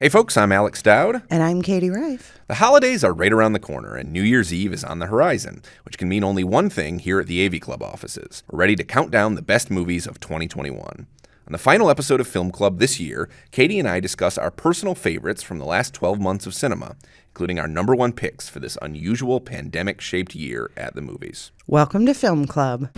Hey folks, I'm Alex Dowd. And I'm Katie Rife. The holidays are right around the corner and New Year's Eve is on the horizon, which can mean only one thing here at the AV Club offices. We're ready to count down the best movies of 2021. On the final episode of Film Club this year, Katie and I discuss our personal favorites from the last 12 months of cinema, including our number one picks for this unusual pandemic-shaped year at the movies. Welcome to Film Club.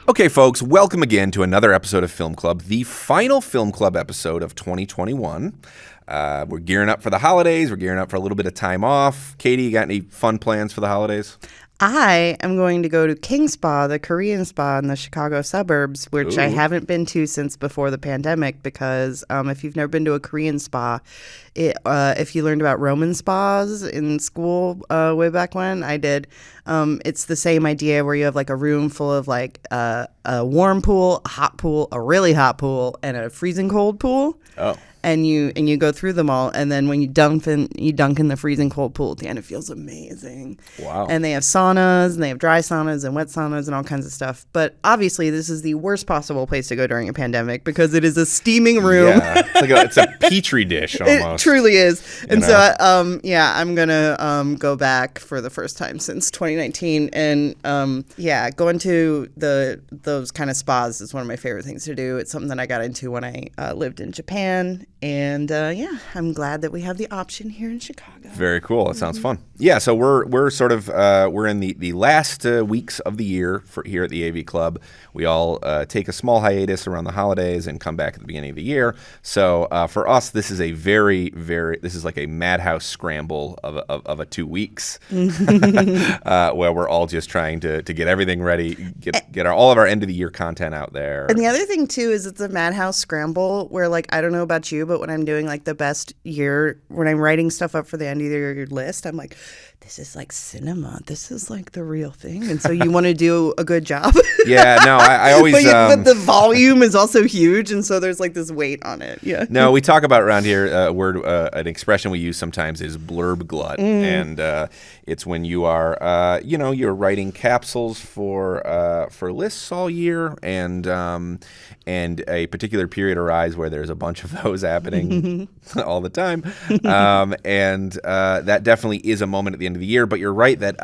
Okay, folks, welcome again to another episode of Film Club, the final Film Club episode of 2021. We're gearing up for the holidays. We're gearing up for a little bit of time off. Katie, you got any fun plans for the holidays? I am going to go to King Spa, the Korean spa in the Chicago suburbs, which I haven't been to since before the pandemic because if you've never been to a Korean spa, if you learned about Roman spas in school way back when, I did, it's the same idea where you have like a room full of like a warm pool, a hot pool, a really hot pool, and a freezing cold pool. Oh. And you go through them all, and then when you dunk in the freezing cold pool at the end, it feels amazing. Wow! And they have saunas, and they have dry saunas and wet saunas and all kinds of stuff. But obviously, this is the worst possible place to go during a pandemic because it is a steaming room. Yeah, it's a petri dish almost. It truly is. And so, I'm gonna go back for the first time since 2019, and going to those kind of spas is one of my favorite things to do. It's something that I got into when I lived in Japan. And I'm glad that we have the option here in Chicago. Very cool. It sounds fun. Yeah, so we're sort of we're in the last weeks of the year for here at the AV Club. We all take a small hiatus around the holidays and come back at the beginning of the year. So for us, this is a this is like a madhouse scramble of a 2 weeks where we're all just trying to get everything ready, get all of our end of the year content out there. And the other thing too is it's a madhouse scramble where like I don't know about you, but when I'm doing like the best year, when I'm writing stuff up for the end of the year list, I'm like, this is like cinema. This is like the real thing. And so you want to do a good job. Yeah, no, I always... but the volume is also huge, and so there's like this weight on it. Yeah. No, we talk about around here, an expression we use sometimes is blurb glut. And it's when you are, you're writing capsules for lists all year, and a particular period arrives where there's a bunch of those happening all the time. And that definitely is a moment at the end of the year. But you're right that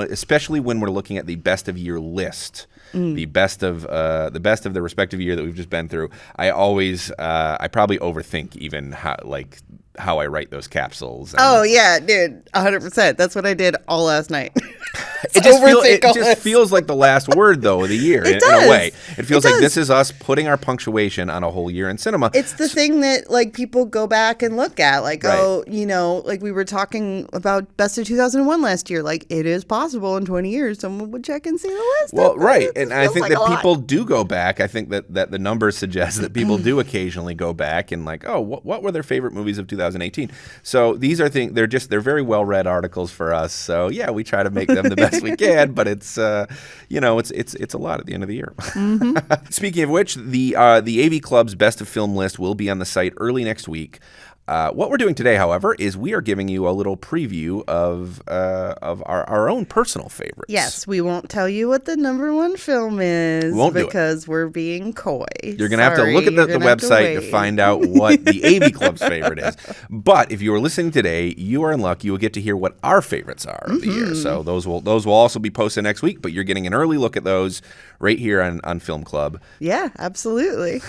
especially when we're looking at the best of year list, the best of the respective year that we've just been through, I probably overthink even how I write those capsules. Oh yeah, dude, 100%. That's what I did all last night. It just feels like the last word, though, of the year in a way. It feels like this is us putting our punctuation on a whole year in cinema. It's the thing that, like, people go back and look at. Like, right. Like we were talking about Best of 2001 last year. Like, it is possible in 20 years someone would check and see the list. Well, right. And I think that people do go back. I think that the numbers suggest that people do occasionally go back and like, oh, what were their favorite movies of 2018? So these are things, they're very well-read articles for us. So, yeah, we try to make them the best we can, but it's it's a lot at the end of the year. Mm-hmm. Speaking of which, the AV Club's Best of Film list will be on the site early next week. What we're doing today, however, is we are giving you a little preview of our own personal favorites. Yes, we won't tell you what the number one film is because we're being coy. You're going to have to look at the website to find out what the AV Club's favorite is. But if you are listening today, you are in luck. You will get to hear what our favorites are of the year. So those will also be posted next week, but you're getting an early look at those right here on Film Club. Yeah, absolutely.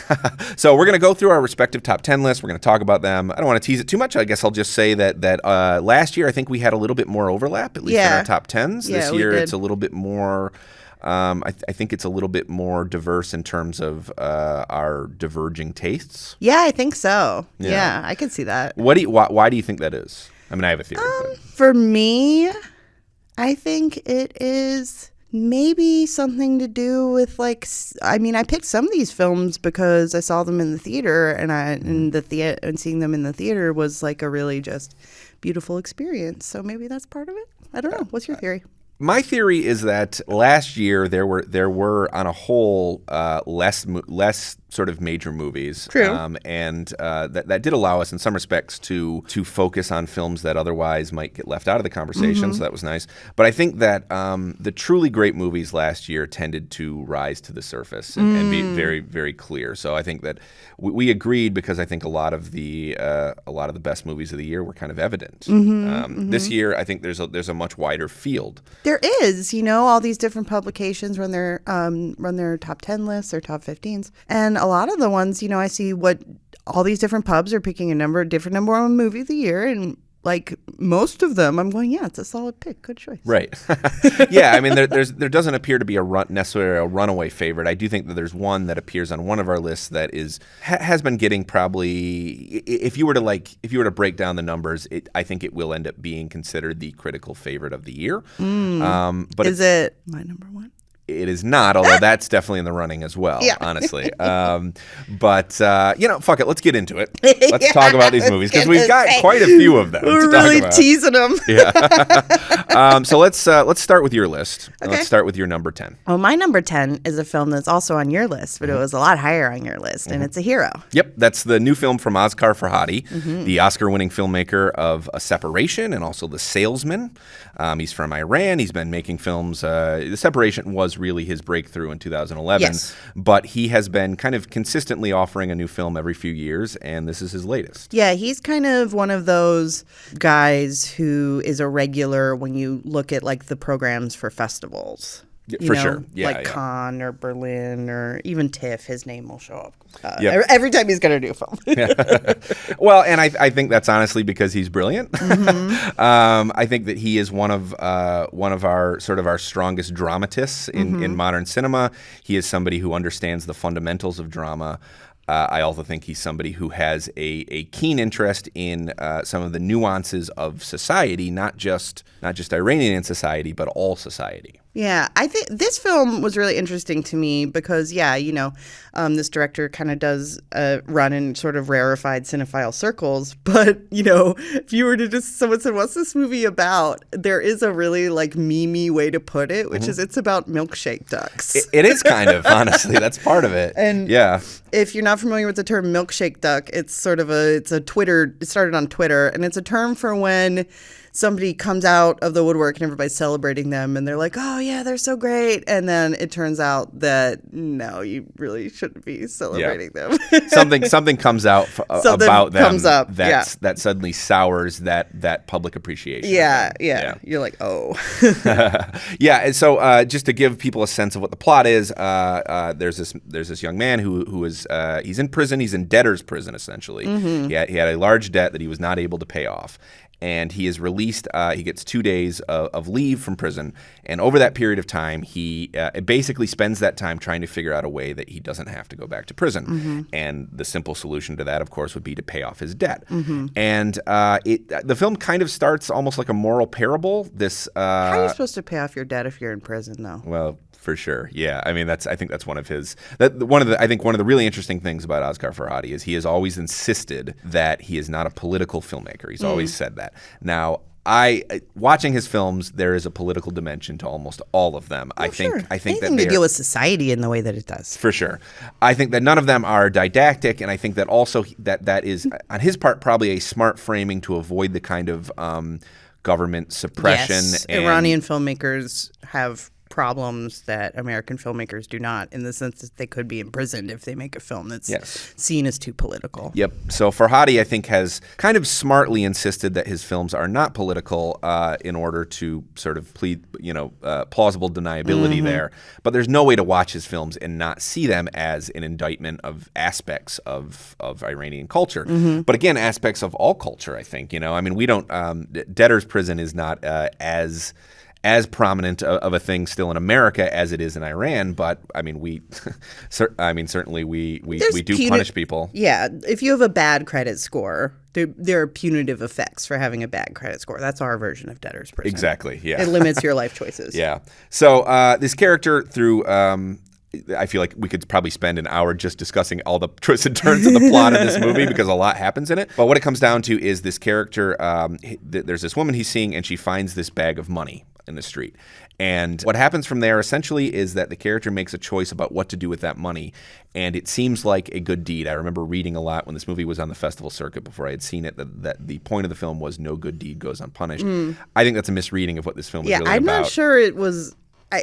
So we're going to go through our respective top 10 lists. We're going to talk about them. I don't want to tease it too much. I guess I'll just say that last year I think we had a little bit more overlap, at least in our top 10s. This year it's a little bit more, I think it's a little bit more diverse in terms of our diverging tastes. Yeah, I think so. Yeah, I can see that. Why do you think that is? I mean, I have a theory. For me, I think it is maybe something to do with I picked some of these films because I saw them in the theater, and seeing them in the theater was like a really just beautiful experience. So maybe that's part of it. I don't know. What's your theory? My theory is that last year there were on a whole less sort of major movies. True. And that did allow us in some respects to focus on films that otherwise might get left out of the conversation, so that was nice. But I think that the truly great movies last year tended to rise to the surface and be very, very clear. So I think that we agreed, because I think a lot of the best movies of the year were kind of evident. This year, I think there's a much wider field. There is, all these different publications run their top 10 lists or top 15s, and a lot of the ones, I see what all these different pubs are picking a different number one movie of the year, and like most of them, I'm going, yeah, it's a solid pick. Good choice. Right. Yeah, I mean, there doesn't appear to be necessarily a runaway favorite. I do think that there's one that appears on one of our lists that has been getting probably, if you were to break down the numbers, I think it will end up being considered the critical favorite of the year. But is it my number one? It is not, although that's definitely in the running as well, honestly. But, fuck it. Let's get into it. Let's talk about these movies, because we've got quite a few of them We're to really talk about. teasing them. Yeah. So let's start with your list. Okay. Let's start with your number 10. Well, my number 10 is a film that's also on your list, but it was a lot higher on your list, and it's a hero. Yep, that's the new film from Asghar Farhadi, the Oscar-winning filmmaker of A Separation and also The Salesman. He's from Iran. He's been making films. The Separation was really his breakthrough in 2011. Yes. But he has been kind of consistently offering a new film every few years, and this is his latest. Yeah, he's kind of one of those guys who is a regular when you look at like the programs for festivals. For sure. Yeah, like Cannes or Berlin or even TIFF, his name will show up Yep. every time he's going to do a film. Well, and I think that's honestly because he's brilliant. I think that he is one of our sort of our strongest dramatists in modern cinema. He is somebody who understands the fundamentals of drama. I also think he's somebody who has a keen interest in some of the nuances of society, not just Iranian society, but all society. Yeah, I think this film was really interesting to me because, this director kind of does run in sort of rarefied cinephile circles. But, if you were to just, someone said, what's this movie about? There is a really like meme-y way to put it, which is it's about milkshake ducks. It is kind of, honestly. That's part of it. And yeah. If you're not familiar with the term milkshake duck, it's a Twitter, it started on Twitter, and it's a term for when somebody comes out of the woodwork and everybody's celebrating them and they're like, oh yeah, they're so great. And then it turns out that no, you really shouldn't be celebrating them. Something comes out about them comes up, that suddenly sours that public appreciation. Yeah. You're like, oh. Yeah. And so just to give people a sense of what the plot is, there's this young man who is he's in prison. He's in debtor's prison, essentially. He had a large debt that he was not able to pay off. And he is released. He gets 2 days of leave from prison. And over that period of time, he basically spends that time trying to figure out a way that he doesn't have to go back to prison. And the simple solution to that, of course, would be to pay off his debt. And the film kind of starts almost like a moral parable. How are you supposed to pay off your debt if you're in prison, though? Well, for sure, yeah. I mean, I think that's one of his. One of the really interesting things about Asghar Farhadi is he has always insisted that he is not a political filmmaker. He's always said that. Now, watching his films, there is a political dimension to almost all of them. I think anything that to deal with society in the way that it does. For sure. I think that none of them are didactic, and I think that also that is on his part probably a smart framing to avoid the kind of government suppression. Yes, Iranian filmmakers have problems that American filmmakers do not, in the sense that they could be imprisoned if they make a film that's seen as too political. Yep. So Farhadi, I think, has kind of smartly insisted that his films are not political in order to sort of plead, plausible deniability there. But there's no way to watch his films and not see them as an indictment of aspects of Iranian culture. But again, aspects of all culture, I think. I mean, we don't debtor's prison is not as prominent of a thing still in America as it is in Iran, but I mean, certainly we do punish people. Yeah, if you have a bad credit score, there are punitive effects for having a bad credit score. That's our version of debtor's prison. Exactly. Yeah, it limits your life choices. Yeah. So this character through. I feel like we could probably spend an hour just discussing all the twists and turns of the plot of this movie because a lot happens in it. But what it comes down to is this character, there's this woman he's seeing, and she finds this bag of money in the street. And what happens from there essentially is that the character makes a choice about what to do with that money. And it seems like a good deed. I remember reading a lot when this movie was on the festival circuit before I had seen it that the point of the film was no good deed goes unpunished. I think that's a misreading of what this film is really about. I'm not sure it was.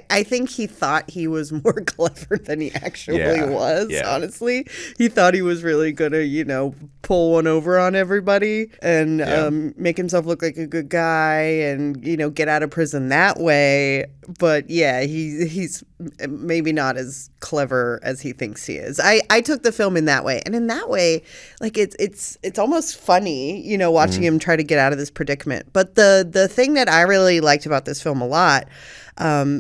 I think he thought he was more clever than he actually was, honestly. He thought he was really going to, pull one over on everybody and make himself look like a good guy and, get out of prison that way. But, yeah, he's maybe not as clever as he thinks he is. I took the film in that way. And in that way, like, it's almost funny, watching him try to get out of this predicament. But the thing that I really liked about this film a lot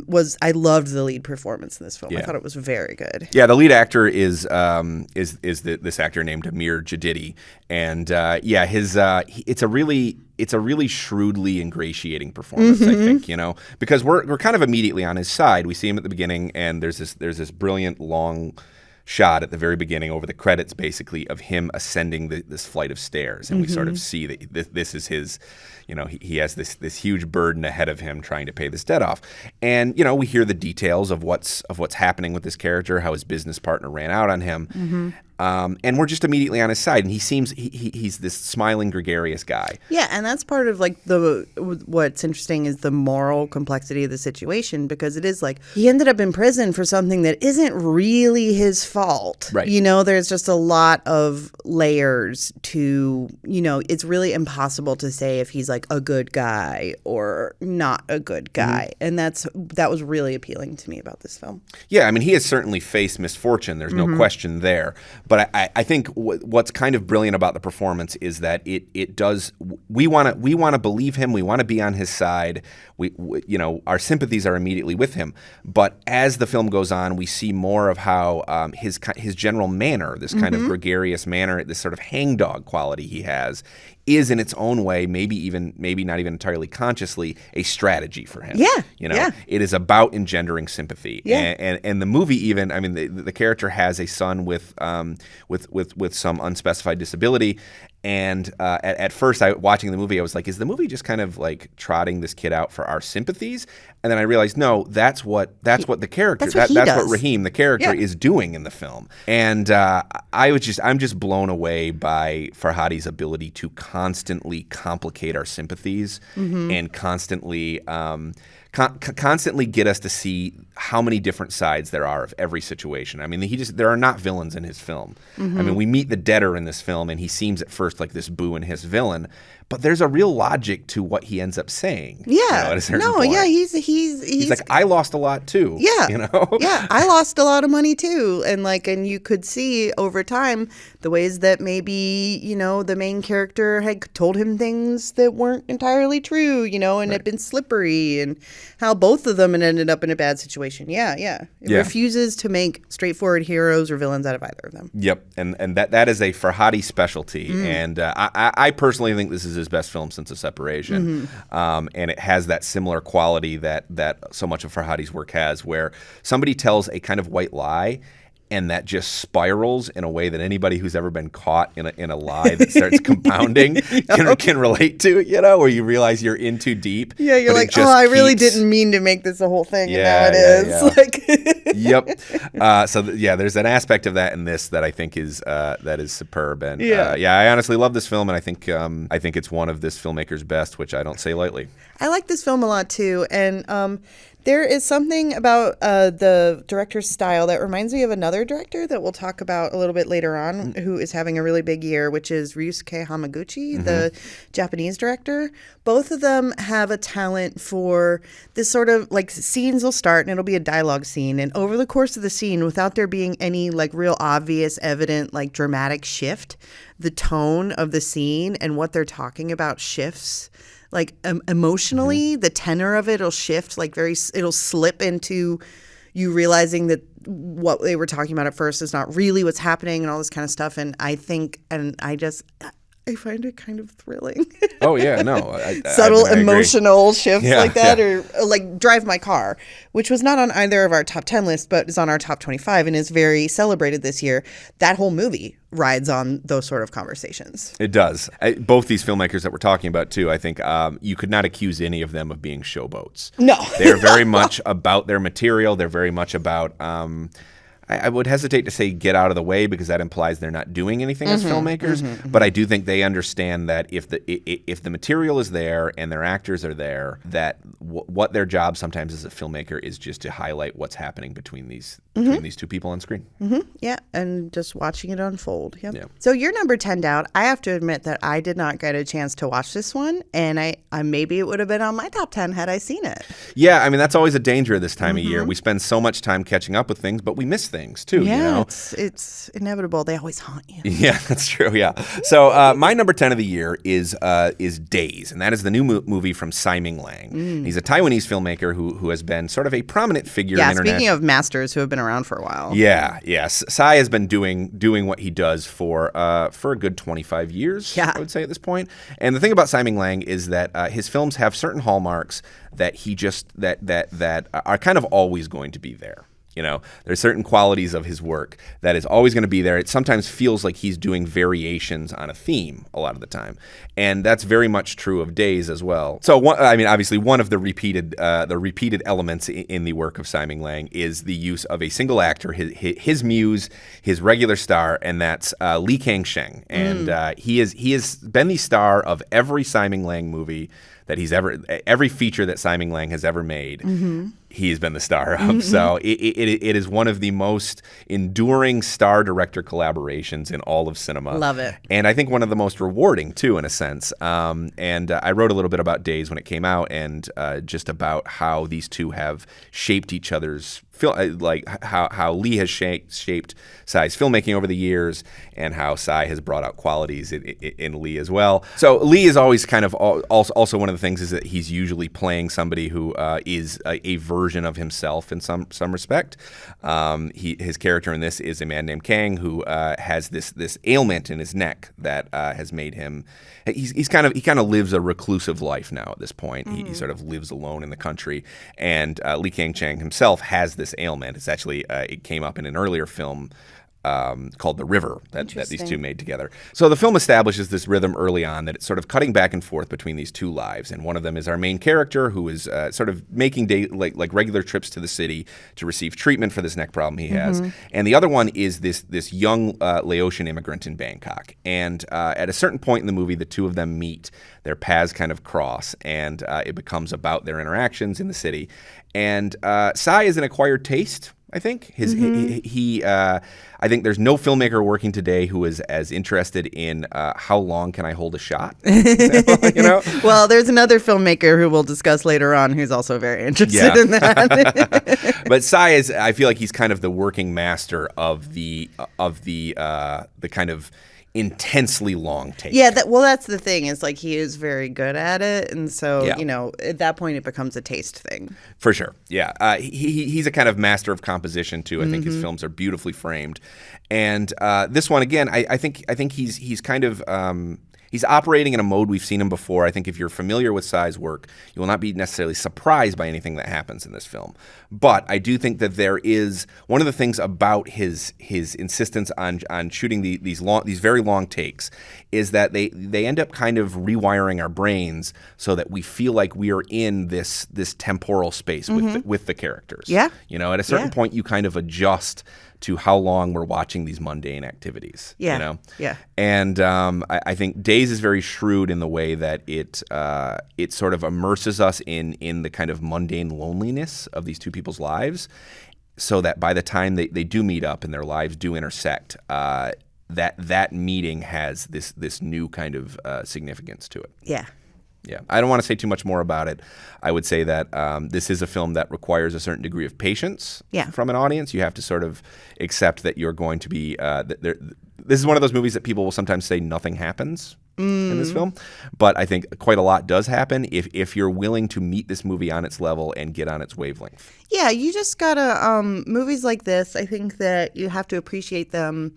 was I loved the lead performance in this film. I thought it was very good. Yeah, the lead actor is this actor named Amir Jadidi, and it's a really shrewdly ingratiating performance. I think because we're kind of immediately on his side. We see him at the beginning, and there's this brilliant long shot at the very beginning over the credits, basically, of him ascending this flight of stairs, and we sort of see that this is his. He has this huge burden ahead of him trying to pay this debt off. And, we hear the details of what's happening with this character, how his business partner ran out on him. And we're just immediately on his side. And he seems he's this smiling, gregarious guy. Yeah, and that's part of what's interesting is the moral complexity of the situation, because it is like he ended up in prison for something that isn't really his fault. Right. There's just a lot of layers to, it's really impossible to say if he's like a good guy or not a good guy. And that was really appealing to me about this film. Yeah, I mean, he has certainly faced misfortune. There's no question there. But I think what's kind of brilliant about the performance is that it does. We want to believe him. We want to be on his side. We our sympathies are immediately with him. But as the film goes on, we see more of how his general manner, this kind of gregarious manner, this sort of hangdog quality he has, is in its own way, maybe not even entirely consciously, a strategy for him. It is about engendering sympathy. And the movie even, I mean, the character has a son with some unspecified disability. And at first, watching the movie, I was like, is the movie just kind of like trotting this kid out for our sympathies? And then I realized, no, that's what the character, that's what Raheem, the character, is doing in the film. And I'm just blown away by Farhadi's ability to constantly complicate our sympathies and constantly get us to see how many different sides there are of every situation. I mean, there are not villains in his film. I mean, we meet the debtor in this film, and he seems at first like this boo and hiss villain, but there's a real logic to what he ends up saying. Yeah. At a certain point. Yeah, he's like, I lost a lot too. Yeah. Yeah, I lost a lot of money too. And you could see over time the ways that maybe, the main character had told him things that weren't entirely true, and had been slippery, and how both of them had ended up in a bad situation. It refuses to make straightforward heroes or villains out of either of them. Yep. And that is a Farhadi specialty. And I personally think this is his best film since The Separation. And it has that similar quality that so much of Farhadi's work has, where somebody tells a kind of white lie, and that just spirals in a way that anybody who's ever been caught in a lie that starts compounding can relate to, where you realize you're in too deep. Yeah, you're like, I really didn't mean to make this a whole thing, and now it is. Yep. There's an aspect of that in this that I think is superb. And I honestly love this film, and I think it's one of this filmmaker's best, which I don't say lightly. I like this film a lot too, and there is something about the director's style that reminds me of another director that we'll talk about a little bit later on, who is having a really big year, which is Ryusuke Hamaguchi, the Japanese director. Both of them have a talent for this sort of, like, scenes will start and it'll be a dialogue scene, and over the course of the scene, without there being any, like, real obvious, evident, like, dramatic shift, the tone of the scene and what they're talking about shifts. Like, emotionally, the tenor of it will shift, like, it'll slip into you realizing that what they were talking about at first is not really what's happening and all this kind of stuff. And I think, I find it kind of thrilling. Oh yeah, no, Subtle I agree. emotional shifts Yeah, like that, yeah. or like Drive My Car, which was not on either of our top 10 lists, but is on our top 25 and is very celebrated this year. That whole movie rides on those sort of conversations. It does. Both these filmmakers that we're talking about, too, I think you could not accuse any of them of being showboats. No. They're very much about their material. They're very much about, I would hesitate to say get out of the way because that implies they're not doing anything as filmmakers. But I do think they understand that if the material is there and their actors are there, that what their job sometimes as a filmmaker is just to highlight what's happening between these two people on screen. Yeah, and just watching it unfold. Yep. Yeah. So your number 10, Dowd, I have to admit that I did not get a chance to watch this one, and I maybe it would have been on my top 10 had I seen it. Yeah, I mean, that's always a danger this time of year. We spend so much time catching up with things, but we miss things too, Yeah, you know? it's inevitable. They always haunt you. Yeah, that's true. Yeah. So my number 10 of the year is Days, and that is the new movie from Tsai Ming-liang. He's a Taiwanese filmmaker who has been sort of a prominent figure in international. Speaking of masters who have been around for a while. Yeah, yes. Tsai has been doing what he does for a good 25 years, Yeah. I would say at this point. And the thing about Tsai Ming-liang is that his films have certain hallmarks that he just that are kind of always going to be there. You know, there's certain qualities of his work that is always going to be there. It sometimes feels like he's doing variations on a theme a lot of the time, and that's very much true of Days as well. So, obviously, one of the repeated elements in the work of Tsai Ming-liang is the use of a single actor, his muse, his regular star, and that's Li Kangsheng, and he has been the star of every Tsai Ming-liang movie that every feature that Tsai Ming-liang has ever made. He's been the star of. So it is one of the most enduring star-director collaborations in all of cinema. Love it. And I think one of the most rewarding, too, in a sense. I wrote a little bit about Days when it came out and just about how these two have shaped each other's like how Lee has shaped Tsai's filmmaking over the years, and how Tsai has brought out qualities in Lee as well. So Lee is always kind of also one of the things is that he's usually playing somebody who is a version of himself in some respect. His character in this is a man named Kang who has this ailment in his neck that has made him. He kind of lives a reclusive life now at this point. He sort of lives alone in the country, and Li Kangsheng himself has this ailment. It's actually it came up in an earlier film called The River that these two made together. So the film establishes this rhythm early on that it's sort of cutting back and forth between these two lives, and one of them is our main character who is sort of making like regular trips to the city to receive treatment for this neck problem he has, and the other one is this young Laotian immigrant in Bangkok. And at a certain point in the movie, the two of them meet, their paths kind of cross, and it becomes about their interactions in the city. And Tsai is an acquired taste. I think I think there's no filmmaker working today who is as interested in how long can I hold a shot. You know? Well, there's another filmmaker who we'll discuss later on who's also very interested in that. But Tsai is, I feel like he's kind of the working master of the kind of intensely long take. Yeah, that's the thing, is like he is very good at it, and so Yeah. you know, at that point it becomes a taste thing. For sure, yeah. He's a kind of master of composition too. I think his films are beautifully framed, and this one again, I think he's kind of. He's operating in a mode we've seen him before. I think if you're familiar with Tsai's work, you will not be necessarily surprised by anything that happens in this film. But I do think that there is one of the things about his insistence on shooting these very long takes is that they end up kind of rewiring our brains so that we feel like we are in this temporal space with the characters. Yeah. You know, at a certain point, you kind of adjust to how long we're watching these mundane activities. Yeah. You know? Yeah. And I think Days is very shrewd in the way that it sort of immerses us in the kind of mundane loneliness of these two people's lives, so that by the time they do meet up and their lives do intersect, that meeting has this new kind of significance to it. Yeah. Yeah, I don't want to say too much more about it. I would say that this is a film that requires a certain degree of patience from an audience. You have to sort of accept that you're going to be this is one of those movies that people will sometimes say nothing happens in this film, but I think quite a lot does happen if you're willing to meet this movie on its level and get on its wavelength. Yeah, you just gotta movies like this, I think that you have to appreciate them.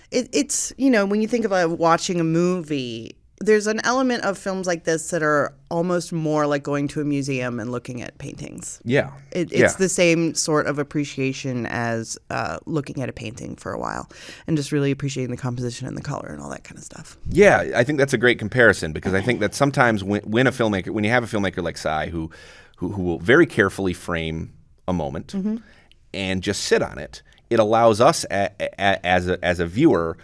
It's, you know, when you think about watching a movie, there's an element of films like this that are almost more like going to a museum and looking at paintings. Yeah. It's the same sort of appreciation as looking at a painting for a while and just really appreciating the composition and the color and all that kind of stuff. Yeah, I think that's a great comparison because I think that sometimes when you have a filmmaker like Cy who will very carefully frame a moment and just sit on it, it allows us as a viewer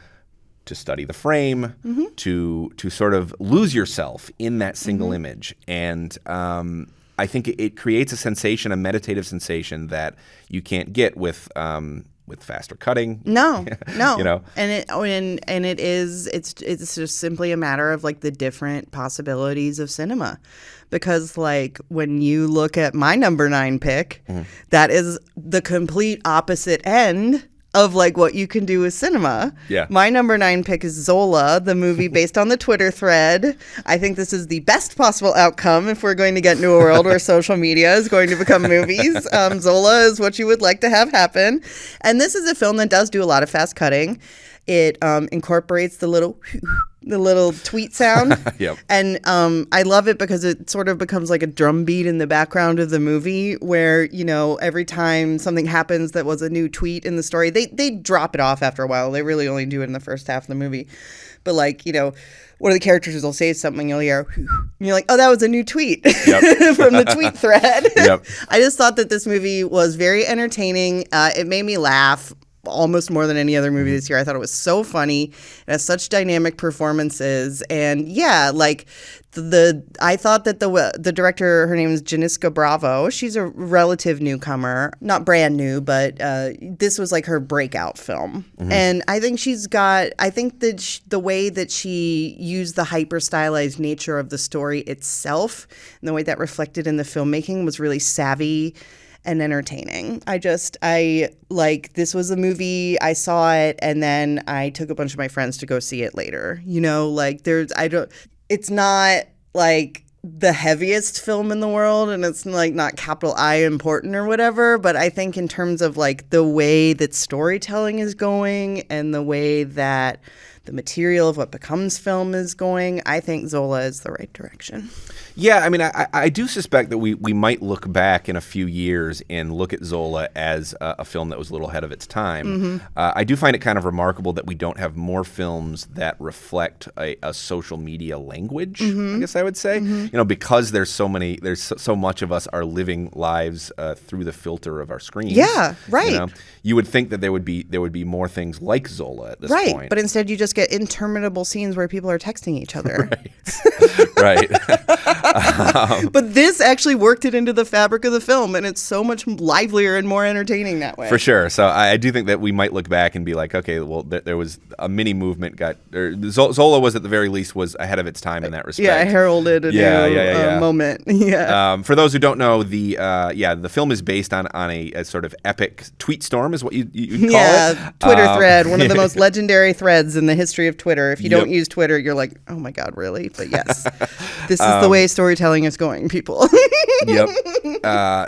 to study the frame, to sort of lose yourself in that single image. And I think it creates a sensation, a meditative sensation that you can't get with faster cutting. No. You know? And it's just simply a matter of like the different possibilities of cinema. Because like when you look at my number 9 pick, that is the complete opposite end of like what you can do with cinema. Yeah. My number 9 pick is Zola, the movie based on the Twitter thread. I think this is the best possible outcome if we're going to get into a world where social media is going to become movies. Zola is what you would like to have happen. And this is a film that does do a lot of fast cutting. It incorporates the little tweet sound. Yep. And I love it because it sort of becomes like a drum beat in the background of the movie where, you know, every time something happens that was a new tweet in the story, they drop it off after a while. They really only do it in the first half of the movie. But like, you know, one of the characters will say something, you'll hear, and you're like, oh, that was a new tweet from the tweet thread. Yep. I just thought that this movie was very entertaining. It made me laugh almost more than any other movie this year. I thought it was so funny. It has such dynamic performances. And yeah, like I thought that the director, her name is Janiska Bravo. She's a relative newcomer, not brand new, but this was like her breakout film. And I think that the way that she used the hyper stylized nature of the story itself and the way that reflected in the filmmaking was really savvy and entertaining. This was a movie, I saw it, and then I took a bunch of my friends to go see it later. You know, like it's not like the heaviest film in the world, and it's like not capital I important or whatever, but I think in terms of like the way that storytelling is going and the way that the material of what becomes film is going, I think Zola is the right direction. Yeah, I mean, I do suspect that we might look back in a few years and look at Zola as a film that was a little ahead of its time. I do find it kind of remarkable that we don't have more films that reflect a social media language, I guess I would say. You know, because there's so much of us are living lives through the filter of our screens. Yeah, right. You know? You would think that there would be more things like Zola at this point. Right, but instead you just get interminable scenes where people are texting each other. Right. But this actually worked it into the fabric of the film, and it's so much livelier and more entertaining that way. For sure. So I do think that we might look back and be like, okay, well, there was a mini movement Zola was at the very least was ahead of its time in that respect. Yeah, heralded a new moment. Yeah. For those who don't know, the film is based on a sort of epic tweet storm, is what you call it. Twitter thread, one of the most legendary threads in the history of Twitter. If you don't use Twitter, you're like, oh my God, really? But yes, this is the way storytelling is going, people. Yep.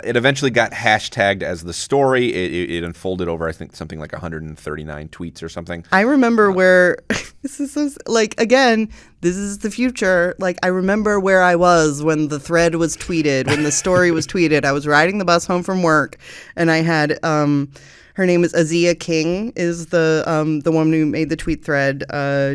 It eventually got hashtagged as the story. It unfolded over, I think, something like 139 tweets or something. I remember where this is like, again, this is the future. Like, I remember where I was when the thread was tweeted, when the story was tweeted. I was riding the bus home from work, and I had her name is Azia King, is the woman who made the tweet thread.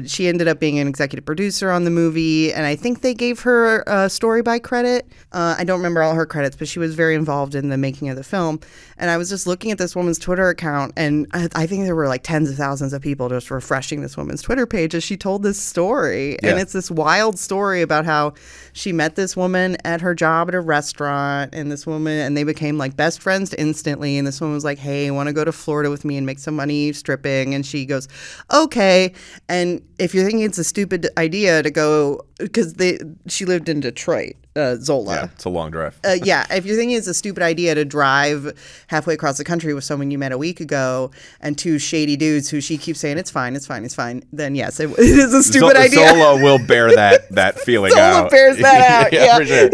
She ended up being an executive producer on the movie, and I think they gave her a story by credit. I don't remember all her credits, but she was very involved in the making of the film. And I was just looking at this woman's Twitter account, and I think there were like tens of thousands of people just refreshing this woman's Twitter page as she told this story. Yeah. And it's this wild story about how she met this woman at her job at a restaurant, and they became like best friends instantly. And this woman was like, hey, want to go to Florida with me and make some money stripping? And she goes, okay. And if you're thinking it's a stupid idea to go, because she lived in Detroit, Zola. Yeah, it's a long drive. Yeah, if you're thinking it's a stupid idea to drive halfway across the country with someone you met a week ago and two shady dudes who she keeps saying, it's fine, then yes, it is a stupid idea. Zola will bear that feeling out. Zola bears that out, yeah. For sure.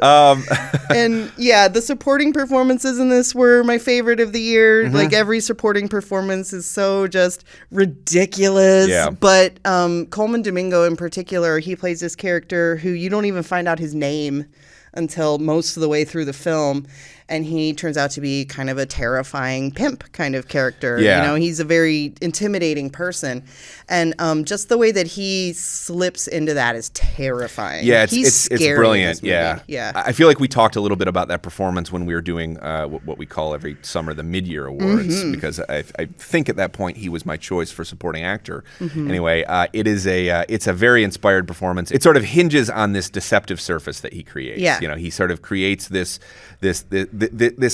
And yeah, the supporting performances in this were my favorite of the year. Like every supporting performance is so just ridiculous. Yeah. But Coleman Domingo in particular, he plays this character who you don't even find out his name until most of the way through the film. And he turns out to be kind of a terrifying pimp kind of character. Yeah. You know, he's a very intimidating person. And just the way that he slips into that is terrifying. Yeah, He's it's scary brilliant. in this movie. Yeah. Yeah. I feel like we talked a little bit about that performance when we were doing what we call every summer the mid-year awards, because I think at that point he was my choice for supporting actor. Anyway, it's a very inspired performance. It sort of hinges on this deceptive surface that he creates. Yeah. You know, he sort of creates this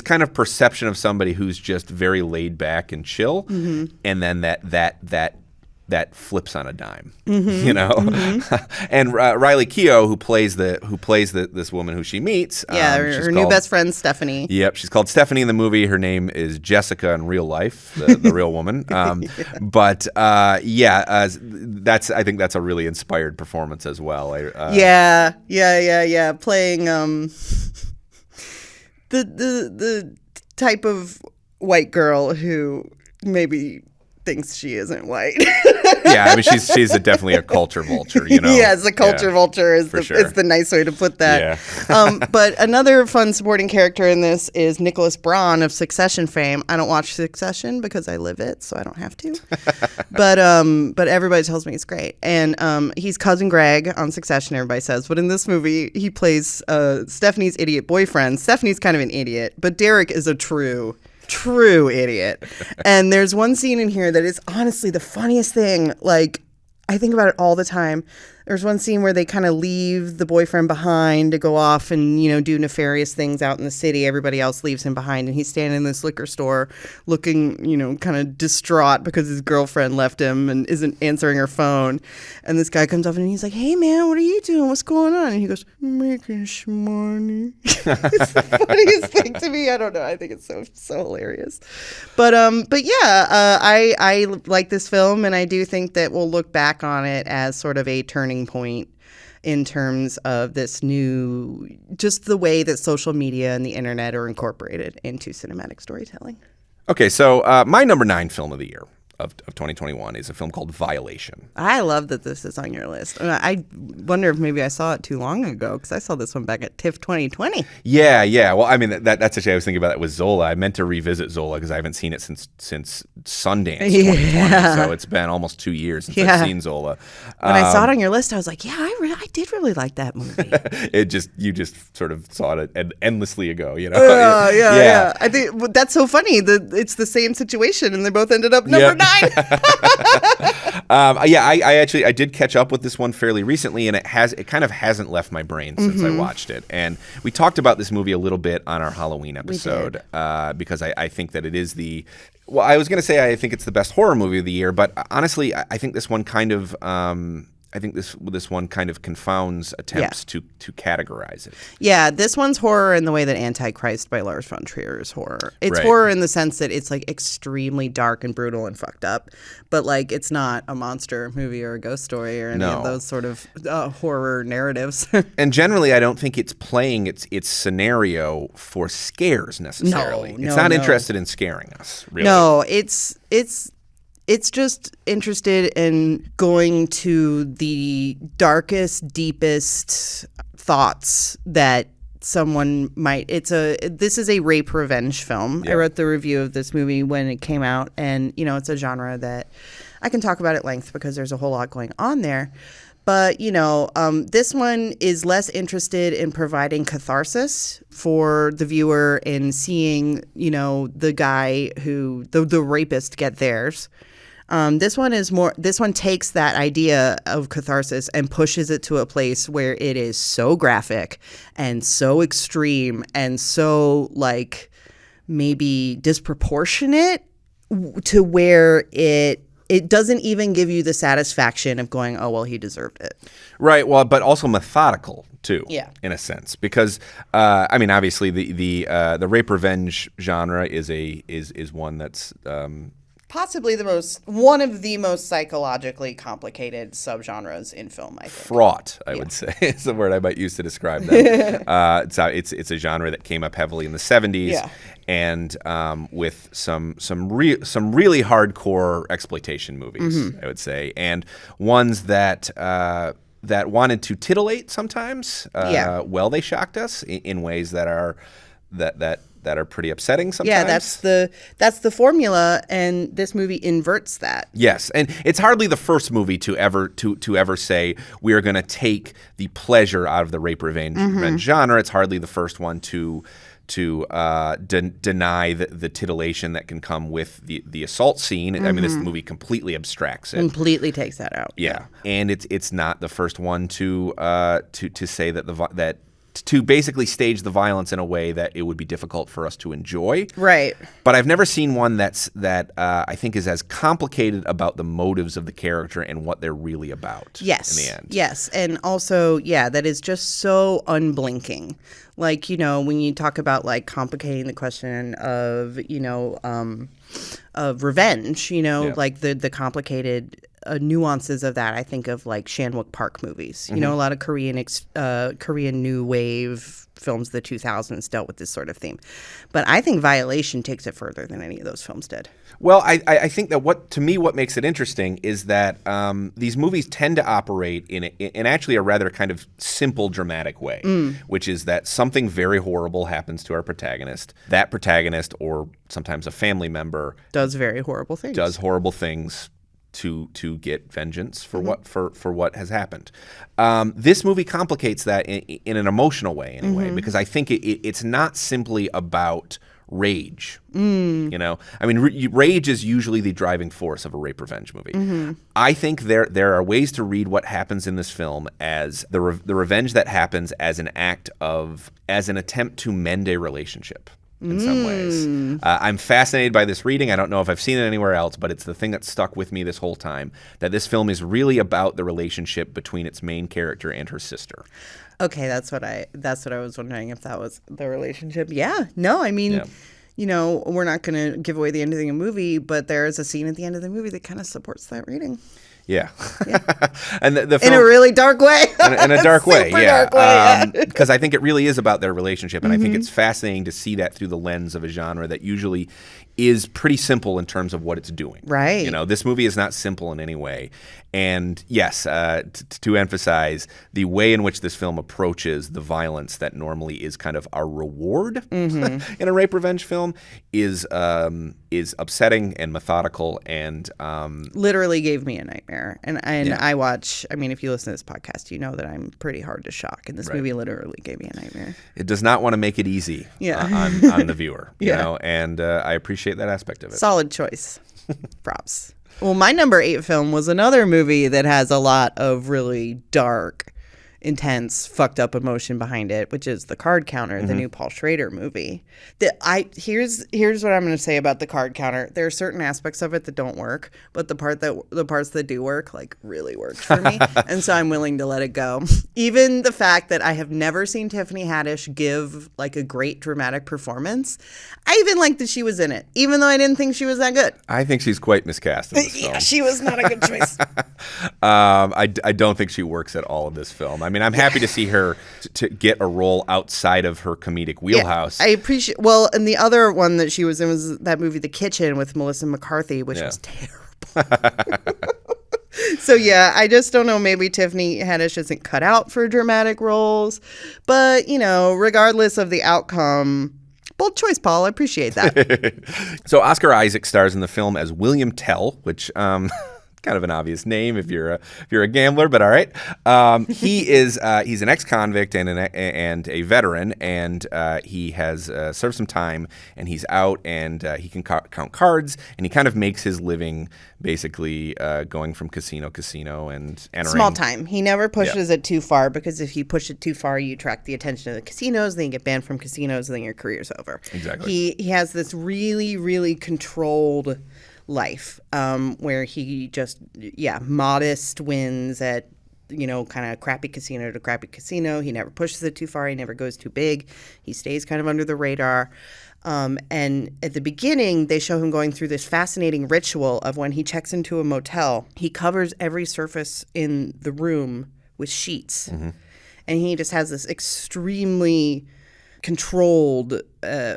kind of perception of somebody who's just very laid back and chill, and then that flips on a dime, you know. And Riley Keough, who plays this woman who she meets, her new best friend Stephanie. Yep, she's called Stephanie in the movie. Her name is Jessica in real life, the real woman. But I think that's a really inspired performance as well. Playing the type of white girl who maybe thinks she isn't white. Yeah, I mean she's definitely a culture vulture, you know. Yes, a culture vulture is the nice way to put that. Yeah. But another fun supporting character in this is Nicholas Braun of Succession fame. I don't watch Succession because I live it, so I don't have to. But everybody tells me it's great. And he's cousin Greg on Succession, everybody says. But in this movie, he plays Stephanie's idiot boyfriend. Stephanie's kind of an idiot, but Derek is a true idiot. And there's one scene in here that is honestly the funniest thing. Like, I think about it all the time. There's one scene where they kind of leave the boyfriend behind to go off and, you know, do nefarious things out in the city. Everybody else leaves him behind, and he's standing in this liquor store looking, you know, kind of distraught because his girlfriend left him and isn't answering her phone. And this guy comes up and he's like, "Hey man, what are you doing? What's going on?" And he goes, "Making money." It's the funniest thing to me. I don't know. I think it's so hilarious. But yeah, I like this film, and I do think that we'll look back on it as sort of a turning point in terms of this new, just the way that social media and the internet are incorporated into cinematic storytelling. Okay, so my number 9 film of the year of 2021 is a film called Violation. I love that this is on your list. I wonder if maybe I saw it too long ago, because I saw this one back at TIFF 2020. Yeah. Well, I mean, that's actually, I was thinking about that with Zola. I meant to revisit Zola because I haven't seen it since Sundance 2020. So it's been almost 2 years since I've seen Zola. When I saw it on your list, I was like, yeah, I did really like that movie. You just sort of saw it endlessly ago, you know? Yeah. I think that's so funny that it's the same situation and they both ended up number 9. I did catch up with this one fairly recently, and it kind of hasn't left my brain since I watched it. And we talked about this movie a little bit on our Halloween episode because I think that it is I was going to say I think it's the best horror movie of the year, but honestly, I think this one kind of this one kind of confounds attempts to categorize it. Yeah, this one's horror in the way that Antichrist by Lars von Trier is horror. It's horror in the sense that it's like extremely dark and brutal and fucked up, but like it's not a monster movie or a ghost story or any of those sort of horror narratives. And generally, I don't think it's playing its scenario for scares necessarily. It's not interested in scaring us, really. No, it's just interested in going to the darkest, deepest thoughts that someone might. This is a rape revenge film. I wrote the review of this movie when it came out, and it's a genre that I can talk about at length because there's a whole lot going on there. But, this one is less interested in providing catharsis for the viewer in seeing, the guy who, the rapist get theirs. This one takes that idea of catharsis and pushes it to a place where it is so graphic and so extreme and so like maybe disproportionate to where it doesn't even give you the satisfaction of going, oh, well, he deserved it. Right. Well, but also methodical too. Yeah. In a sense, because obviously the rape revenge genre is one that's possibly one of the most psychologically complicated subgenres in film, I think. Fraught, I would say, is the word I might use to describe them. It's a genre that came up heavily in the 70s, and with some really hardcore exploitation movies, I would say, and ones that wanted to titillate sometimes. Well, they shocked us in ways that are pretty upsetting sometimes. Yeah, that's the formula, and this movie inverts that. Yes, and it's hardly the first movie to ever say we are going to take the pleasure out of the rape revenge genre. It's hardly the first one to deny the titillation that can come with the assault scene. I mean, this movie completely abstracts it. Completely takes that out. Yeah, and it's not the first one to say that to basically stage the violence in a way that it would be difficult for us to enjoy. Right. But I've never seen one that I think is as complicated about the motives of the character and what they're really about. Yes. In the end. Yes. And also, that is just so unblinking. Like, when you talk about like complicating the question of, of revenge, like the complicated nuances of that, I think of like Shan-wook Park movies. A lot of Korean new wave films of the 2000s dealt with this sort of theme. But I think Violation takes it further than any of those films did. Well, I think that what makes it interesting is that these movies tend to operate in actually a rather kind of simple dramatic way, which is that something very horrible happens to our protagonist. That protagonist, or sometimes a family member, does very horrible things. To get vengeance for what has happened. This movie complicates that in an emotional way, anyway, because I think it's not simply about rage. I mean, rage is usually the driving force of a rape revenge movie. I think there are ways to read what happens in this film as the revenge that happens as an attempt to mend a relationship. In some ways. I'm fascinated by this reading. I don't know if I've seen it anywhere else, but it's the thing that stuck with me this whole time, that this film is really about the relationship between its main character and her sister. Okay, that's what I was wondering, if that was the relationship. Yeah. No, I mean, we're not going to give away the ending of the movie, but there is a scene at the end of the movie that kind of supports that reading. Yeah. And the film, in a really dark way. in a dark way, yeah. Dark way, because I think it really is about their relationship, and I think it's fascinating to see that through the lens of a genre that usually is pretty simple in terms of what it's doing. Right. This movie is not simple in any way. And yes, to emphasize, the way in which this film approaches the violence that normally is kind of a reward in a rape revenge film is upsetting and methodical and literally gave me a nightmare. And I watch. I mean, if you listen to this podcast, you know that I'm pretty hard to shock, and this movie literally gave me a nightmare. It does not want to make it easy on the viewer, you know, and I appreciate that aspect of it. Solid choice. Props. Well, my number 8 film was another movie that has a lot of really dark, intense, fucked up emotion behind it, which is The Card Counter, the new Paul Schrader movie. Here's what I'm going to say about The Card Counter. There are certain aspects of it that don't work, but the parts that do work, like, really worked for me, and so I'm willing to let it go. Even the fact that I have never seen Tiffany Haddish give like a great dramatic performance, I even liked that she was in it, even though I didn't think she was that good. I think she's quite miscast in this film. Yeah, she was not a good choice. I don't think she works at all in this film. I mean, I'm happy to see her to get a role outside of her comedic wheelhouse. Yeah, I appreciate. Well, and the other one that she was in was that movie, The Kitchen, with Melissa McCarthy, which was terrible. So yeah, I just don't know. Maybe Tiffany Haddish isn't cut out for dramatic roles, but regardless of the outcome. Bold choice, Paul. I appreciate that. So Oscar Isaac stars in the film as William Tell, which kind of an obvious name if you're a gambler, but all right. He's an ex-convict and a veteran, and he has served some time, and he's out, and he can count cards, and he kind of makes his living basically going from casino and entering. Small time. He never pushes it too far, because if you push it too far, you attract the attention of the casinos, then you get banned from casinos, and then your career's over. Exactly. He has this really, really controlled life where he just modest wins at kind of crappy casino to crappy casino. He never pushes it too far. He never goes too big. He stays kind of under the radar. And at the beginning, they show him going through this fascinating ritual of when he checks into a motel, he covers every surface in the room with sheets. And he just has this extremely controlled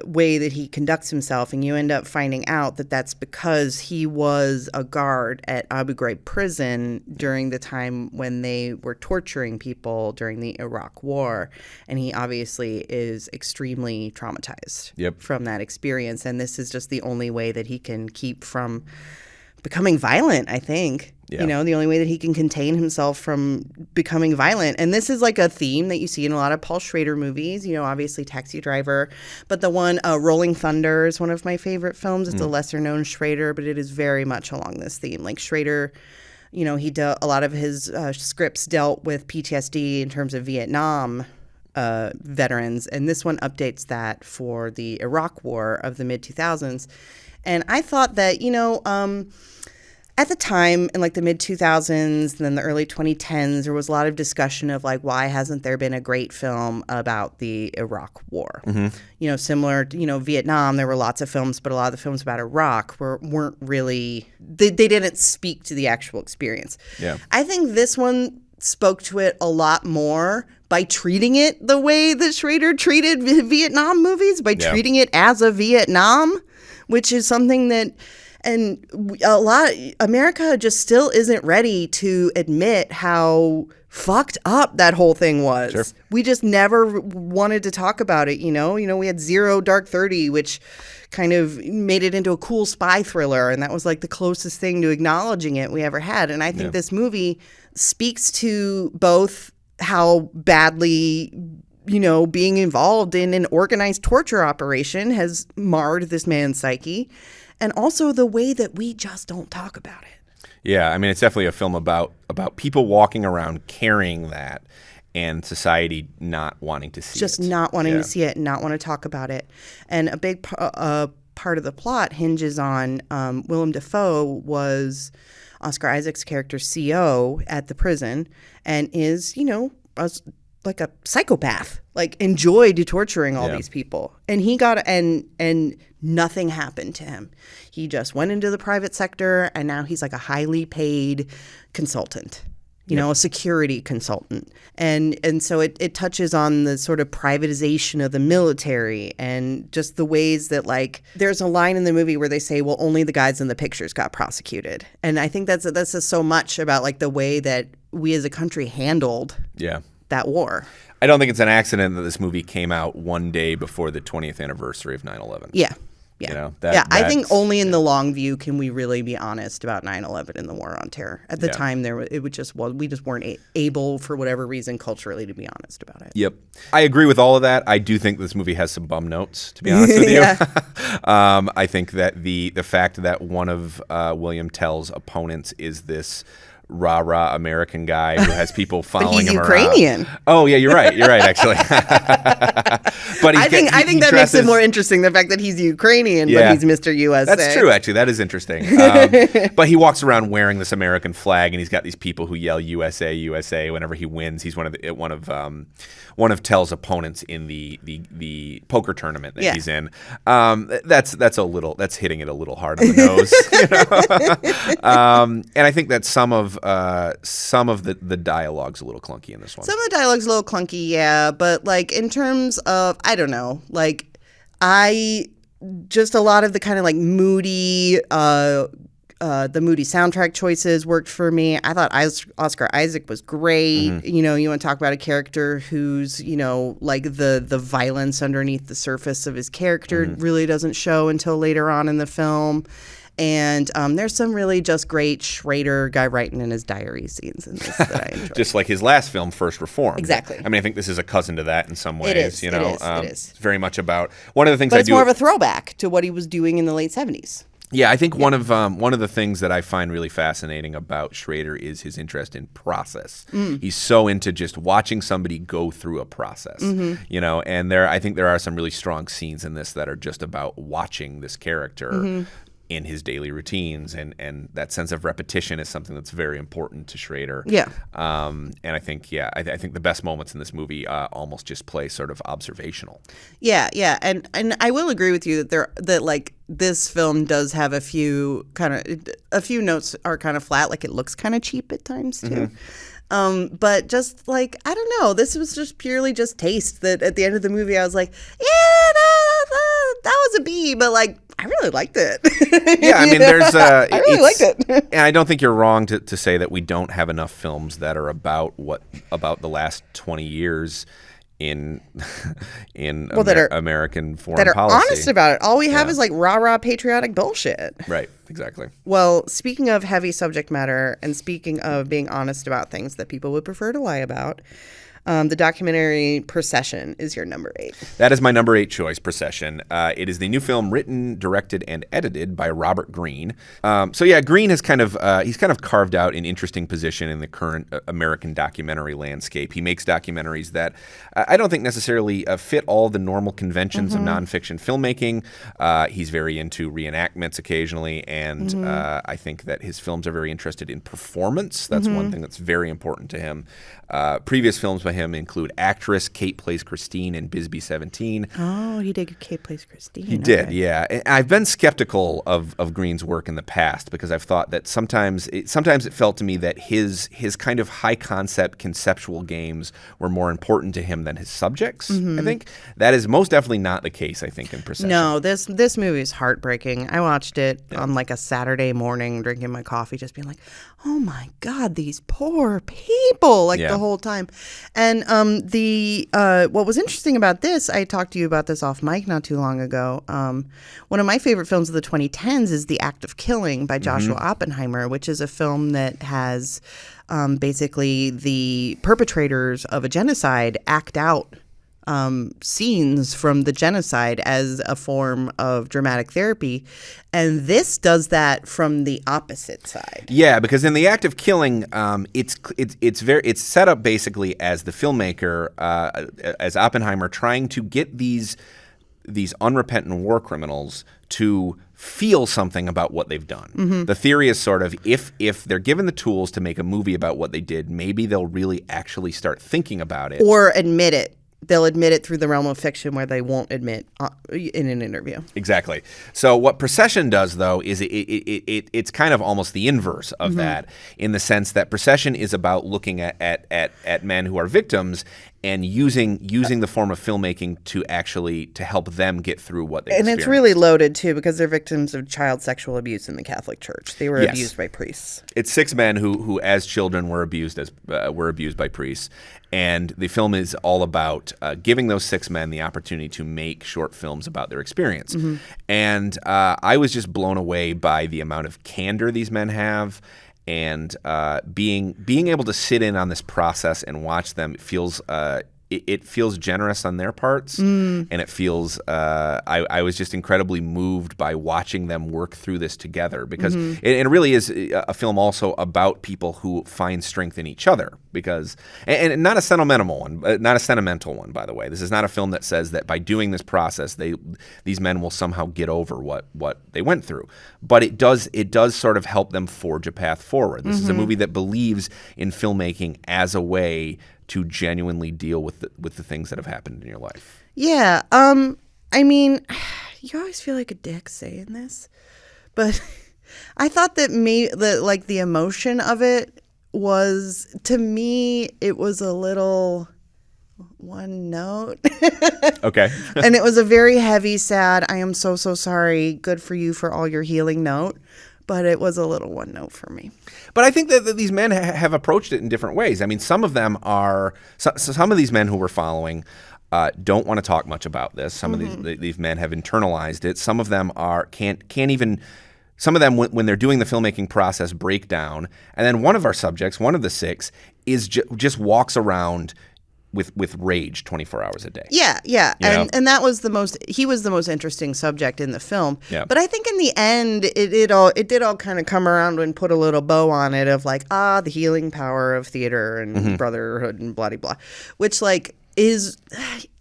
way that he conducts himself. And you end up finding out that that's because he was a guard at Abu Ghraib prison during the time when they were torturing people during the Iraq War. And he obviously is extremely traumatized from that experience. And this is just the only way that he can keep from becoming violent, I think. Yeah. You know, the only way that he can contain himself from becoming violent. And this is like a theme that you see in a lot of Paul Schrader movies, you know, obviously Taxi Driver. But the one, Rolling Thunder, is one of my favorite films. It's a lesser known Schrader, but it is very much along this theme. Like Schrader, you know, a lot of his scripts dealt with PTSD in terms of Vietnam veterans. And this one updates that for the Iraq War of the mid-2000s. And I thought that, you know, at the time, in like the mid-2000s and then the early 2010s, there was a lot of discussion of like, why hasn't there been a great film about the Iraq War? You know, similar to, you know, Vietnam, there were lots of films, but a lot of the films about Iraq weren't really, they didn't speak to the actual experience. Yeah. I think this one spoke to it a lot more by treating it the way that Schrader treated Vietnam movies, by treating it as a Vietnam, which is something that... And America just still isn't ready to admit how fucked up that whole thing was. Sure. We just never wanted to talk about it, you know? You know, we had Zero Dark 30, which kind of made it into a cool spy thriller, and that was like the closest thing to acknowledging it we ever had. And I think this movie speaks to both how badly, you know, being involved in an organized torture operation has marred this man's psyche, and also the way that we just don't talk about it. Yeah, I mean, it's definitely a film about people walking around carrying that and society not wanting to see it. Just not wanting to see it and not want to talk about it. And a big part of the plot hinges on Willem Dafoe was Oscar Isaac's character, CO, at the prison, and is, you know, like a psychopath, like enjoyed torturing all these people. And he got, and nothing happened to him. He just went into the private sector, and now he's like a highly paid consultant, you know, a security consultant. And so it touches on the sort of privatization of the military and just the ways that, like, there's a line in the movie where they say, well, only the guys in the pictures got prosecuted. And I think that says so much about like the way that we as a country handled that war. I don't think it's an accident that this movie came out one day before the 20th anniversary of 9/11. Yeah. You know, I think only in the long view can we really be honest about 9/11 and the war on terror. At the time, we just weren't able, for whatever reason, culturally, to be honest about it. Yep, I agree with all of that. I do think this movie has some bum notes, to be honest with you. I think that the fact that one of William Tell's opponents is this rah-rah American guy who has people following him around. But he's Ukrainian. Oh, yeah, you're right, actually. But I think that makes it more interesting, the fact that he's Ukrainian, but he's Mr. USA. That's true, actually. That is interesting. But he walks around wearing this American flag, and he's got these people who yell USA, USA whenever he wins. He's one of Tell's opponents in the poker tournament that he's in. That's hitting it a little hard on the nose. You know? And I think that some of the dialogue's a little clunky in this one. Some of the dialogue's a little clunky, yeah, but like in terms of, I don't know, like just a lot of the kind of like moody, the moody soundtrack choices worked for me. I thought Oscar Isaac was great. Mm-hmm. You know, you want to talk about a character who's, you know, like the violence underneath the surface of his character really doesn't show until later on in the film. And there's some really just great Schrader guy writing in his diary scenes in this that I enjoy. Just like his last film, First Reformed. Exactly. I mean, I think this is a cousin to that in some ways. It is. You know, it is. It's very much about one of the things. But it's more of a throwback to what he was doing in the late 70s. Yeah, I think one of the things that I find really fascinating about Schrader is his interest in process. He's so into just watching somebody go through a process, you know. And I think there are some really strong scenes in this that are just about watching this character in his daily routines, and that sense of repetition is something that's very important to Schrader. Yeah. And I think, I think the best moments in this movie almost just play sort of observational. Yeah, yeah, and I will agree with you that like this film does have a few notes are kind of flat, like it looks kind of cheap at times too. But just like, I don't know, this was just purely just taste. That at the end of the movie, I was like, yeah, that was a B, but like, I really liked it. Yeah, I mean, I really liked it. And I don't think you're wrong to say that we don't have enough films that are about the last 20 years in American foreign that are policy. honest about it. All we have is like rah patriotic bullshit. Right, exactly. Well, speaking of heavy subject matter and speaking of being honest about things that people would prefer to lie about, the documentary Procession is your number 8. That is my number 8 choice, Procession. It is the new film written, directed, and edited by Robert Greene. Greene has he's kind of carved out an interesting position in the current American documentary landscape. He makes documentaries that I don't think necessarily fit all the normal conventions of nonfiction filmmaking. He's very into reenactments occasionally, and I think that his films are very interested in performance. That's one thing that's very important to him. Previous films by him include Actress, Kate Plays Christine, and Bisbee 17. Oh, he did Kate Plays Christine. He did, yeah. And I've been skeptical of Greene's work in the past because I've thought that sometimes it felt to me that his kind of high concept conceptual games were more important to him than his subjects. I think that is most definitely not the case, I think, in Procession. No, this movie is heartbreaking. I watched it on like a Saturday morning drinking my coffee, just being like, oh my God, these poor people, the whole time. And what was interesting about this, I talked to you about this off mic not too long ago. One of my favorite films of the 2010s is The Act of Killing by Joshua Oppenheimer, which is a film that has basically the perpetrators of a genocide act out scenes from the genocide as a form of dramatic therapy, and this does that from the opposite side. Yeah, because in The Act of Killing, it's set up basically as the filmmaker, as Oppenheimer, trying to get these unrepentant war criminals to feel something about what they've done. The theory is sort of if they're given the tools to make a movie about what they did, maybe they'll really actually start thinking about it or admit it. They'll admit it through the realm of fiction where they won't admit in an interview. Exactly. So what Procession does, though, is it's kind of almost the inverse of that, in the sense that Procession is about looking at men who are victims and using the form of filmmaking to help them get through what they experienced. And it's really loaded, too, because they're victims of child sexual abuse in the Catholic Church. They were abused by priests. It's 6 men who as children, were abused by priests. And the film is all about giving those 6 men the opportunity to make short films about their experience. And I was just blown away by the amount of candor these men have. And being able to sit in on this process and watch them feels it feels generous on their parts, and it feels I was just incredibly moved by watching them work through this together, because it really is a film also about people who find strength in each other, because and not a sentimental one, by the way. This is not a film that says that by doing this process these men will somehow get over what they went through, but it does sort of help them forge a path forward. This is a movie that believes in filmmaking as a way to genuinely deal with the things that have happened in your life. Yeah. I mean, you always feel like a dick saying this, but I thought that the emotion of it was, to me, it was a little one note. Okay. And it was a very heavy, sad, I am so, so sorry, good for you for all your healing note. But it was a little one note for me. But I think that these men have approached it in different ways. I mean, some of these men who we're following don't want to talk much about this. Some of these men have internalized it. Some of them can't even. Some of them, when they're doing the filmmaking process, break down. And then one of our subjects, one of the 6, is just walks around with rage 24 hours a day. Yeah. And that was he was the most interesting subject in the film. Yeah. But I think in the end, it did all kind of come around and put a little bow on it of like, the healing power of theater and brotherhood and blah, blah, blah, which like is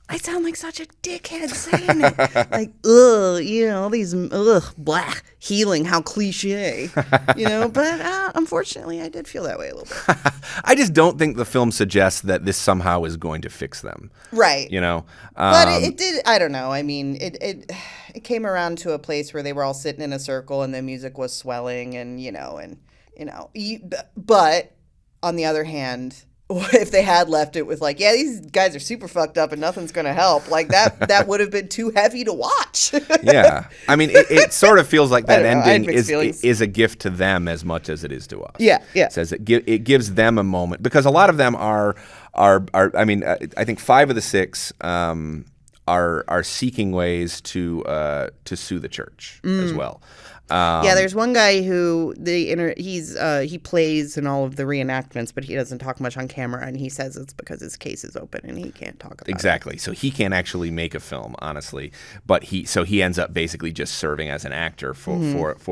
I sound like such a dickhead saying it. Like, ugh, you know, these, blah, healing, how cliche, you know. But unfortunately, I did feel that way a little bit. I just don't think the film suggests that this somehow is going to fix them. Right. You know? But it did, I don't know. I mean, it came around to a place where they were all sitting in a circle and the music was swelling and, but on the other hand, if they had left it with like, yeah, these guys are super fucked up and nothing's going to help, like that would have been too heavy to watch. Yeah. I mean, it sort of feels like that ending is a gift to them as much as it is to us. Yeah, yeah. It says it gives them a moment, because a lot of them are I mean, I think 5 of the 6 are seeking ways to sue the church as well. Yeah, there's one guy who he plays in all of the reenactments, but he doesn't talk much on camera, and he says it's because his case is open and he can't talk about it. Exactly. So he can't actually make a film, honestly, but he ends up basically just serving as an actor for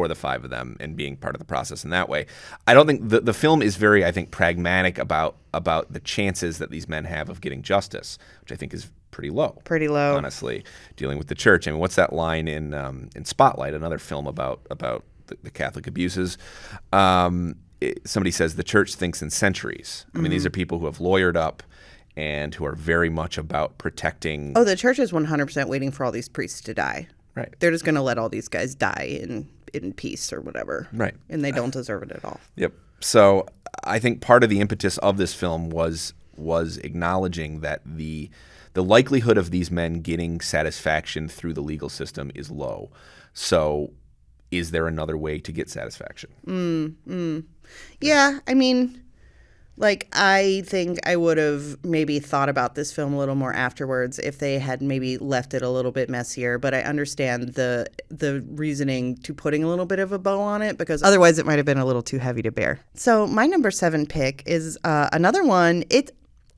the 5 of them and being part of the process in that way. I don't think the film is very, I think, pragmatic about the chances that these men have of getting justice, which I think is pretty low, honestly, dealing with the church. I mean, what's that line in Spotlight, another film about the Catholic abuses? Somebody says the church thinks in centuries. I mean, these are people who have lawyered up and who are very much about protecting. Oh, the church is 100% waiting for all these priests to die. Right. They're just going to let all these guys die in peace or whatever. Right. And they don't deserve it at all. Yep. So I think part of the impetus of this film was acknowledging that the likelihood of these men getting satisfaction through the legal system is low. So is there another way to get satisfaction? Yeah, I mean, like, I think I would have maybe thought about this film a little more afterwards if they had maybe left it a little bit messier. But I understand the reasoning to putting a little bit of a bow on it, because otherwise it might have been a little too heavy to bear. So my number 7 pick is another one.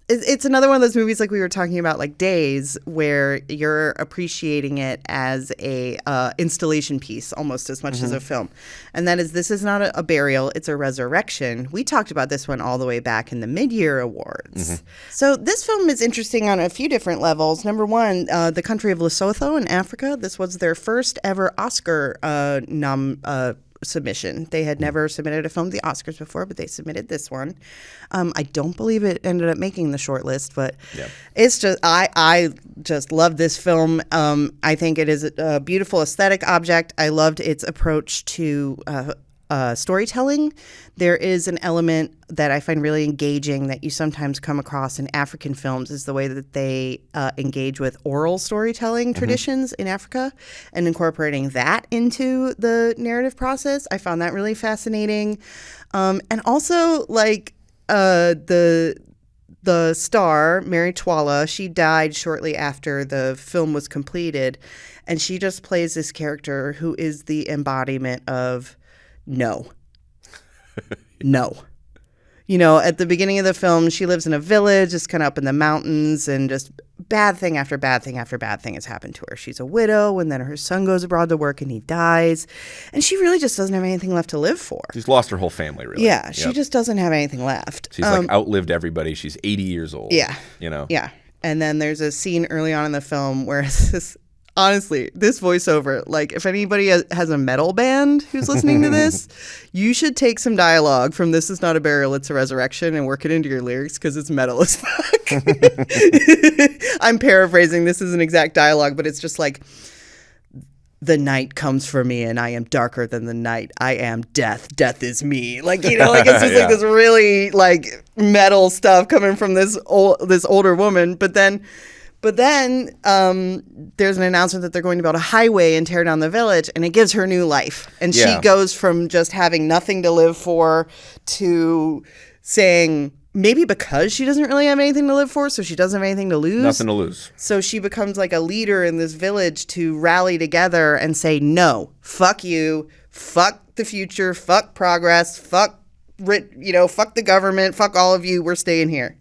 It's another one of those movies like we were talking about, like Days, where you're appreciating it as a installation piece almost as much as a film. And that is, this is not a burial, it's a resurrection. We talked about this one all the way back in the mid-year awards. So this film is interesting on a few different levels. Number one, the country of Lesotho in Africa. This was their first ever Oscar submission. They had never submitted a film to the Oscars before, but they submitted this one. I don't believe it ended up making the short list, but it's just, I just love this film. I think it is a beautiful aesthetic object. I loved its approach to storytelling. There is an element that I find really engaging that you sometimes come across in African films, is the way that they engage with oral storytelling traditions in Africa and incorporating that into the narrative process. I found that really fascinating. And also, like, the star, Mary Twala, she died shortly after the film was completed, and she just plays this character who is the embodiment of no. No. You know, at the beginning of the film, she lives in a village, just kind of up in the mountains, and just bad thing after bad thing after bad thing has happened to her. She's a widow, and then her son goes abroad to work and he dies. And she really just doesn't have anything left to live for. She's lost her whole family, really. Yeah, she just doesn't have anything left. She's like outlived everybody. She's 80 years old. Yeah. You know? Yeah. And then there's a scene early on in the film where this, honestly, this voiceover, like, if anybody has a metal band who's listening to this, you should take some dialogue from "This is not a burial, it's a resurrection" and work it into your lyrics, because it's metal as fuck. I'm paraphrasing. This isn't exact dialogue, but it's just like, "The night comes for me and I am darker than the night. I am death. Death is me." Like, you know, like, it's just like this really, like, metal stuff coming from this older woman. But then there's an announcement that they're going to build a highway and tear down the village, and it gives her new life. And she goes from just having nothing to live for to saying, maybe because she doesn't really have anything to live for, so she doesn't have anything to lose. Nothing to lose. So she becomes like a leader in this village to rally together and say, no, fuck you, fuck the future, fuck progress, fuck the government, fuck all of you, we're staying here.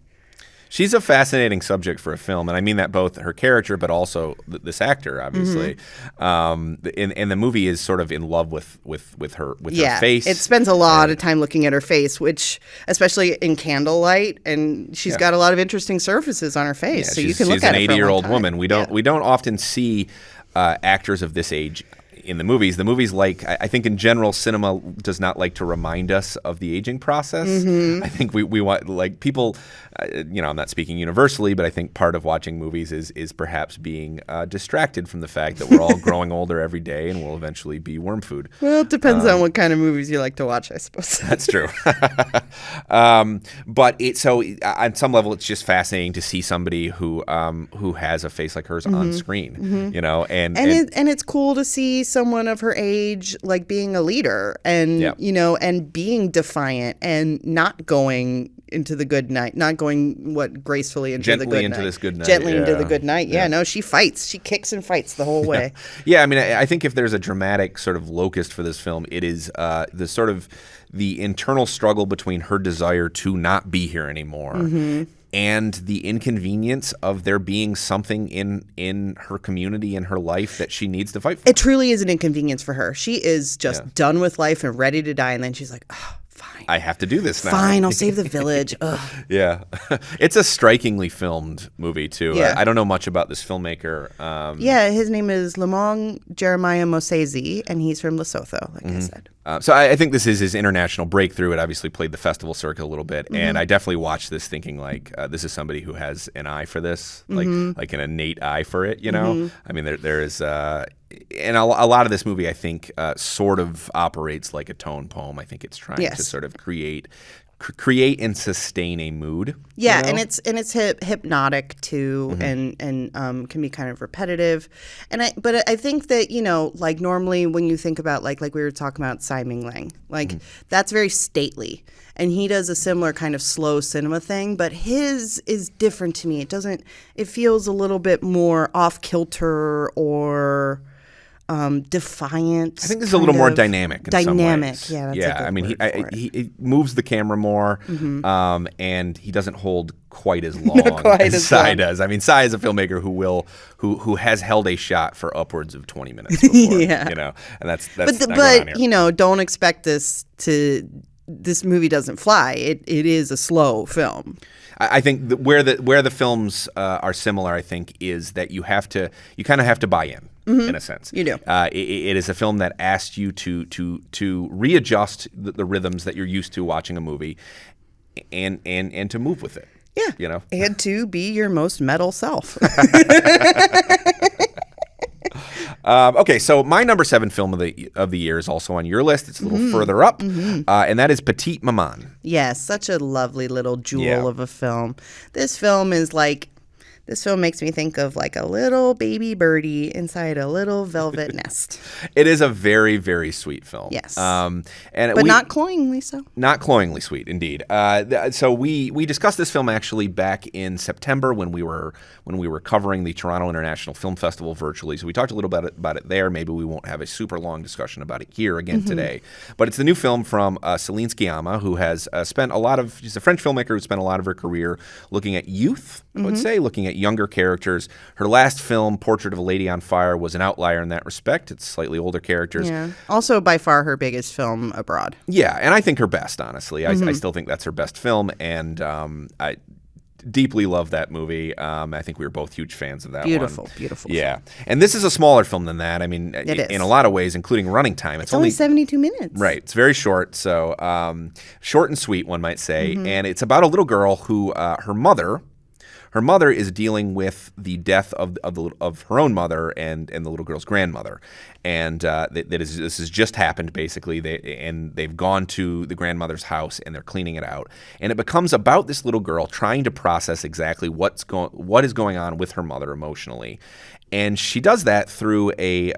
She's a fascinating subject for a film, and I mean that both her character, but also this actor, obviously. And the movie is sort of in love with her her face. It spends a lot of time looking at her face, which, especially in candlelight, and she's got a lot of interesting surfaces on her face, so you can look at it. She's an 80-year-old woman. We don't often see actors of this age in the movies. The movies, I think in general, cinema does not like to remind us of the aging process. I think we want, people, I'm not speaking universally, but I think part of watching movies is perhaps being distracted from the fact that we're all growing older every day and we'll eventually be worm food. Well, it depends on what kind of movies you like to watch, I suppose. That's true. But on some level, it's just fascinating to see somebody who has a face like hers on screen, and it's cool to see someone of her age being a leader and and being defiant and not going into the good night, not going gracefully into the good night. This good night. Gently into the good night. Yeah, no, she fights. She kicks and fights the whole way. Yeah, I mean, I think if there's a dramatic sort of locus for this film, it is the internal struggle between her desire to not be here anymore and the inconvenience of there being something in her community, in her life, that she needs to fight for. It truly is an inconvenience for her. She is just done with life and ready to die, and then she's like, oh, fine. I have to do this now. Fine, I'll save the village. Ugh. Yeah. It's a strikingly filmed movie, too. Yeah. I don't know much about this filmmaker. His name is Lamong Jeremiah Mosesi, and he's from Lesotho, I said. So I think this is his international breakthrough. It obviously played the festival circuit a little bit, and I definitely watched this thinking this is somebody who has an eye for this, like an innate eye for it. I mean, there is, and a lot of this movie I think sort of operates like a tone poem. I think it's trying to sort of create and sustain a mood. Yeah, and it's hypnotic too, and can be kind of repetitive. But I think that normally when you think about like we were talking about Tsai Ming-liang, that's very stately, and he does a similar kind of slow cinema thing. But his is different to me. It feels a little bit more off kilter or defiant. I think this is a little more dynamic. In some ways. Yeah. That's a good word for he moves the camera more, and he doesn't hold quite as long as Tsai does. I mean, Tsai is a filmmaker who has held a shot for upwards of 20 minutes before. And that's but don't expect this movie doesn't fly. It is a slow film. I think where the films are similar, I think, is that you kind of have to buy in. In a sense, you do. It is a film that asks you to readjust the rhythms that you're used to watching a movie, and to move with it. Yeah, and to be your most metal self. Okay, so my number 7 film of the year is also on your list. It's a little further up, and that is Petite Maman. Yes, such a lovely little jewel of a film. This film makes me think of like a little baby birdie inside a little velvet nest. It is a very, very sweet film. Yes. But not cloyingly so. Not cloyingly sweet, indeed. So we discussed this film actually back in September when we were covering the Toronto International Film Festival virtually. So we talked a little bit about it there. Maybe we won't have a super long discussion about it here again today. But it's the new film from Céline Sciamma, who has she's a French filmmaker who spent a lot of her career looking at youth, I would say, looking at younger characters. Her last film, Portrait of a Lady on Fire, was an outlier in that respect. It's slightly older characters. Yeah. Also, by far, her biggest film abroad. Yeah, and I think her best, honestly. I still think that's her best film, and I deeply love that movie. I think we were both huge fans of that one. Beautiful. Yeah. And this is a smaller film than that. I mean, in a lot of ways, including running time. It's only 72 minutes. Right. It's very short. So short and sweet, one might say. And it's about a little girl who her mother is dealing with the death of her own mother and the little girl's grandmother, and this has just happened basically. They've gone to the grandmother's house and they're cleaning it out, and it becomes about this little girl trying to process exactly what is going on with her mother emotionally. And she does that through a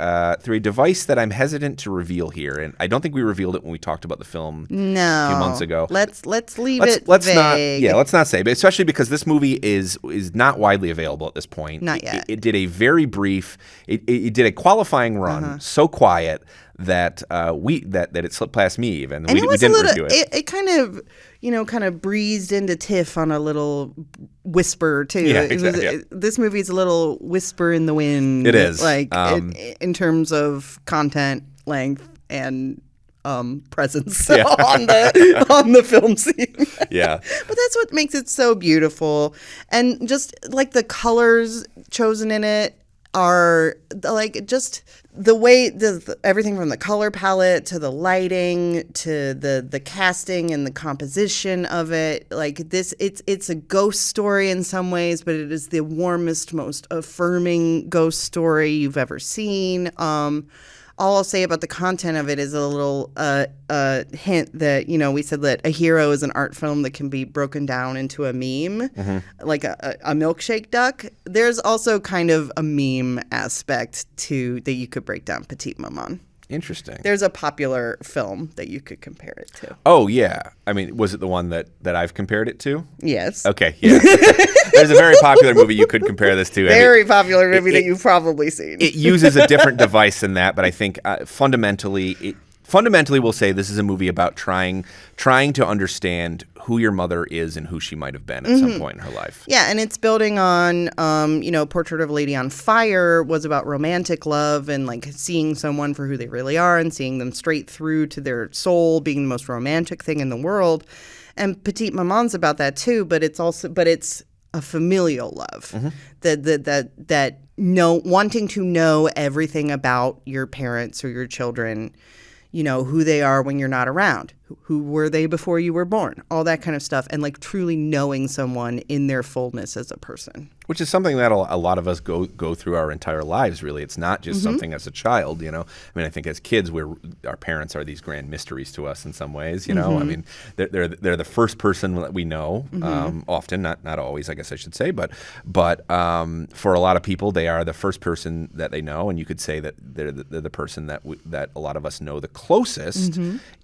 device that I'm hesitant to reveal here, and I don't think we revealed it when we talked about the film a few months ago. Let's leave it vague. Let's not say, but especially because this movie is not widely available at this point. Not yet. It did a very brief. It did a qualifying run, so quiet that that it slipped past me even. And we didn't review it. It kind of, kind of breezed into Tiff on a little whisper too. Yeah, exactly. This movie is a little whisper in the wind. It is. Like in terms of content, length, and presence on the film scene. Yeah. But that's what makes it so beautiful. And just like the colors chosen in it are like just the way everything from the color palette to the lighting to the casting and the composition of it, like it's a ghost story in some ways, but it is the warmest, most affirming ghost story you've ever seen. All I'll say about the content of it is a little hint that, we said that a hero is an art film that can be broken down into a meme, like a milkshake duck. There's also kind of a meme aspect to that you could break down Petite Maman. Interesting. There's a popular film that you could compare it to. Oh, yeah. I mean, was it the one that I've compared it to? Yes. Okay, yeah. There's a very popular movie you could compare this to. Very popular movie that you've probably seen. It uses a different device than that, but I think fundamentally we'll say this is a movie about trying to understand who your mother is and who she might have been at some point in her life. Yeah, and it's building on, Portrait of a Lady on Fire was about romantic love and like seeing someone for who they really are and seeing them straight through to their soul being the most romantic thing in the world. And Petite Maman's about that too, but it's a familial love. That wanting to know everything about your parents or your children, who they are when you're not around. Who were they before you were born? All that kind of stuff. And like truly knowing someone in their fullness as a person. Which is something that a lot of us go through our entire lives, really. It's not just something as a child, I mean, I think as kids, our parents are these grand mysteries to us in some ways, I mean, they're the first person that we know, often, not always, I guess I should say, but for a lot of people, they are the first person that they know, and you could say that they're the person that a lot of us know the closest,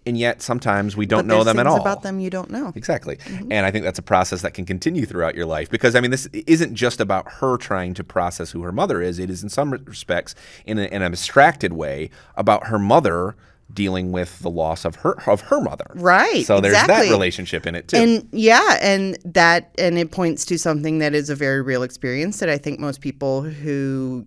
and yet sometimes we don't know them at all. About them you don't know. Exactly. And I think that's a process that can continue throughout your life because, I mean, this isn't just about her trying to process who her mother is. It is in some respects, in an abstracted way, about her mother dealing with the loss of her mother. Right. So there's that relationship in it too. And and it points to something that is a very real experience that I think most people who,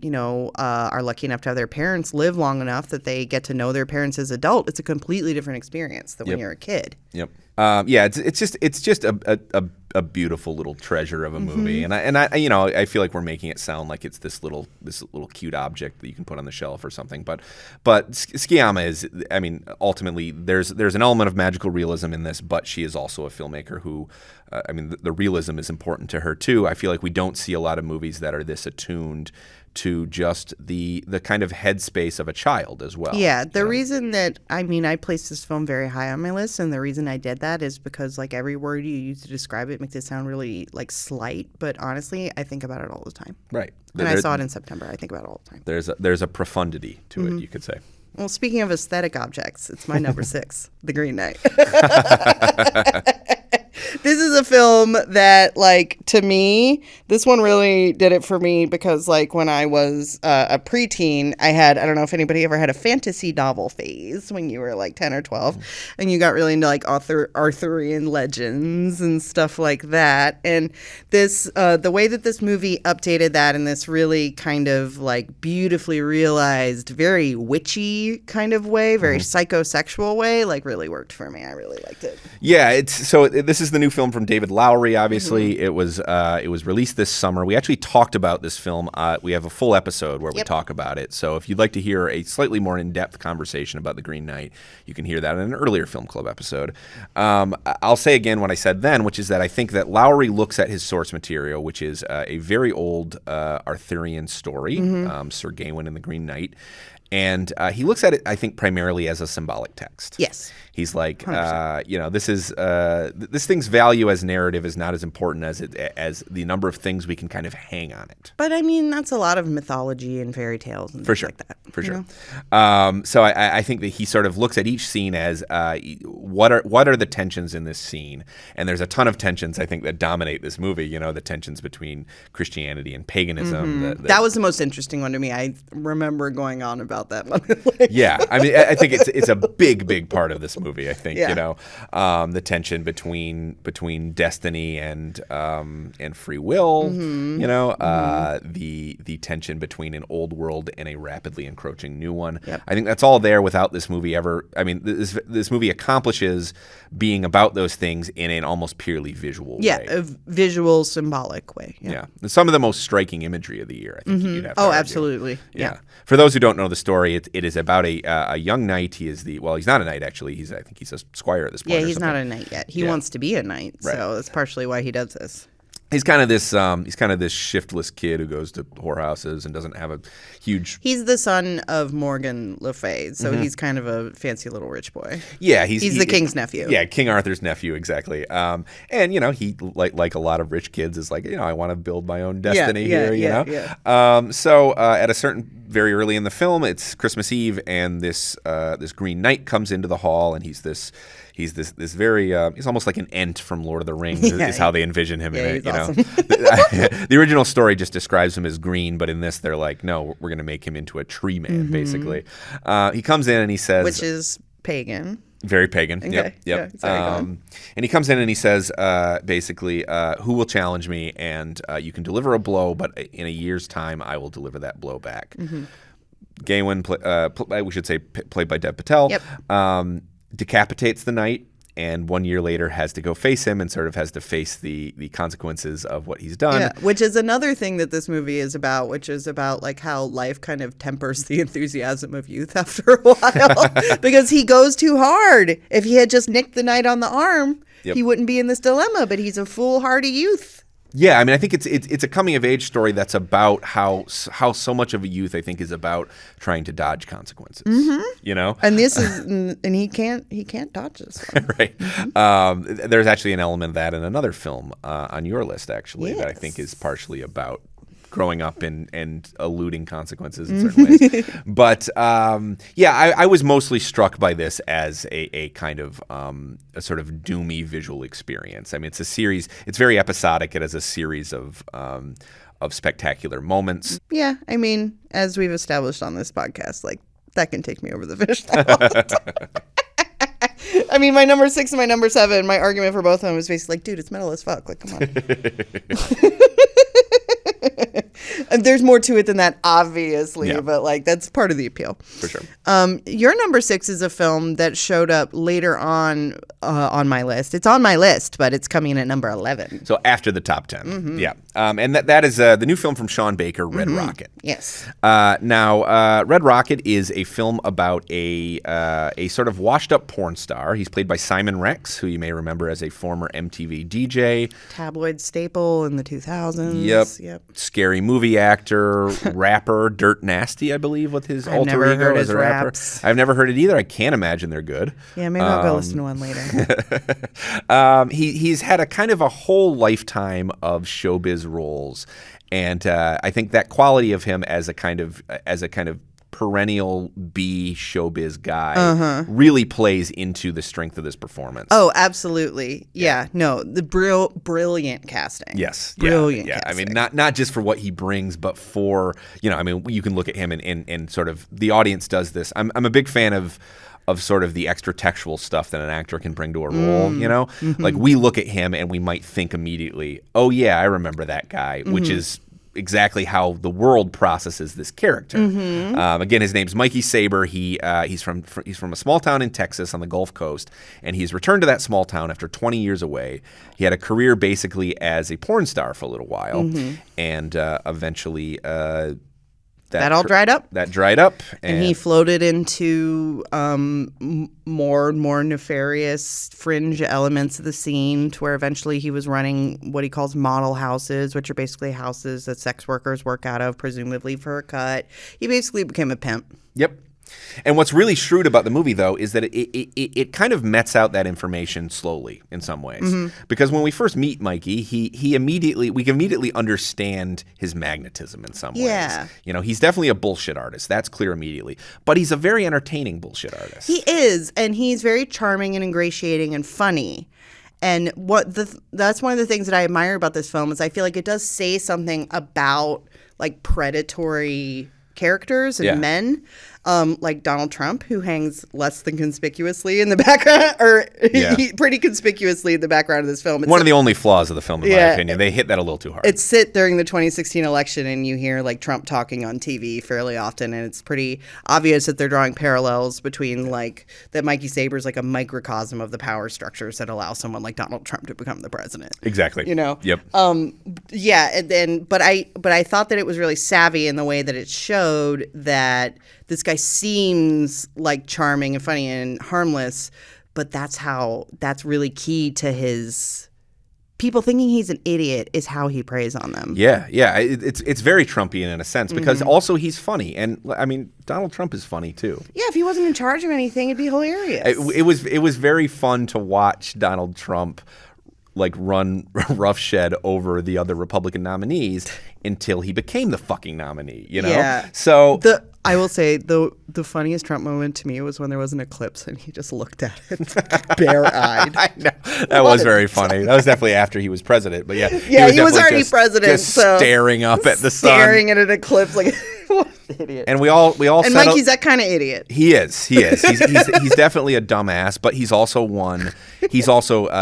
are lucky enough to have their parents live long enough that they get to know their parents as adult. It's a completely different experience than when you're a kid. Yep. It's just a beautiful little treasure of a movie, and I feel like we're making it sound like it's this little cute object that you can put on the shelf or something. But Sciamma is, I mean, ultimately there's an element of magical realism in this, but she is also a filmmaker who, I mean, the realism is important to her too. I feel like we don't see a lot of movies that are this attuned to just the kind of headspace of a child as well. Yeah, the reason that, I placed this film very high on my list, and the reason I did that is because, like, every word you use to describe it makes it sound really, like, slight, but honestly, I think about it all the time. Right. And I saw it in September. I think about it all the time. There's a profundity to it, you could say. Well, speaking of aesthetic objects, it's my number 6, The Green Knight. This is a film that, like, to me, this one really did it for me because, like, when I was a preteen, I don't know if anybody ever had a fantasy novel phase when you were, like, 10 or 12, and you got really into, like, Arthurian legends and stuff like that. And this, the way that this movie updated that in this really kind of, like, beautifully realized, very witchy kind of way, very psychosexual way, like, really worked for me. I really liked it. Yeah, this is the new film from David Lowery, obviously. It was released this summer. We actually talked about this film. We have a full episode where we talk about it. So if you'd like to hear a slightly more in-depth conversation about The Green Knight, you can hear that in an earlier Film Club episode. I'll say again what I said then, which is that I think that Lowery looks at his source material, which is a very old Arthurian story, Sir Gawain and the Green Knight, and he looks at it, I think, primarily as a symbolic text. Yes. He's like, this thing's value as narrative is not as important as the number of things we can kind of hang on it. But I mean, that's a lot of mythology and fairy tales and things like that. For sure. So I think that he sort of looks at each scene as what are the tensions in this scene, and there's a ton of tensions I think that dominate this movie. The tensions between Christianity and paganism. That was the most interesting one to me. I remember going on about that one. Yeah, I mean, I think it's a big part of this movie. I think the tension between destiny and free will. The tension between an old world and a rapidly encroaching new one. Yep. I think that's all there without this movie ever. I mean, this movie accomplishes being about those things in an almost purely visual way. Yeah, a visual, symbolic way. Yeah. Some of the most striking imagery of the year, I think you'd have to argue. Absolutely. Yeah. For those who don't know the story, it is about a young knight. He is he's not a knight actually. I think he's a squire at this point. Yeah, he's not a knight yet. He wants to be a knight, so that's partially why he does this. He's kind of this shiftless kid who goes to whorehouses and doesn't have a huge. He the son of Morgan Le Fay, so he's kind of a fancy little rich boy. Yeah, he's the king's nephew. Yeah, King Arthur's nephew, exactly. And he like a lot of rich kids is like, I want to build my own destiny here. So at a certain very early in the film, it's Christmas Eve, and this Green Knight comes into the hall, and he's this very he's almost like an Ent from Lord of the Rings is how they envision him in it. Awesome. The original story just describes him as green, but in this they're like, no, we're going to make him into a tree man, basically. He comes in and he says, which is pagan. Very pagan. Okay. Yep. Yeah, and he comes in and he says, basically, who will challenge me? And you can deliver a blow, but in a year's time, I will deliver that blow back. Gawain, we should say, played by Dev Patel. Yep. Decapitates the knight, and 1 year later has to go face him and sort of has to face the consequences of what he's done. Yeah, which is another thing that this movie is about, which is about like how life kind of tempers the enthusiasm of youth after a while because he goes too hard. If he had just nicked the knight on the arm, he wouldn't be in this dilemma, but he's a foolhardy youth. Yeah, I mean, I think it's a coming of age story that's about how so much of a youth, I think, is about trying to dodge consequences. And this is, and he can't dodge this one. Right. There's actually an element of that in another film on your list, actually, that I think is partially about growing up and eluding consequences in certain ways. But I was mostly struck by this as a kind of a sort of doomy visual experience. I mean, it's a series. It's very episodic. It has a series of spectacular moments. Yeah, I mean, as we've established on this podcast, like that can take me over the finish line all the time. I mean, my number 6 and my number 7, my argument for both of them was basically like, dude, it's metal as fuck. Like, come on. And there's more to it than that, obviously, but like that's part of the appeal. For sure. Your number 6 is a film that showed up later on my list. It's on my list, but it's coming in at number 11. So after the top 10. Yeah. And that is the new film from Sean Baker, Red Rocket. Yes. Now, Red Rocket is a film about a sort of washed-up porn star. He's played by Simon Rex, who you may remember as a former MTV DJ. Tabloid staple in the 2000s. Yep. Scary movie actor, rapper, Dirt Nasty, I believe, with his alter ego as a rapper. Raps. I've never heard it either. I can't imagine they're good. Yeah, maybe I'll go listen to one later. He's had a kind of a whole lifetime of showbiz roles, and I think that quality of him as a kind of perennial B showbiz guy really plays into the strength of this performance. Oh, absolutely. Yeah. No, the brilliant casting. Yes. Brilliant casting. I mean, not just for what he brings, but for, I mean, you can look at him and sort of the audience does this. I'm a big fan of sort of the extra textual stuff that an actor can bring to a role, Like we look at him and we might think immediately, oh yeah, I remember that guy, which is exactly how the world processes this character. Again, his name's Mikey Saber. He's from a small town in Texas on the Gulf Coast, and he's returned to that small town after 20 years away. He had a career basically as a porn star for a little while, and eventually that all dried up. That dried up, and he floated into more and more nefarious fringe elements of the scene, to where eventually he was running what he calls model houses, which are basically houses that sex workers work out of, presumably for a cut. He basically became a pimp. Yep. And what's really shrewd about the movie, though, is that it kind of mets out that information slowly in some ways. Because when we first meet Mikey, we can immediately understand his magnetism in some ways. You know, he's definitely a bullshit artist. That's clear immediately. But he's a very entertaining bullshit artist. He is, and he's very charming and ingratiating and funny. And that's one of the things that I admire about this film is I feel like it does say something about like predatory characters and men, like Donald Trump, who hangs less than conspicuously in the background, or pretty conspicuously in the background of this film. One of the only flaws of the film, in my opinion. They hit that a little too hard. It's set during the 2016 election, and you hear like Trump talking on TV fairly often, and it's pretty obvious that they're drawing parallels between like that Mikey Saber is like a microcosm of the power structures that allow someone like Donald Trump to become the president. Exactly. You know? Yep. And then, but I thought that it was really savvy in the way that it showed that this guy seems like charming and funny and harmless, but that's really key to his people thinking he's an idiot is how he preys on them. Yeah. It's very Trumpian in a sense because also he's funny, and I mean Donald Trump is funny too. Yeah, if he wasn't in charge of anything, it'd be hilarious. It was very fun to watch Donald Trump like run roughshed over the other Republican nominees until he became the fucking nominee, you know? Yeah. So I will say the funniest Trump moment to me was when there was an eclipse and he just looked at it bare-eyed. I know. That was very funny. That was definitely after he was president, but yeah. He was already president. Just staring up at the sun. Staring at an eclipse like what an idiot. And we all and Mikey's that kind of idiot. He is. He's definitely a dumbass, but he's also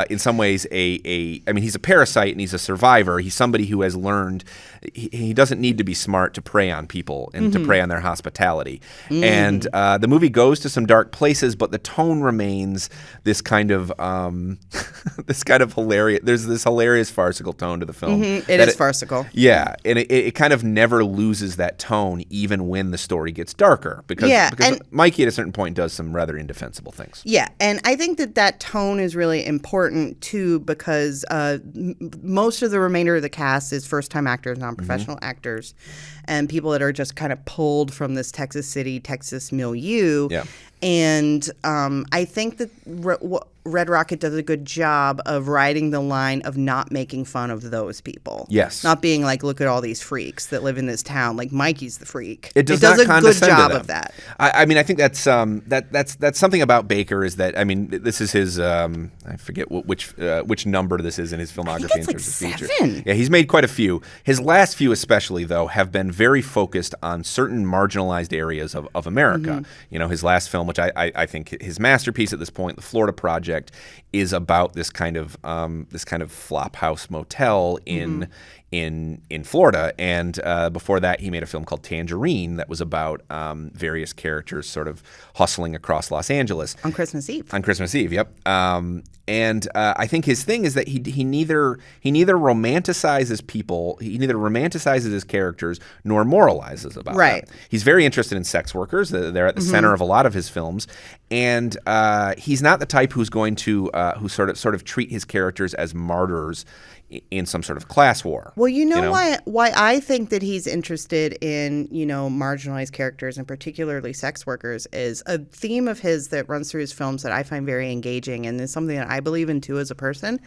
in some ways he's a parasite and he's a survivor. He's somebody who has learned he doesn't need to be smart to prey on people and to prey on their hospitality. And the movie goes to some dark places, but the tone remains this kind of hilarious. There's this hilarious farcical tone to the film. It is farcical. Yeah, and it kind of never loses that tone, even when the story gets darker, because Mikey at a certain point does some rather indefensible things. Yeah, and I think that tone is really important too, because most of the remainder of the cast is first-time actors, non-professional actors, and people that are just kind of pulled from this Texas milieu. Yeah. And I think that Red Rocket does a good job of riding the line of not making fun of those people. Yes. Not being like, look at all these freaks that live in this town. Like Mikey's the freak. It does a good job of that. I mean, I think that's something about Baker is that, I mean, this is his I forget which number this is in his filmography in terms of features. 7. Yeah, he's made quite a few. His last few, especially though, have been very focused on certain marginalized areas of America. You know, his last film, which I think his masterpiece at this point, The Florida Project, is about this kind of flop house motel in Florida, and before that he made a film called Tangerine that was about various characters sort of hustling across Los Angeles on Christmas Eve. On Christmas Eve, yep. And I think his thing is that he neither romanticizes people, he neither romanticizes his characters nor moralizes about them. He's very interested in sex workers; they're at the center of a lot of his films, and he's not the type who's going to who sort of treat his characters as martyrs in some sort of class war. Well, you know? why I think that he's interested in, marginalized characters and particularly sex workers is a theme of his that runs through his films that I find very engaging, and is something that I believe in too as a person,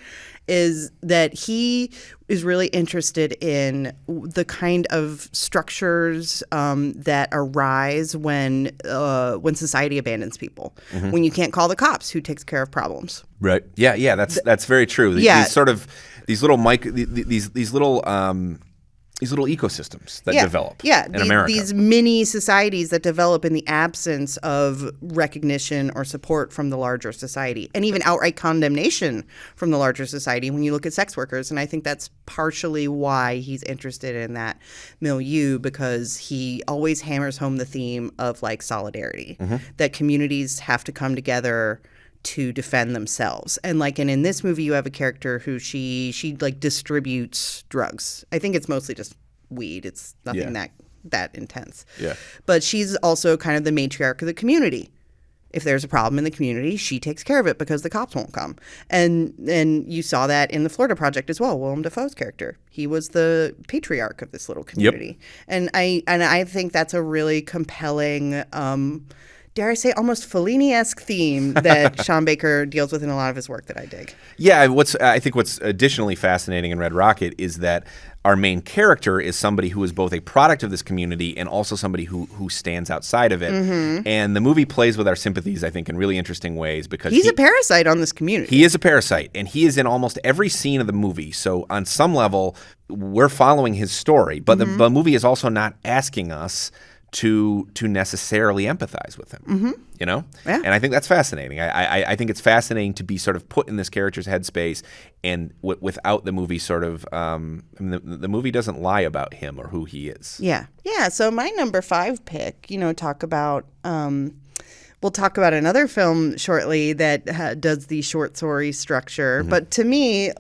is that he is really interested in the kind of structures that arise when society abandons people. When you can't call the cops, who takes care of problems? Right. Yeah. That's very true. These little ecosystems that develop in America. These mini societies that develop in the absence of recognition or support from the larger society, and even outright condemnation from the larger society when you look at sex workers. And I think that's partially why he's interested in that milieu, because he always hammers home the theme of like solidarity, that communities have to come together to defend themselves. And in this movie you have a character who she like distributes drugs. I think it's mostly just weed. It's nothing that intense. Yeah. But she's also kind of the matriarch of the community. If there's a problem in the community, she takes care of it because the cops won't come. And you saw that in the Florida Project as well. Willem Dafoe's character, he was the patriarch of this little community. Yep. And I think that's a really compelling, dare I say, almost Fellini-esque theme that Sean Baker deals with in a lot of his work that I dig. Yeah, I think what's additionally fascinating in Red Rocket is that our main character is somebody who is both a product of this community and also somebody who stands outside of it. Mm-hmm. And the movie plays with our sympathies, I think, in really interesting ways because he's a parasite on this community. He is a parasite, and he is in almost every scene of the movie. So on some level, we're following his story, but the movie is also not asking us to necessarily empathize with him, you know? Yeah. And I think that's fascinating. I think it's fascinating to be sort of put in this character's headspace and without the movie sort of, the movie doesn't lie about him or who he is. Yeah. Yeah, so my number 5 pick, talk about, we'll talk about another film shortly that does the short story structure. Mm-hmm. But to me,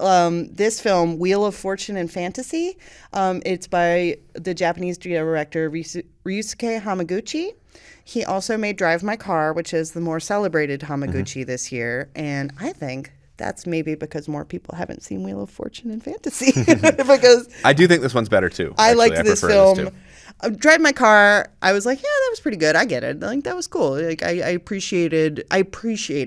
this film, Wheel of Fortune and Fantasy, it's by the Japanese director Ryusuke Hamaguchi. He also made Drive My Car, which is the more celebrated Hamaguchi this year. And I think that's maybe because more people haven't seen Wheel of Fortune and Fantasy. Because I do think this one's better too. I liked this film. Drive My Car, I was like, yeah, that was pretty good. I get it. Like, that was cool. Like, I appreciated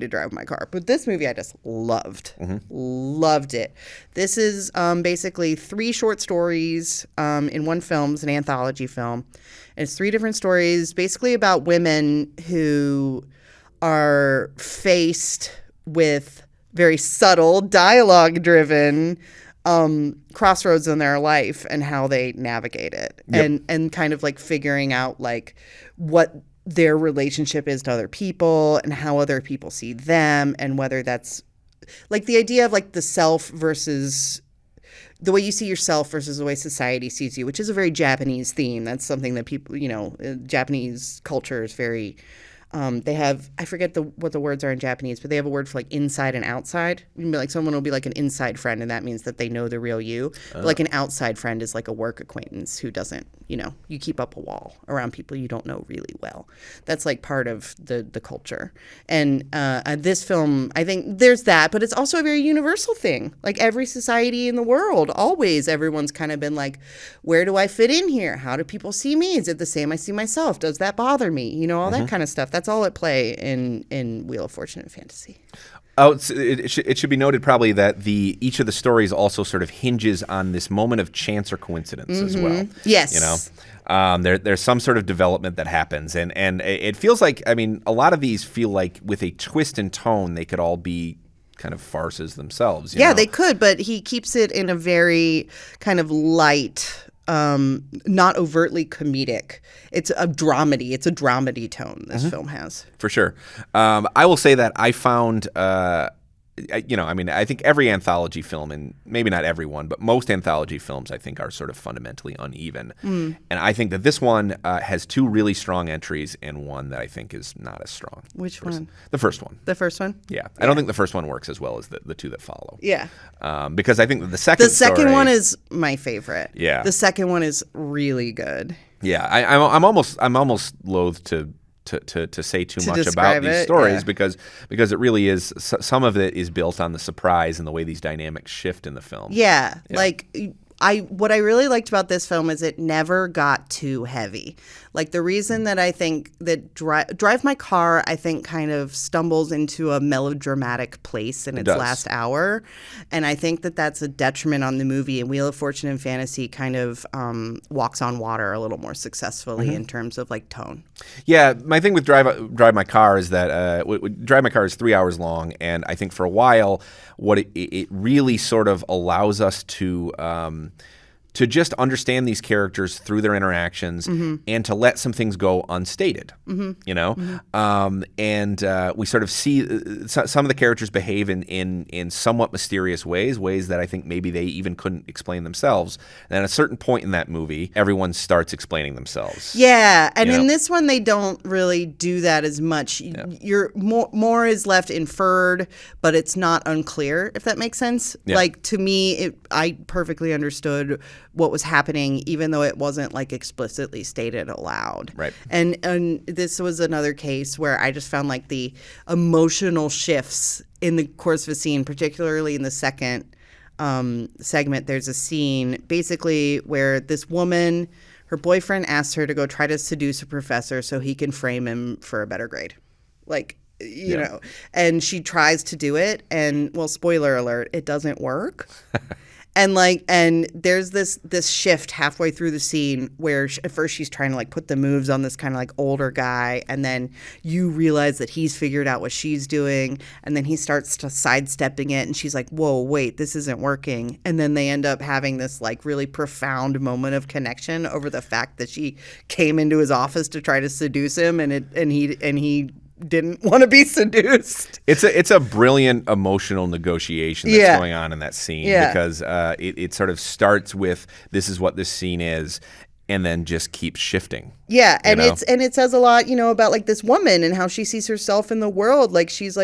Drive My Car. But this movie I just loved. Loved it. This is basically 3 short stories in one film. It's an anthology film. And it's 3 different stories basically about women who are faced with very subtle, dialogue-driven crossroads in their life and how they navigate it. Yep. And kind of like figuring out like what their relationship is to other people and how other people see them, and whether that's like the idea of like the self versus the way you see yourself versus the way society sees you, which is a very Japanese theme. That's something that people, Japanese culture is very they have, I forget what the words are in Japanese, but they have a word for like inside and outside. Like someone will be like an inside friend, and that means that they know the real you. But like an outside friend is like a work acquaintance who doesn't, you keep up a wall around people you don't know really well. That's like part of the culture. And this film, I think there's that, but it's also a very universal thing. Like every society in the world, always everyone's kind of been like, where do I fit in here? How do people see me? Is it the same I see myself? Does that bother me? All that kind of stuff. That's all at play in Wheel of Fortune and Fantasy. Oh, it should be noted probably that each of the stories also sort of hinges on this moment of chance or coincidence as well. Yes. There's some sort of development that happens, and it feels like, a lot of these feel like with a twist in tone, they could all be kind of farces themselves. Yeah, they could, but he keeps it in a very kind of light, not overtly comedic. It's a dramedy. It's a dramedy tone this film has. For sure. I will say that I found, I think every anthology film, and maybe not every one, but most anthology films I think are sort of fundamentally uneven. And I think that this one has 2 really strong entries and one that I think is not as strong. Which one? The first one. The first one? Yeah. I don't think the first one works as well as the 2 that follow. Yeah. Because I think that the second story, one is my favorite. Yeah. The second one is really good. Yeah. I'm almost loath to say too much about these stories because it really is, some of it is built on the surprise and the way these dynamics shift in the film. Yeah. Like what I really liked about this film is it never got too heavy. Like the reason that I think that Drive My Car, I think kind of stumbles into a melodramatic place in its last hour. And I think that that's a detriment on the movie. And Wheel of Fortune and Fantasy kind of walks on water a little more successfully in terms of like tone. Yeah, my thing with Drive My Car is that Drive My Car is 3 hours long. And I think for a while, what it really sort of allows us to just understand these characters through their interactions and to let some things go unstated, and we sort of see some of the characters behave in somewhat mysterious ways that I think maybe they even couldn't explain themselves. And at a certain point in that movie, everyone starts explaining themselves. Yeah, and in this one, they don't really do that as much. Yeah. You're more is left inferred, but it's not unclear, if that makes sense. Yeah. Like to me, I perfectly understood what was happening, even though it wasn't like explicitly stated aloud. Right. And this was another case where I just found like the emotional shifts in the course of a scene, particularly in the second segment. There's a scene basically where this woman, her boyfriend asks her to go try to seduce a professor so he can frame him for a better grade. Like, you know, and she tries to do it, and well, spoiler alert, it doesn't work. And there's this shift halfway through the scene where at first she's trying to like put the moves on this kind of like older guy, and then you realize that he's figured out what she's doing, and then he starts to sidestepping it, and she's like, whoa, wait, this isn't working. And then they end up having this like really profound moment of connection over the fact that she came into his office to try to seduce him, and he didn't want to be seduced. It's a brilliant emotional negotiation that's going on in that scene because it sort of starts with this is what this scene is, and then just keeps shifting. Yeah, and it says a lot, you know, about like this woman and how she sees herself in the world. Like she's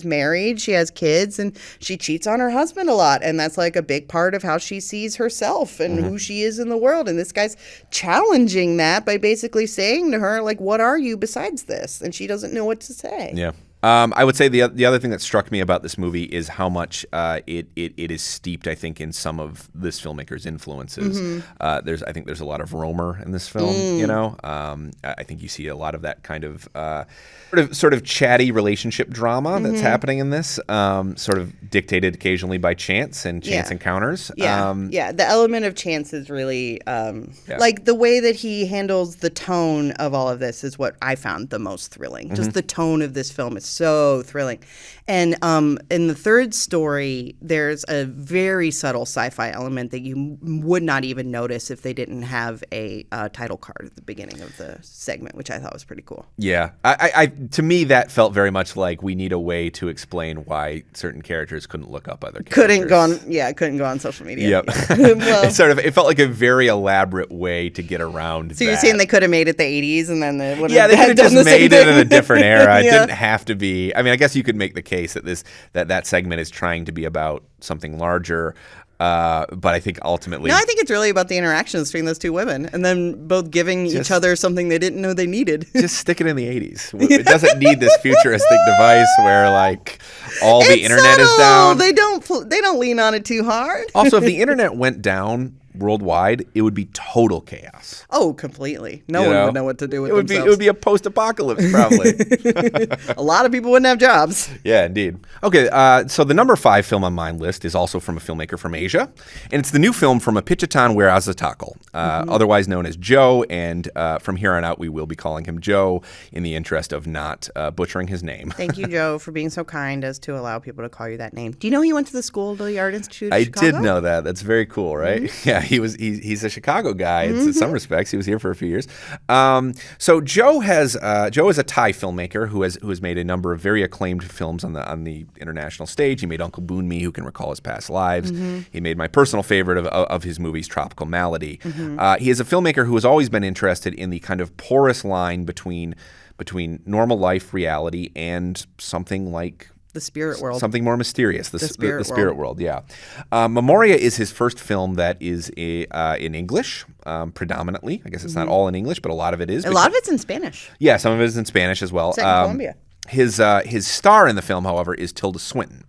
married, she has kids, and she cheats on her husband a lot, and that's like a big part of how she sees herself and who she is in the world. And this guy's challenging that by basically saying to her, like, what are you besides this? And she doesn't know what to say. Yeah. I would say the other thing that struck me about this movie is how much it is steeped, I think, in some of this filmmaker's influences. I think there's a lot of Romer in this film. You know, I think you see a lot of that kind of sort of chatty relationship drama that's happening in this, sort of dictated occasionally by chance and chance encounters. The element of chance is really like the way that he handles the tone of all of this is what I found the most thrilling. Just the tone of this film is so thrilling. And in the third story, there's a very subtle sci-fi element that you would not even notice if they didn't have a title card at the beginning of the segment, which I thought was pretty cool. Yeah. I to me, that felt very much like we need a way to explain why certain characters couldn't look up other characters. Couldn't go on social media. Yep. Well, it felt like a very elaborate way to get around so you're saying they could have made it the 80s and then they would they could have just made it in a different era. It didn't have to be. I mean, I guess you could make the case that that segment is trying to be about something larger. But I think ultimately... No, I think it's really about the interactions between those two women and then both giving each other something they didn't know they needed. Just stick it in the 80s. It doesn't need this futuristic device where like all the internet is down. They don't lean on it too hard. Also, if the internet went down worldwide, it would be total chaos. Oh, completely. No one would know what to do with themselves. It would be a post-apocalypse, probably. A lot of people wouldn't have jobs. Yeah, indeed. Okay, so the number 5 film on my list is also from a filmmaker from Asia, and it's the new film from a Pichitan Weerasethakul, otherwise known as Joe, and from here on out we will be calling him Joe in the interest of not butchering his name. Thank you, Joe, for being so kind as to allow people to call you that name. Do you know he went to the School of the Art Institute of Chicago? I did know that. That's very cool, right? Yeah. He's a Chicago guy in some respects. He was here for a few years. So Joe is a Thai filmmaker who has made a number of very acclaimed films on the international stage. He made Uncle Boon Me, Who Can Recall His Past Lives. He made my personal favorite of his movies, Tropical Malady. He is a filmmaker who has always been interested in the kind of porous line between normal life reality and something like the spirit world. Something more mysterious. The spirit world, yeah. Memoria is his first film that is in English, predominantly. I guess it's not all in English, but a lot of it is. A lot of it's in Spanish. Yeah, some of it is in Spanish as well. Set in Colombia. His star in the film, however, is Tilda Swinton.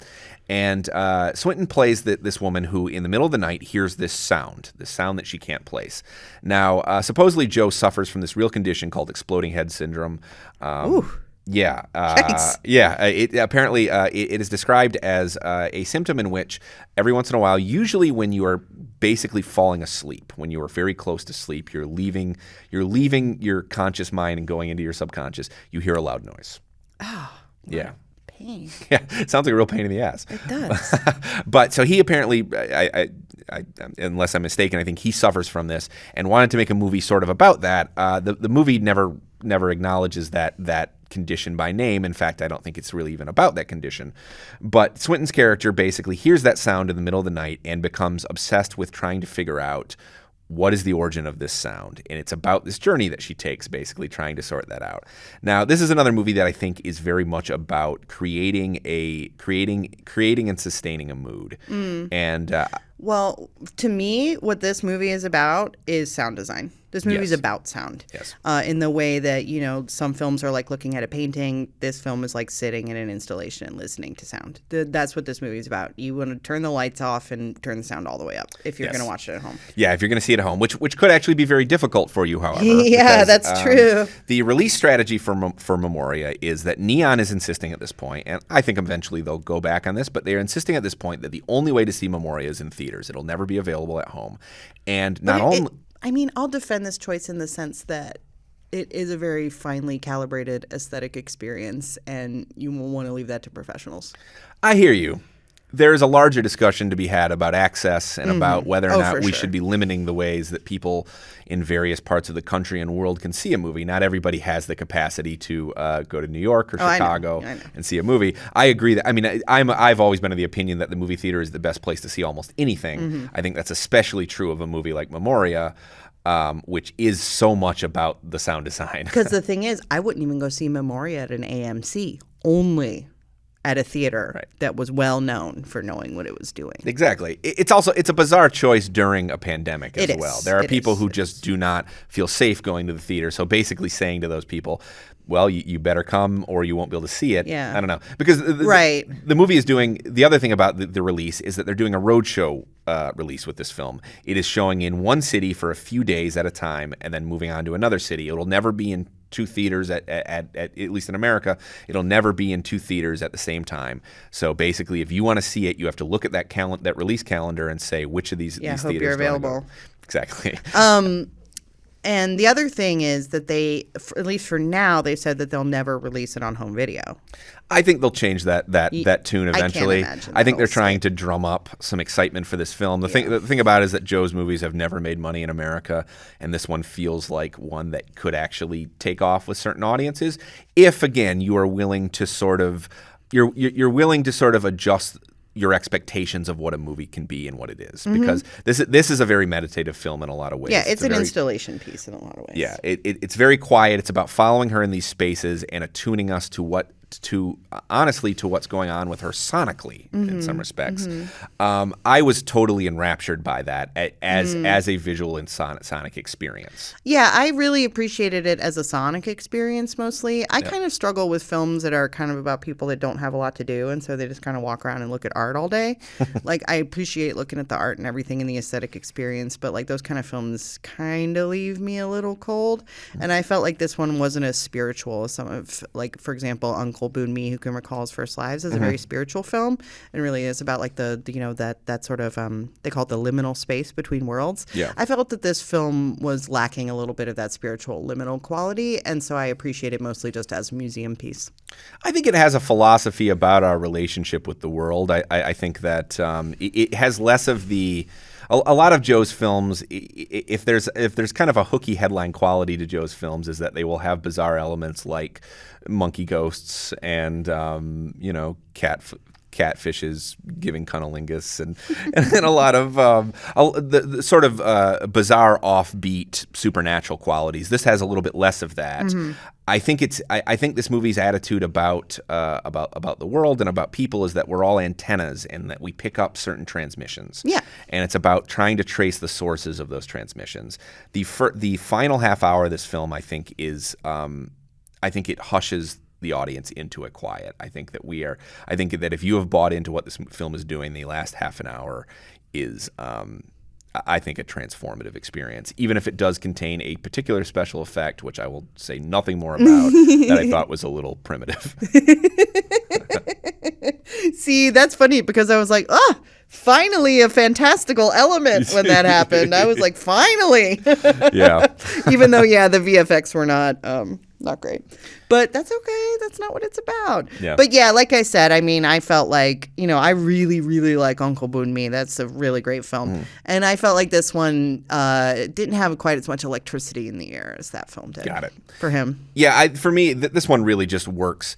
And Swinton plays this woman who, in the middle of the night, hears this sound that she can't place. Now, supposedly Joe suffers from this real condition called exploding head syndrome. Ooh. Yeah, apparently it is described as a symptom in which every once in a while, usually when you are basically falling asleep, when you are very close to sleep, you're leaving your conscious mind and going into your subconscious, you hear a loud noise. Oh, yeah. Pain. Yeah, it sounds like a real pain in the ass. It does. But so he apparently, unless I'm mistaken, I think he suffers from this and wanted to make a movie sort of about that. The movie never acknowledges that condition by name. In fact, I don't think it's really even about that condition. But Swinton's character basically hears that sound in the middle of the night and becomes obsessed with trying to figure out what is the origin of this sound. And it's about this journey that she takes, basically trying to sort that out. Now, this is another movie that I think is very much about creating and sustaining a mood. And Well, to me, what this movie is about is sound design. This movie is Yes. about sound. Yes. In the way that, some films are like looking at a painting. This film is like sitting in an installation and listening to sound. That's what this movie is about. You want to turn the lights off and turn the sound all the way up if you're Yes. going to watch it at home. Yeah, if you're going to see it at home, which could actually be very difficult for you, however. Yeah, because, that's true. The release strategy for Memoria is that Neon is insisting at this point, and I think eventually they'll go back on this, but they're insisting at this point that the only way to see Memoria is in theaters. It'll never be available at home. And not only... I'll defend this choice in the sense that it is a very finely calibrated aesthetic experience, and you will want to leave that to professionals. I hear you. There is a larger discussion to be had about access and about whether or not we should be limiting the ways that people in various parts of the country and world can see a movie. Not everybody has the capacity to go to New York or Chicago and see a movie. I agree that. I mean, I've always been of the opinion that the movie theater is the best place to see almost anything. I think that's especially true of a movie like Memoria, which is so much about the sound design. Because the thing is, I wouldn't even go see Memoria at an AMC, only at a theater that was well known for knowing what it was doing. Exactly. It's a bizarre choice during a pandemic as well. There are people who just do not feel safe going to the theater. So basically saying to those people, well, you better come or you won't be able to see it. Yeah. I don't know. Because the movie is doing, the other thing about the release is that they're doing a roadshow release with this film. It is showing in one city for a few days at a time and then moving on to another city. It will never be in two theaters at least in America. It'll never be in two theaters at the same time. So basically, if you want to see it, you have to look at that release calendar and say which of these theaters hope you're available. Exactly. And the other thing is that they, at least for now, they said that they'll never release it on home video. I think they'll change that tune eventually. I think they're trying to drum up some excitement for this film. The thing about it is that Joe's movies have never made money in America, and this one feels like one that could actually take off with certain audiences if, again, you are willing to sort of you're willing to sort of adjust your expectations of what a movie can be and what it is, because this is a very meditative film in a lot of ways. Yeah, it's an installation piece in a lot of ways. Yeah, it's very quiet. It's about following her in these spaces and attuning us to honestly to what's going on with her sonically in some respects. I was totally enraptured by that as a visual and sonic experience. Yeah, I really appreciated it as a sonic experience mostly. I kind of struggle with films that are kind of about people that don't have a lot to do, and so they just kind of walk around and look at art all day. Like, I appreciate looking at the art and everything in the aesthetic experience, but like those kind of films kind of leave me a little cold. And I felt like this one wasn't as spiritual as some of, like, for example, Uncle Boon Me, Who Can Recall His First Lives, is a very spiritual film, and really is about like that sort of they call it the liminal space between worlds. Yeah. I felt that this film was lacking a little bit of that spiritual liminal quality, and so I appreciate it mostly just as a museum piece. I think it has a philosophy about our relationship with the world. I think that it has less of the. A lot of Joe's films, if there's kind of a hooky headline quality to Joe's films, is that they will have bizarre elements like monkey ghosts and catfishes giving cunnilingus and a lot of the sort of bizarre, offbeat, supernatural qualities. This has a little bit less of that. I think this movie's attitude about the world and about people is that we're all antennas and that we pick up certain transmissions. Yeah. And it's about trying to trace the sources of those transmissions. The final half hour of this film, I think, is I think it hushes the audience into a quiet. I think that if you have bought into what this film is doing, the last half an hour is I think a transformative experience, even if it does contain a particular special effect, which I will say nothing more about, that I thought was a little primitive. See, that's funny because I was like, finally a fantastical element when that happened. I was like, finally. Yeah. Even though, the VFX were not great. But that's okay. That's not what it's about. Yeah. But yeah, like I said, I mean, I felt like, I really, really like Uncle Boon Me. That's a really great film. And I felt like this one didn't have quite as much electricity in the air as that film did. Got it. For him. Yeah, for me, this one really just works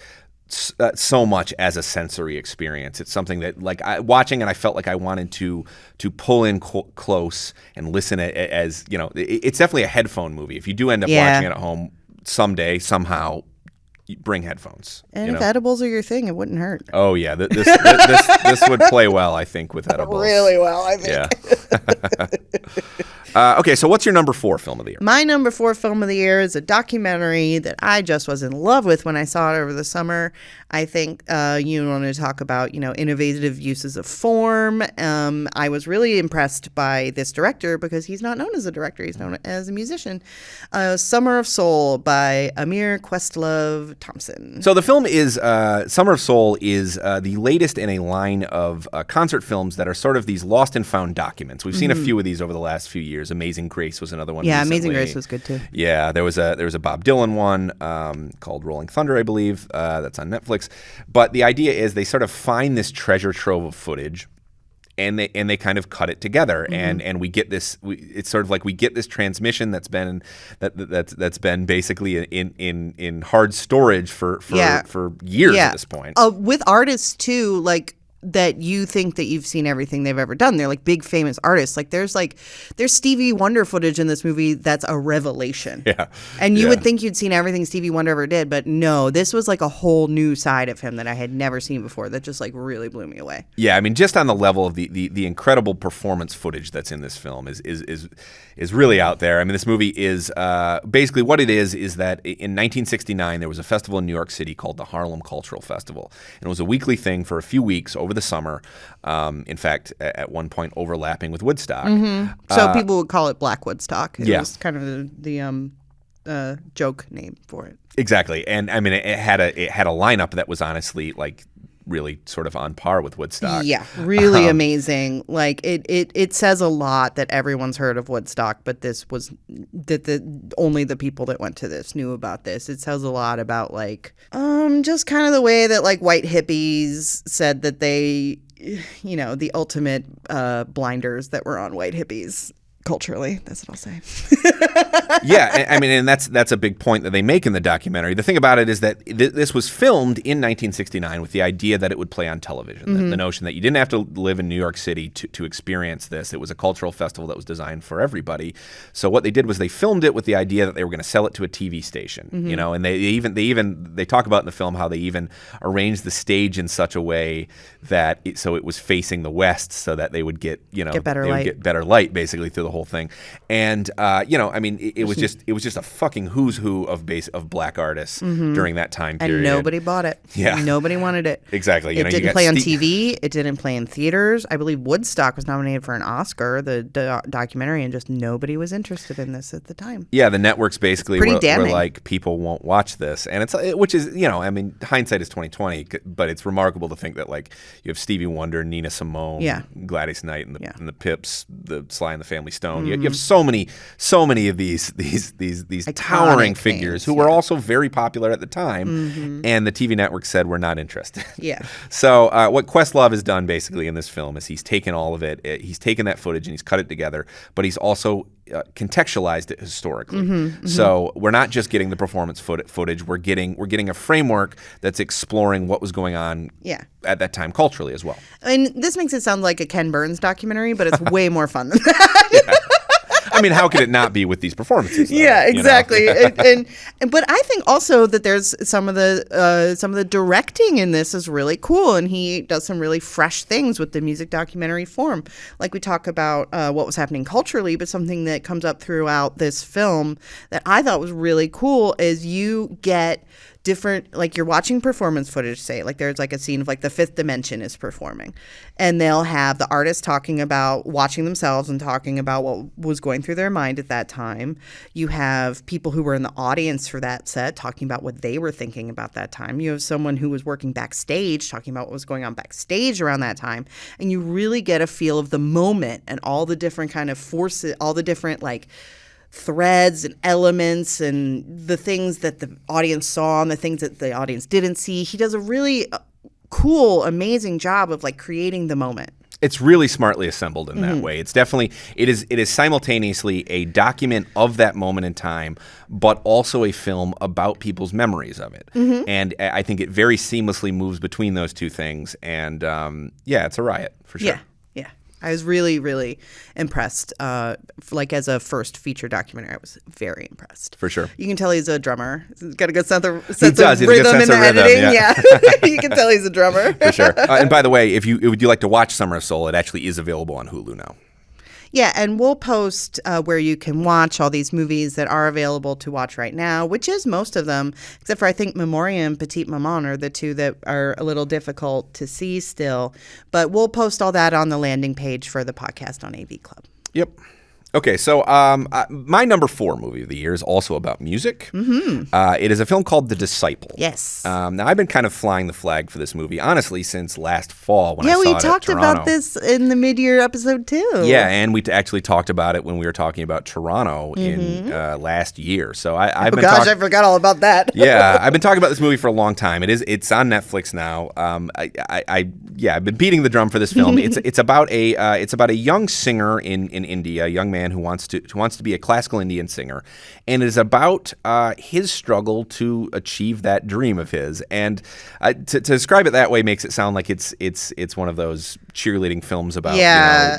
so much as a sensory experience. It's something that, watching it, I felt like I wanted to pull in close and listen as, it's definitely a headphone movie. If you do end up watching it at home someday, somehow, bring headphones. And if edibles are your thing, it wouldn't hurt. Oh yeah, this would play well, I think, with edibles. Really well, I think. Yeah. Okay, so what's your number 4 film of the year? My number 4 film of the year is a documentary that I just was in love with when I saw it over the summer. I think you want to talk about, innovative uses of form. I was really impressed by this director because he's not known as a director. He's known as a musician. Summer of Soul by Amir Questlove Thompson. So the film is Summer of Soul is the latest in a line of concert films that are sort of these lost and found documents. We've seen a few of these over the last few years. Amazing Grace was another one. Yeah, recently. Amazing Grace was good too. Yeah, there was a Bob Dylan one called Rolling Thunder, I believe. That's on Netflix. But the idea is they sort of find this treasure trove of footage. And they kind of cut it together, and we get this. It's sort of like we get this transmission that's been basically in hard storage for years at this point. With artists too, like that you think that you've seen everything they've ever done. They're like big famous artists. There's Stevie Wonder footage in this movie that's a revelation. Yeah. And you would think you'd seen everything Stevie Wonder ever did, but no, this was like a whole new side of him that I had never seen before that just like really blew me away. Yeah, I mean, just on the level of the incredible performance footage that's in this film is really out there. I mean, this movie is basically what it is that in 1969 there was a festival in New York City called the Harlem Cultural Festival, and it was a weekly thing for a few weeks over the summer. In fact, at one point overlapping with Woodstock. So people would call it Black Woodstock. It was kind of the joke name for it. Exactly, and I mean, it had a lineup that was honestly like really sort of on par with Woodstock. Yeah, really amazing. Like it says a lot that everyone's heard of Woodstock, but this was only the people that went to this knew about this. It says a lot about like just kind of the way that like white hippies said that they, the ultimate blinders that were on white hippies. Culturally, that's what I'll say. Yeah, I mean, and that's a big point that they make in the documentary. The thing about it is that this was filmed in 1969 with the idea that it would play on television. The notion that you didn't have to live in New York City to experience this. It was a cultural festival that was designed for everybody. So what they did was they filmed it with the idea that they were going to sell it to a TV station. And they talk about in the film how they even arranged the stage in such a way that it was facing the west, so that they would get better light basically through the whole thing. And I mean, it was just a fucking who's who of black artists during that time period. And nobody bought it. Yeah, nobody wanted it. Exactly. It didn't play on TV. It didn't play in theaters. I believe Woodstock was nominated for an Oscar, the documentary, and just nobody was interested in this at the time. Yeah, the networks basically were like, people won't watch this, and which is I mean, hindsight is 20/20, but it's remarkable to think that like you have Stevie Wonder, Nina Simone, Gladys Knight, and the Pips, the Sly and the Family Stone. You have so many of these towering figures who were also very popular at the time, and the TV network said we're not interested. Yeah. So what Questlove has done basically in this film is he's taken all of it. He's taken that footage and he's cut it together, but he's also contextualized it historically. So we're not just getting the performance footage. We're getting a framework that's exploring what was going on at that time culturally as well. And this makes it sound like a Ken Burns documentary, but it's way more fun than that. Yeah. I mean, how could it not be with these performances? Though, yeah, exactly. But I think also that there's some of the directing in this is really cool, and he does some really fresh things with the music documentary form. Like we talk about what was happening culturally, but something that comes up throughout this film that I thought was really cool is you get different, like you're watching performance footage, say, like there's like a scene of like the Fifth Dimension is performing, and they'll have the artist talking about watching themselves and talking about what was going through their mind at that time. You have people who were in the audience for that set talking about what they were thinking about that time. You have someone who was working backstage talking about what was going on backstage around that time, and you really get a feel of the moment and all the different kind of forces, all the different like threads and elements and the things that the audience saw and the things that the audience didn't see. He does a really cool, amazing job of like creating the moment. It's really smartly assembled in that way. It's definitely it is simultaneously a document of that moment in time, but also a film about people's memories of it. And I think it very seamlessly moves between those two things. And it's a riot for sure. Yeah. I was really, really impressed. Like as a first feature documentary, I was very impressed. For sure. You can tell he's a drummer. He's got a good sense of He rhythm in the editing. Yeah. You can tell he's a drummer. For sure. And by the way, if you would you like to watch Summer of Soul, it actually is available on Hulu now. Yeah, and we'll post where you can watch all these movies that are available to watch right now, which is most of them, except for I think Memoria and Petite Maman are the two that are a little difficult to see still. But we'll post all that on the landing page for the podcast on AV Club. Yep. Okay, so my number 4 movie of the year is also about music. Mm-hmm. It is a film called The Disciple. Yes. Now, I've been kind of flying the flag for this movie, honestly, since last fall when I saw it at we talked about this in the mid-year episode, too. Yeah, and we actually talked about it when we were talking about Toronto in last year. So I forgot all about that. Yeah, I've been talking about this movie for a long time. It's on Netflix now. I've been beating the drum for this film. It's about a young singer in India, a young man who wants to be a classical Indian singer, and it is about his struggle to achieve that dream of his. And to describe it that way makes it sound like it's one of those cheerleading films about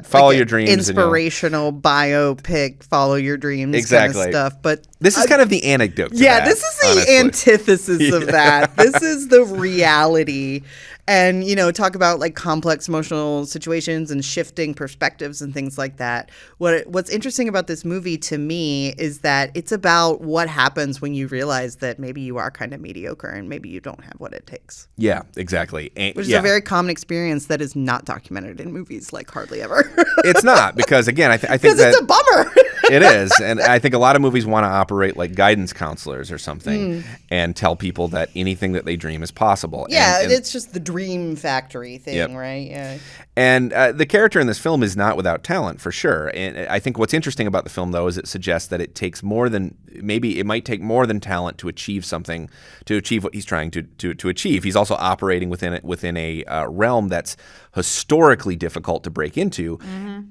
follow your dreams, inspirational biopic, follow your dreams kind of stuff. But this is kind of the anecdote. This is the antithesis of that. This is the reality. And, talk about like complex emotional situations and shifting perspectives and things like that. What's interesting about this movie to me is that it's about what happens when you realize that maybe you are kind of mediocre and maybe you don't have what it takes. Yeah, exactly. Which is a very common experience that is not documented in movies like hardly ever. It's not, because again, I think because it's a bummer. It is. And I think a lot of movies want to operate like guidance counselors or something and tell people that anything that they dream is possible. Yeah, and it's just the dream factory thing, right? Yeah. And the character in this film is not without talent, for sure. And I think what's interesting about the film, though, is it suggests that it takes more than it might take more than talent to achieve something, to achieve what he's trying to achieve. He's also operating within a realm that's historically difficult to break into,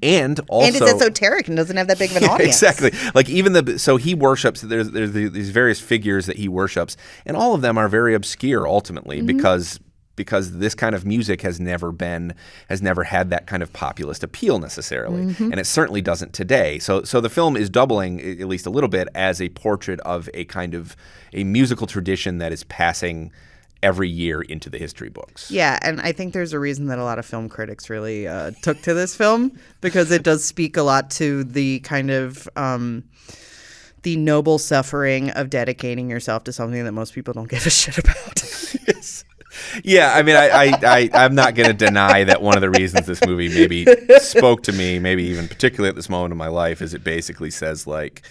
and it's esoteric and doesn't have that big of an audience. Exactly. Like so he worships. There's these various figures that he worships, and all of them are very obscure ultimately because this kind of music has never had that kind of populist appeal necessarily, and it certainly doesn't today. So the film is doubling, at least a little bit, as a portrait of a kind of a musical tradition that is passing every year into the history books. Yeah, and I think there's a reason that a lot of film critics really took to this film, because it does speak a lot to the kind of the noble suffering of dedicating yourself to something that most people don't give a shit about. Yes. Yeah, I mean, I'm not going to deny that one of the reasons this movie maybe spoke to me, maybe even particularly at this moment in my life, is it basically says, like,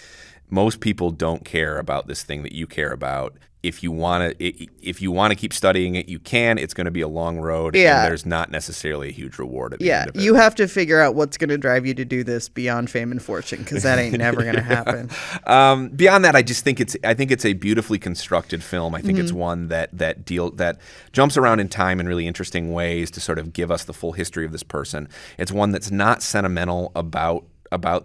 most people don't care about this thing that you care about. If you want to keep studying it, you can. It's going to be a long road, and there's not necessily a huge reward at the end of it. You have to figure out what's going to drive you to do this beyond fame and fortune, because that ain't never going to happen. Beyond that, I think it's a beautifully constructed film. I think it's one that jumps around in time in really interesting ways to sort of give us the full history of this person. It's one that's not sentimental about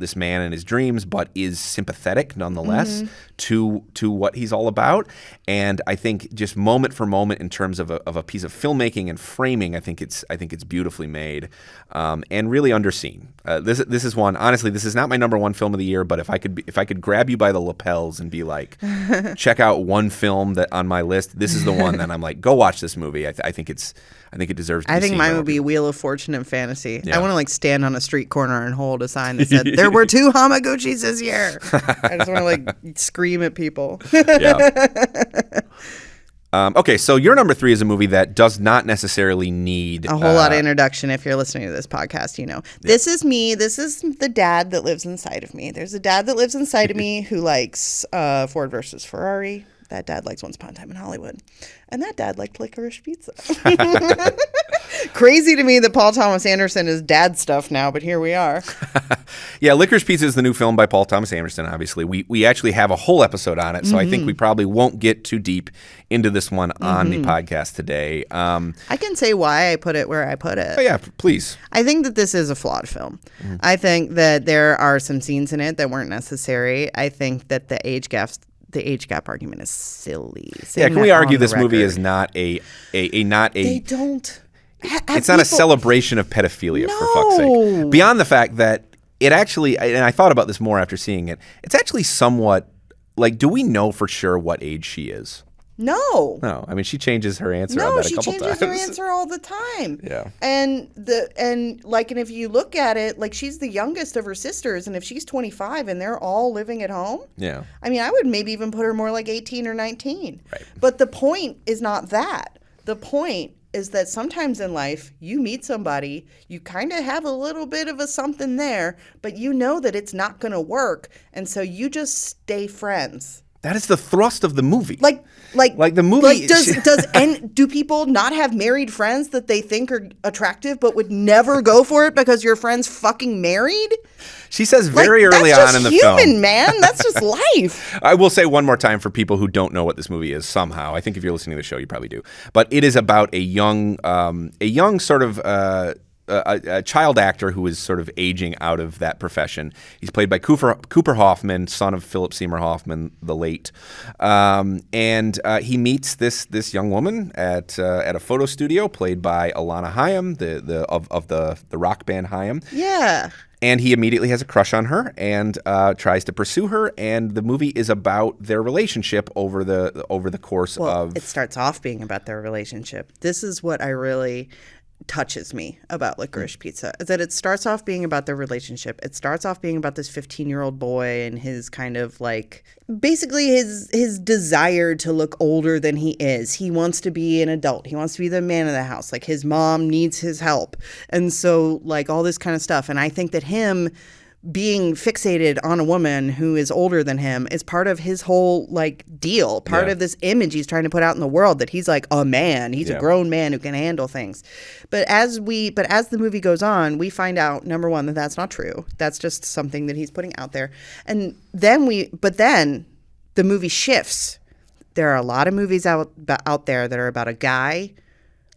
this man and his dreams, but is sympathetic nonetheless to what he's all about. And I think just moment for moment, in terms of a piece of filmmaking and framing, I think it's beautifully made and really underseen. This is one. Honestly, this is not my number one film of the year, but if I could grab you by the lapels and be like, check out one film that on my list, this is the one that I'm like, go watch this movie. I think it deserves to be seen. I think mine would be Wheel of Fortune and Fantasy. Yeah. I want to like stand on a street corner and hold a sign that said, there were 2 Hamaguchis this year. I just want to like scream at people. Yeah. Okay, so your number 3 is a movie that does not necessarily need a whole lot of introduction. If you're listening to this podcast, this is me. This is the dad that lives inside of me. There's a dad that lives inside of me who likes Ford versus Ferrari. That dad likes Once Upon a Time in Hollywood. And that dad liked Licorice Pizza. Crazy to me that Paul Thomas Anderson is dad stuff now, but here we are. Yeah, Licorice Pizza is the new film by Paul Thomas Anderson, obviously. We actually have a whole episode on it, so I think we probably won't get too deep into this one on the podcast today. I can say why I put it where I put it. Oh, yeah, please. I think that this is a flawed film. I think that there are some scenes in it that weren't necessary. I think that the age gap argument is silly. Yeah, can we argue this movie is not a They don't it's not a celebration of pedophilia, for fuck's sake. Beyond the fact that it actually, and I thought about this more after seeing it, it's actually somewhat, like, do we know for sure what age she is? No. No. I mean, she changes her answer on that a couple times. No, she changes her answer all the time. Yeah. And if you look at it, like, she's the youngest of her sisters, and if she's 25 and they're all living at home, yeah. I mean, I would maybe even put her more like 18 or 19. Right. But the point is not that. The point is that sometimes in life, you meet somebody, you kind of have a little bit of a something there, but you know that it's not going to work, and so you just stay friends. That is the thrust of the movie. Like the movie. Like do people not have married friends that they think are attractive but would never go for it because your friend's fucking married? She says very early on in the film. That's just human, man. That's just life. I will say one more time for people who don't know what this movie is somehow. I think if you're listening to the show, you probably do. But it is about a young sort of a child actor who is sort of aging out of that profession. He's played by Cooper Hoffman, son of Philip Seymour Hoffman, the late, and he meets this young woman at a photo studio played by Alana Haim, of the rock band Haim. Yeah. And he immediately has a crush on her and tries to pursue her. And the movie is about their relationship over the course of. It starts off being about their relationship. This is what I really touches me about Licorice Pizza, is that it starts off being about their relationship. It starts off being about this 15-year-old boy and his kind of like, basically his desire to look older than he is. He wants to be an adult. He wants to be the man of the house. Like, his mom needs his help. And so, like, all this kind of stuff. And I think that him being fixated on a woman who is older than him is part of his whole like deal, part of this image he's trying to put out in the world, that he's like a man, he's a grown man who can handle things. But as the movie goes on, we find out, number one, that that's not true. That's just something that he's putting out there. And then the movie shifts. There are a lot of movies out there that are about a guy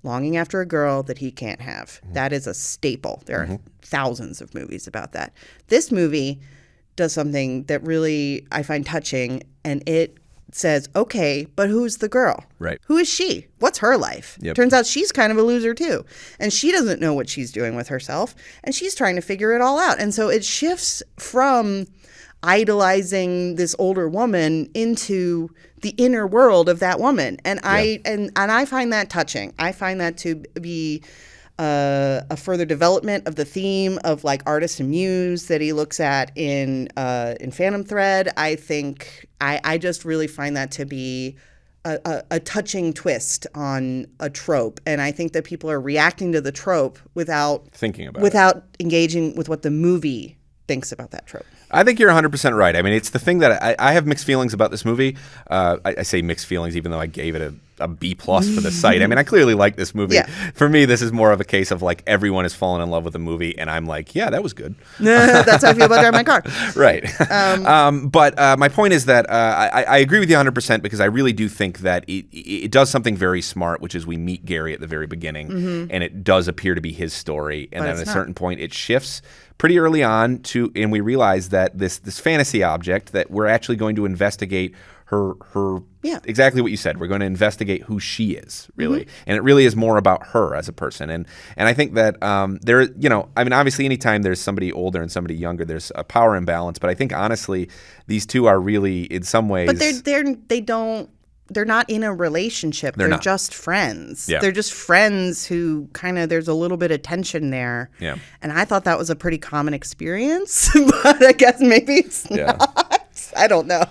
longing after a girl that he can't have. That is a staple. There are thousands of movies about that. This movie does something that really I find touching, and it says, okay, but who's the girl? Right. Who is she? What's her life? Yep. Turns out she's kind of a loser too. And she doesn't know what she's doing with herself, and she's trying to figure it all out. And so it shifts from idolizing this older woman into the inner world of that woman. And I find that touching. I find that to be a further development of the theme of like artist and muse that he looks at in Phantom Thread. I think I just really find that to be a touching twist on a trope. And I think that people are reacting to the trope without engaging with what the movie thinks about that trope. I think you're 100% right. I mean, it's the thing that I have mixed feelings about this movie. I say mixed feelings even though I gave it a B+ for the site. I mean, I clearly like this movie. Yeah. For me, this is more of a case of like everyone has fallen in love with the movie, and I'm like, yeah, that was good. That's how I feel about driving my car. Right. But my point is that I agree with you 100% because I really do think that it does something very smart, which is we meet Gary at the very beginning, and it does appear to be his story. And then at a certain point, it shifts pretty early on and we realize that this fantasy object that we're actually going to investigate her exactly what you said. We're going to investigate who she is, really. And it really is more about her as a person. And I think that there, I mean, obviously anytime there's somebody older and somebody younger, there's a power imbalance. But I think honestly, these two are really in some ways. But they're not in a relationship. They're just friends. Yeah. They're just friends who kind of, there's a little bit of tension there. Yeah. And I thought that was a pretty common experience, but I guess maybe it's not. I don't know.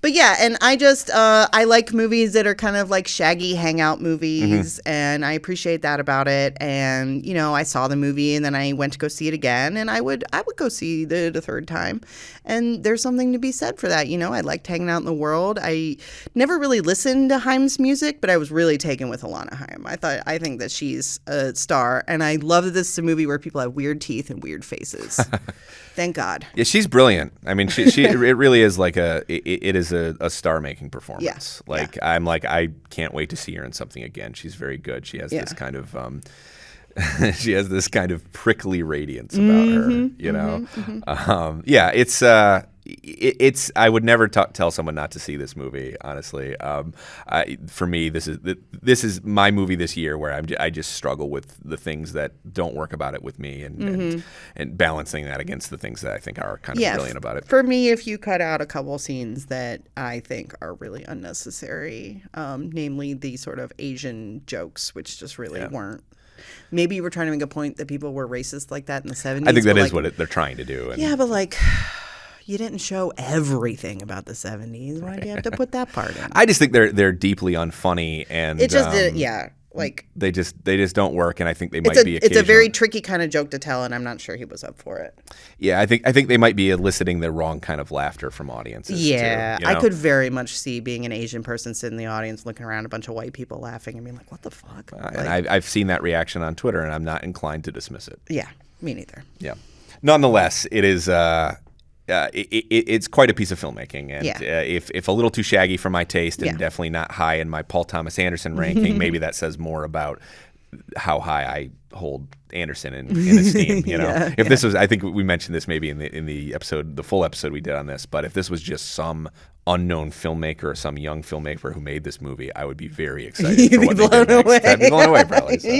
But yeah, and I just, I like movies that are kind of like shaggy hangout movies, and I appreciate that about it. And, I saw the movie and then I went to go see it again, and I would go see it a third time. And there's something to be said for that. I liked hanging out in the world. I never really listened to Haim's music, but I was really taken with Alana Haim. I think that she's a star, and I love that this is a movie where people have weird teeth and weird faces. Thank God. Yeah, she's brilliant. I mean, she it really is like it is a star-making performance. I'm like, I can't wait to see her in something again. She's very good. She has this kind of she has this kind of prickly radiance about her, it's it's I would never tell someone not to see this movie. Honestly, for me, this is my movie this year where I just struggle with the things that don't work about it with me, and balancing that against the things that I think are kind of brilliant about it. For me, if you cut out a couple scenes that I think are really unnecessary, namely the sort of Asian jokes, which just really weren't. Maybe you were trying to make a point that people were racist like that in the 70s. I think that is what they're trying to do. Yeah, but like, you didn't show everything about the 70s. Why do you have to put that part in? I just think they're deeply unfunny, and it just like they just don't work, and I think they might be. It's a very tricky kind of joke to tell, and I'm not sure he was up for it. Yeah, I think they might be eliciting the wrong kind of laughter from audiences. Yeah, too, you know? I could very much see being an Asian person sitting in the audience, looking around a bunch of white people laughing, and being like, "What the fuck?" And I've seen that reaction on Twitter, and I'm not inclined to dismiss it. Yeah, me neither. Yeah, nonetheless, it is. It's quite a piece of filmmaking, and if a little too shaggy for my taste, and definitely not high in my Paul Thomas Anderson ranking, maybe that says more about how high I hold Anderson in esteem. You know, if this was, I think we mentioned this maybe in the episode, the full episode we did on this, but if this was just some unknown filmmaker or some young filmmaker who made this movie, I would be very excited for what they did next. I'd be blown away, probably. So.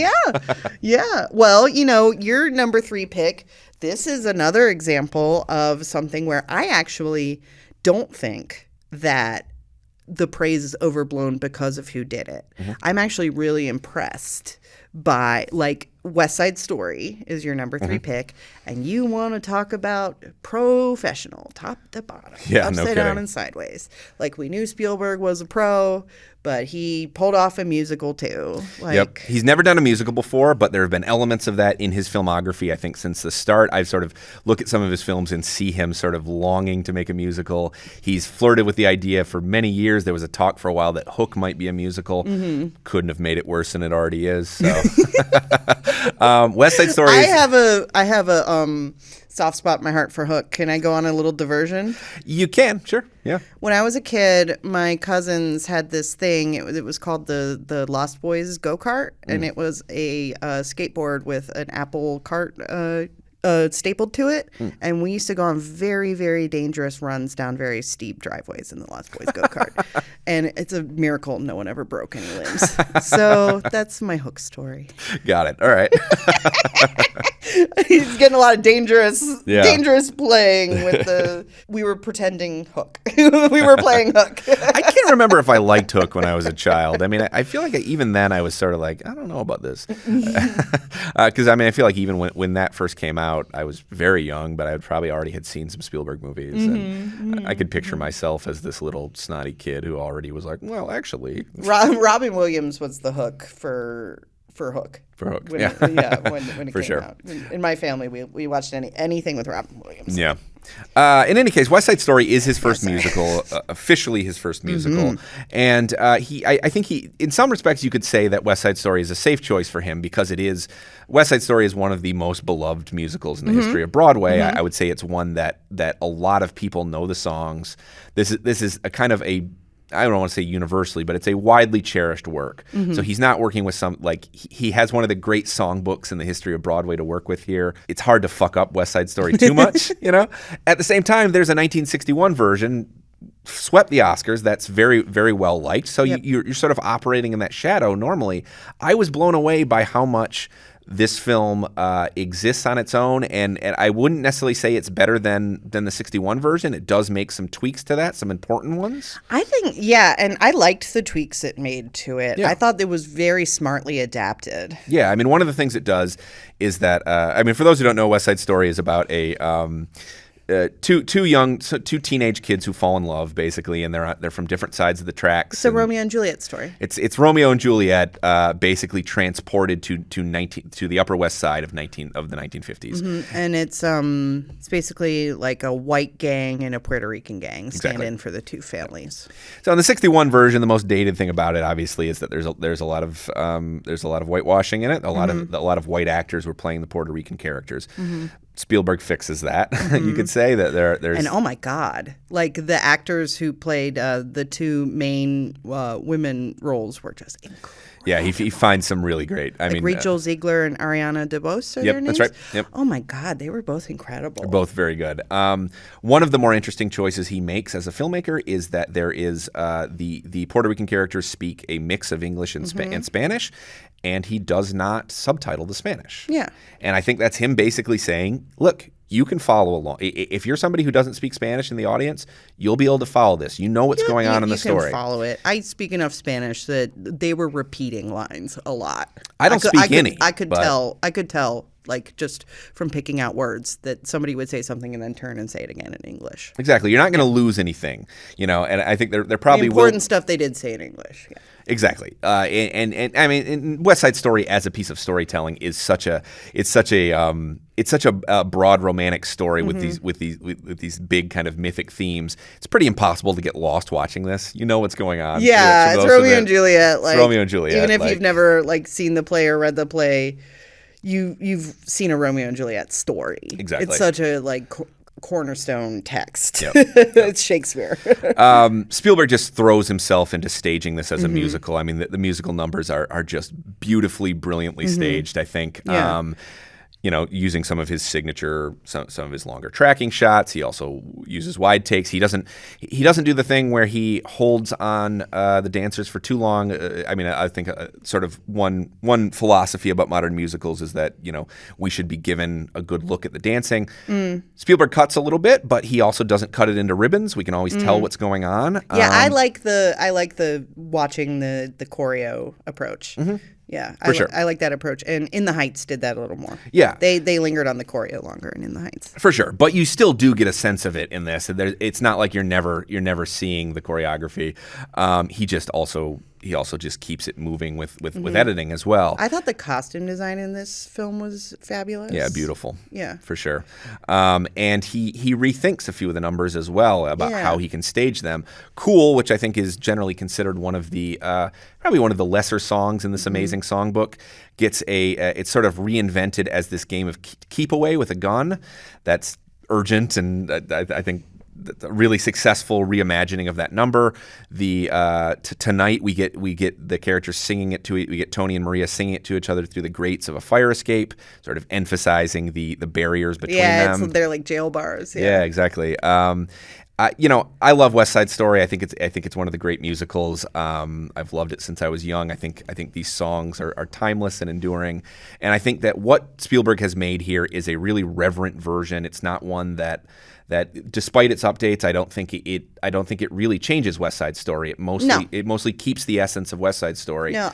Yeah. Well, your number 3 pick. This is another example of something where I actually don't think that the praise is overblown because of who did it. Mm-hmm. I'm actually really impressed by, like, West Side Story is your number 3 pick, and you want to talk about Professional, top to bottom, upside down and sideways. Like, we knew Spielberg was a pro, but he pulled off a musical too. Yep, he's never done a musical before, but there have been elements of that in his filmography, I think, since the start. I've sort of looked at some of his films and see him sort of longing to make a musical. He's flirted with the idea for many years. There was a talk for a while that Hook might be a musical. Couldn't have made it worse than it already is. So. West Side Story. I have a soft spot in my heart for Hook. Can I go on a little diversion? You can, sure. Yeah. When I was a kid, my cousins had this thing. It was called the Lost Boys go-kart, and it was a skateboard with an apple cart stapled to it, and we used to go on very, very dangerous runs down very steep driveways in the Lost Boys go-kart. And it's a miracle no one ever broke any limbs. So that's my Hook story. Got it. All right. He's getting a lot of dangerous playing with the. We were pretending Hook. We were playing Hook. I can't remember if I liked Hook when I was a child. I mean, I feel like even then I was sort of like, I don't know about this, because I feel like even when that first came out, I was very young, but I probably already had seen some Spielberg movies, and I could picture myself as this little snotty kid who already was like, well, actually, Robin Williams was the Hook for Hook. For Hook, when it for came sure. out. In my family, we watched anything with Robin Williams. Yeah. In any case, West Side Story is his first musical, officially his first musical, and I think in some respects, you could say that West Side Story is a safe choice for him because it is. West Side Story is one of the most beloved musicals in the history of Broadway. I would say it's one that a lot of people know the songs. This is a kind of a. I don't want to say universally, but it's a widely cherished work. So he's not working with he has one of the great songbooks in the history of Broadway to work with here. It's hard to fuck up West Side Story too much, you know? At the same time, there's a 1961 version, swept the Oscars, that's very, very well liked. So you're sort of operating in that shadow normally. I was blown away by how much this film exists on its own, and I wouldn't necessarily say it's better than the 61 version. It does make some tweaks to that, some important ones. I think, and I liked the tweaks it made to it. I thought it was very smartly adapted. Yeah, one of the things it does is that, for those who don't know, West Side Story is about a two teenage kids who fall in love, basically, and they're from different sides of the tracks. It's a Romeo and Juliet story. It's Romeo and Juliet, basically transported to the Upper West Side of the 1950s. And it's basically like a white gang and a Puerto Rican gang stand in for the two families. So in the 61 version, the most dated thing about it, obviously, is that there's a lot of whitewashing in it. A lot of white actors were playing the Puerto Rican characters. Spielberg fixes that. You could say that there's and oh my god, like the actors who played the two main women roles were just incredible. Yeah, he finds some really great. I mean, Rachel Ziegler and Ariana DeBose are their names? That's right. Yep. Oh my God, they were both incredible. They're both very good. One of the more interesting choices he makes as a filmmaker is that there is the Puerto Rican characters speak a mix of English and, and Spanish, and he does not subtitle the Spanish. Yeah. And I think that's him basically saying, look, you can follow along. If you're somebody who doesn't speak Spanish in the audience, you'll be able to follow this. You know what's going on in the story. You can follow it. I speak enough Spanish that they were repeating lines a lot. I don't speak any. I could tell, like, just from picking out words that somebody would say something and then turn and say it again in English. Exactly. You're not going to lose anything, you know. And I think they're probably the important stuff they did say in English. Yeah. Exactly, and I mean, West Side Story as a piece of storytelling is such a broad romantic story with these big kind of mythic themes. It's pretty impossible to get lost watching this. You know what's going on. Yeah, it's Romeo and Juliet. It's Romeo and Juliet. Even if you've never seen the play or read the play, you've seen a Romeo and Juliet story. Exactly, it's such a cornerstone text. Yep. It's Shakespeare. Spielberg just throws himself into staging this as a musical. I mean, the musical numbers are just beautifully, brilliantly staged, I think. Yeah. You know, using some of his signature, some of his longer tracking shots. He also uses wide takes. He doesn't do the thing where he holds on the dancers for too long. I mean, I think sort of one philosophy about modern musicals is that, you know, we should be given a good look at the dancing. Spielberg cuts a little bit, but he also doesn't cut it into ribbons. We can always tell what's going on. Yeah, I like the watching the choreo approach. Yeah, I like that approach. And In the Heights did that a little more. Yeah. They lingered on the choreo longer in the Heights. For sure. But you still do get a sense of it in this. It's not like you're never seeing the choreography. He also just keeps it moving with editing as well. I thought the costume design in this film was fabulous. Yeah, beautiful. Yeah. For sure. And he rethinks a few of the numbers as well about how he can stage them. Cool, which I think is generally considered one of the probably one of the lesser songs in this amazing songbook, gets it's sort of reinvented as this game of keep away with a gun that's urgent, and I think a really successful reimagining of that number. Tonight we get the characters singing it to it. We get Tony and Maria singing it to each other through the grates of a fire escape, sort of emphasizing the barriers between them. They're like jail bars. Yeah, exactly. You know, I love West Side Story. I think it's one of the great musicals. I've loved it since I was young. I think these songs are timeless and enduring. And I think that what Spielberg has made here is a really reverent version. It's not one that despite its updates, I don't think it really changes West Side Story. It mostly keeps the essence of West Side Story. No,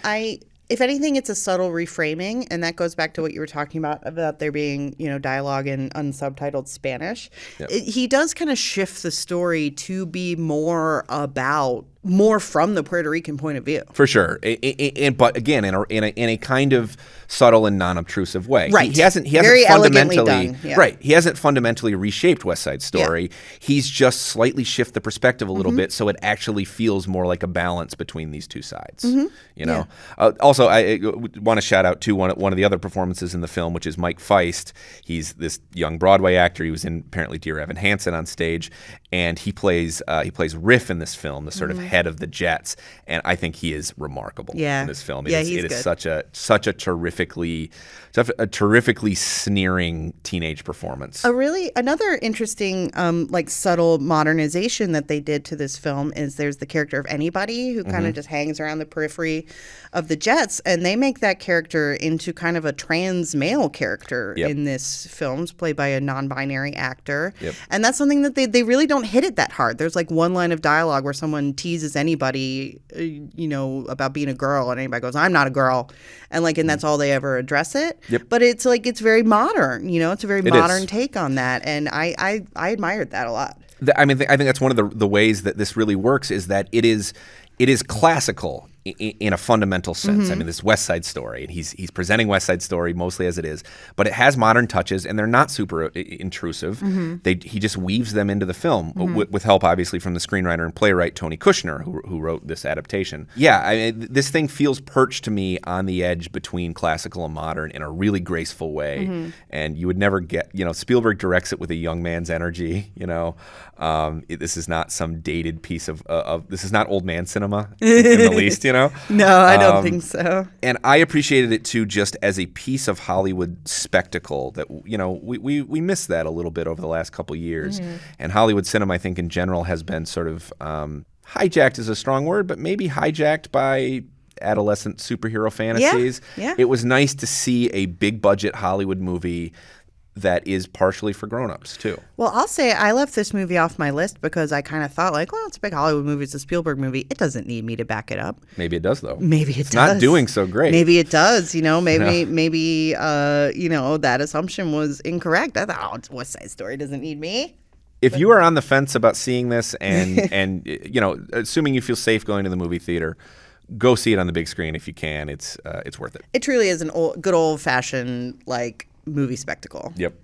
if anything, it's a subtle reframing, and that goes back to what you were talking about there being, you know, dialogue in unsubtitled Spanish. Yep. He does kind of shift the story to be more from the Puerto Rican point of view. For sure, but again, in a kind of subtle and non-obtrusive way. Right. He hasn't Very fundamentally elegantly done. Yeah. Right. He hasn't fundamentally reshaped West Side Story. Yeah. He's just slightly shifted the perspective a little bit, so it actually feels more like a balance between these two sides. You know. Yeah. Also, I want to shout out to one of the other performances in the film, which is Mike Feist. He's this young Broadway actor. He was in apparently Dear Evan Hansen on stage, and he plays Riff in this film, the sort of head of the Jets, and I think he is remarkable in this film. It is such a terrifically sneering teenage performance. Another interesting subtle modernization that they did to this film is there's the character of Anybody who kind of just hangs around the periphery of the Jets, and they make that character into kind of a trans male character in this film, played by a non-binary actor. And that's something that they really don't hit it that hard. There's like one line of dialogue where someone teases Anybody, you know, about being a girl, and Anybody goes, "I'm not a girl," and that's all they ever address it. But it's very modern, you know, it's a very modern take on that, and I admired that a lot. I think that's one of the ways that this really works is that it is classical in a fundamental sense. I mean, this West Side Story, and he's presenting West Side Story mostly as it is, but it has modern touches, and they're not super intrusive. He just weaves them into the film with help, obviously, from the screenwriter and playwright Tony Kushner, who wrote this adaptation. Yeah, I mean, this thing feels perched to me on the edge between classical and modern in a really graceful way, and you would never get, you know, Spielberg directs it with a young man's energy. You know, this is not some dated piece of this is not old man cinema in the least. You know. know? No, I don't think so. And I appreciated it too, just as a piece of Hollywood spectacle that, you know, we missed that a little bit over the last couple years. And Hollywood cinema, I think in general, has been sort of hijacked is a strong word, but maybe hijacked by adolescent superhero fantasies. Yeah. It was nice to see a big budget Hollywood movie that is partially for grown-ups too. Well, I'll say I left this movie off my list because I kind of thought like, well, it's a big Hollywood movie. It's a Spielberg movie. It doesn't need me to back it up. Maybe it does though. Maybe it's does. not doing so great. Maybe it does. You know, maybe you know, that assumption was incorrect. I thought, oh, West Side Story doesn't need me. If you are on the fence about seeing this and you know, assuming you feel safe going to the movie theater, go see it on the big screen if you can. It's worth it. It truly is good old fashioned like movie spectacle. Yep.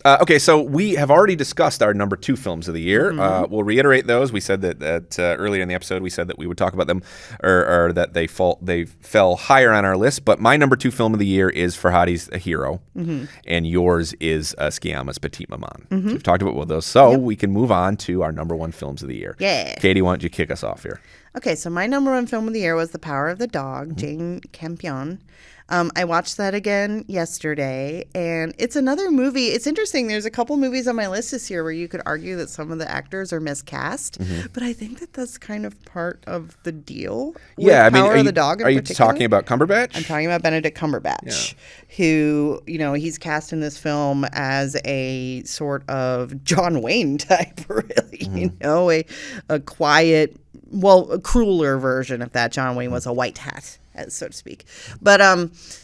Okay, so we have already discussed our number 2 films of the year. We'll reiterate those. We said that earlier in the episode, we said that we would talk about them, or that they fell higher on our list. But my number 2 film of the year is Farhadi's A Hero, and yours is Sciamma's Petite Maman. So we've talked about both of those, so we can move on to our number 1 films of the year. Yeah. Katie, why don't you kick us off here? Okay, so my number 1 film of the year was The Power of the Dog, Jane Campion. I watched that again yesterday, and it's another movie. It's interesting. There's a couple movies on my list this year where you could argue that some of the actors are miscast, but I think that that's kind of part of the deal with Power of the Dog in are you particular. talking about Cumberbatch? I'm talking about Benedict Cumberbatch, who, you know, he's cast in this film as a sort of John Wayne type, really, you know, a quiet, well, a crueler version of that. John Wayne was a white hat, so to speak. But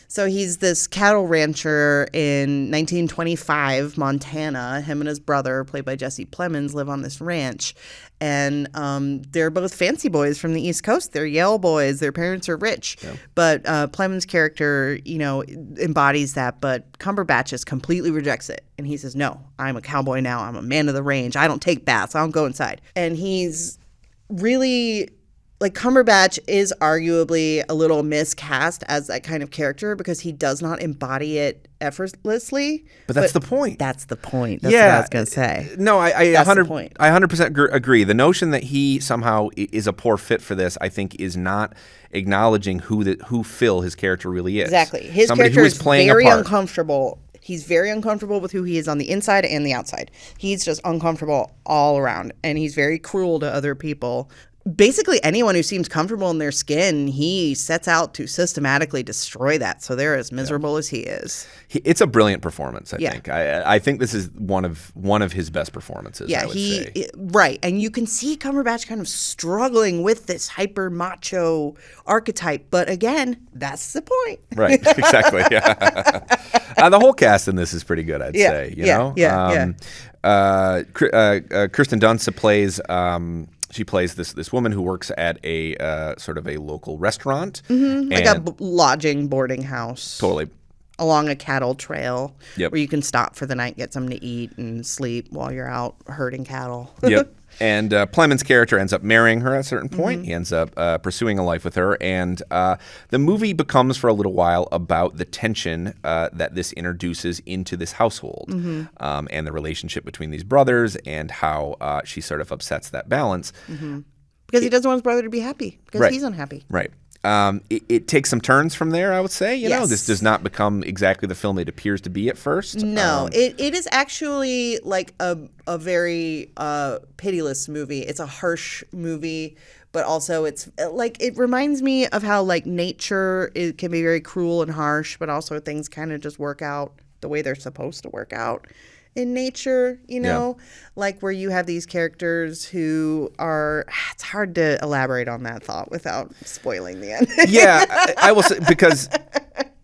so he's this cattle rancher in 1925, Montana. Him and his brother, played by Jesse Plemons, live on this ranch. And they're both fancy boys from the East Coast. They're Yale boys. Their parents are rich. Yeah. But Plemons' character, you know, embodies that. But Cumberbatch just completely rejects it. And he says, no, I'm a cowboy now. I'm a man of the range. I don't take baths. I don't go inside. And he's really, like, Cumberbatch is arguably a little miscast as that kind of character because he does not embody it effortlessly. But that's the point. That's the point. That's what I was going to say. No, I 100% agree. The notion that he somehow is a poor fit for this, I think, is not acknowledging who Phil, his character, really is. Exactly. His character is very uncomfortable. He's very uncomfortable with who he is on the inside and the outside. He's just uncomfortable all around, and he's very cruel to other people. Basically, anyone who seems comfortable in their skin, he sets out to systematically destroy that. So they're as miserable as he is. It's a brilliant performance, I think. I think this is one of his best performances, I would say. Right. And you can see Cumberbatch kind of struggling with this hyper macho archetype. But again, that's the point. Right. Exactly. Yeah. The whole cast in this is pretty good, I'd say. You know? Kirsten Dunst plays... she plays this woman who works at a sort of a local restaurant. Like a lodging boarding house. Totally. Along a cattle trail where you can stop for the night, get something to eat, and sleep while you're out herding cattle. Yep. And Plemons' character ends up marrying her at a certain point. He ends up pursuing a life with her. And the movie becomes, for a little while, about the tension that this introduces into this household and the relationship between these brothers and how she sort of upsets that balance. Because he doesn't want his brother to be happy because he's unhappy. Right. It takes some turns from there, I would say. You know, this does not become exactly the film it appears to be at first. No, it is actually like a very pitiless movie. It's a harsh movie, but also it's like it reminds me of how like nature can be very cruel and harsh, but also things kind of just work out the way they're supposed to work out in nature, you know, like where you have these characters who are, it's hard to elaborate on that thought without spoiling the end. I will say, because,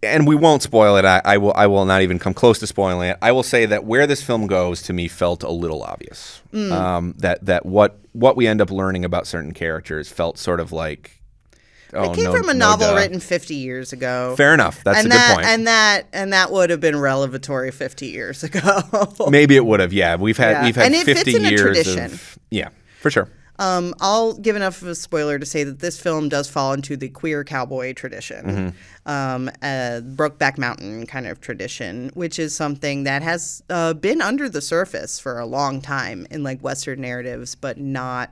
and we won't spoil it, I will not even come close to spoiling it. I will say that where this film goes to me felt a little obvious. That what we end up learning about certain characters felt sort of like, it came from a novel written 50 years ago. Fair enough. That's a good point. And that would have been revelatory 50 years ago. Maybe it would have. Yeah, we've had and it 50 fits in years a tradition. of for sure. I'll give enough of a spoiler to say that this film does fall into the queer cowboy tradition, Brokeback Mountain kind of tradition, which is something that has been under the surface for a long time in like Western narratives, but not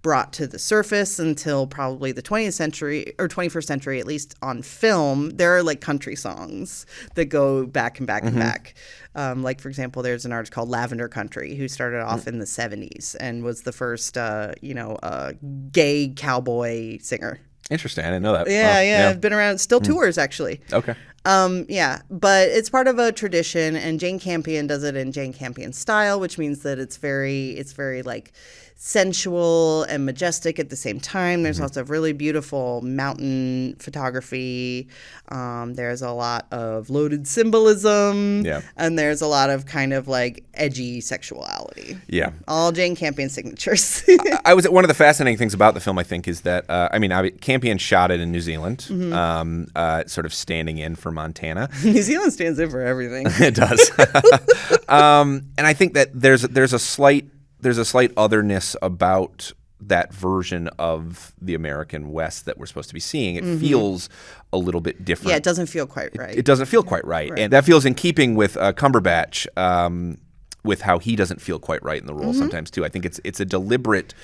brought to the surface until probably the 20th century or 21st century, at least on film. There are like country songs that go back and back and back. Like, for example, there's an artist called Lavender Country who started off in the 70s and was the first, gay cowboy singer. Interesting. I didn't know that. Yeah. Been around. Still tours, actually. Okay. But it's part of a tradition, and Jane Campion does it in Jane Campion style, which means that it's very like sensual and majestic at the same time. There's lots of really beautiful mountain photography. There's a lot of loaded symbolism. Yeah. And there's a lot of kind of like edgy sexuality. Yeah. All Jane Campion signatures. One of the fascinating things about the film, I think, is that Campion shot it in New Zealand, sort of standing in for Montana. New Zealand stands in for everything. It does. And I think that there's a slight otherness about that version of the American West that we're supposed to be seeing. It feels a little bit different. Yeah, it doesn't feel quite right. It doesn't feel quite right. And that feels in keeping with Cumberbatch, with how he doesn't feel quite right in the role sometimes too. I think it's a deliberate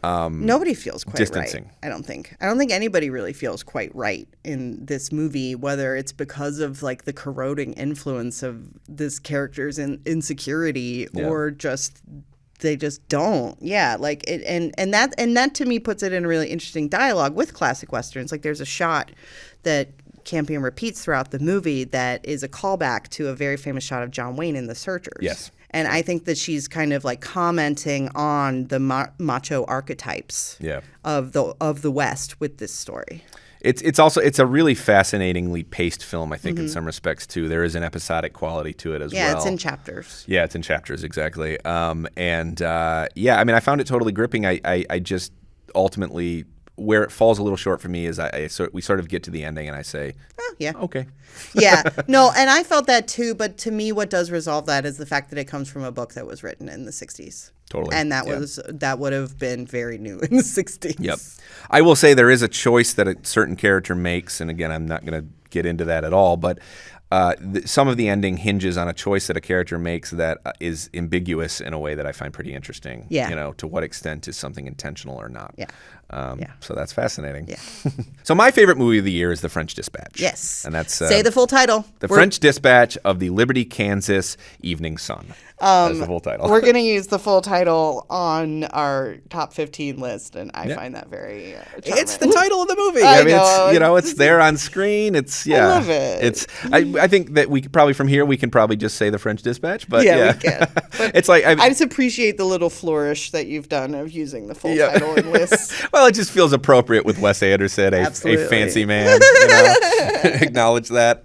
nobody feels quite distancing. Right. I don't think anybody really feels quite right in this movie, whether it's because of like the corroding influence of this character's insecurity or just they just don't. Yeah, like it, and that to me puts it in a really interesting dialogue with classic westerns. Like there's a shot that Campion repeats throughout the movie that is a callback to a very famous shot of John Wayne in The Searchers. Yes. And I think that she's kind of like commenting on the macho archetypes of the West with this story. It's also a really fascinatingly paced film, I think, in some respects too. There is an episodic quality to it as well. Yeah, it's in chapters. Yeah, it's in chapters, exactly. I found it totally gripping. I just ultimately, where it falls a little short for me is we sort of get to the ending and I say, yeah, okay. Yeah, no, and I felt that too, but to me what does resolve that is the fact that it comes from a book that was written in the 60s. Totally. And that would have been very new in the 60s. Yep. I will say there is a choice that a certain character makes, and again, I'm not going to get into that at all, but some of the ending hinges on a choice that a character makes that is ambiguous in a way that I find pretty interesting. Yeah. To what extent is something intentional or not. Yeah. So that's fascinating. Yeah. So my favorite movie of the year is The French Dispatch. Yes. And that's say the full title. French Dispatch of the Liberty, Kansas Evening Sun. That's the full title. We're going to use the full title on our top 15 list, and I find that very charming. It's the title of the movie. I know. It's there on screen. I love it. I think that we can probably just say The French Dispatch, but we can. But it's like I just appreciate the little flourish that you've done of using the full title in lists. Well, it just feels appropriate with Wes Anderson, a fancy man. Acknowledge that.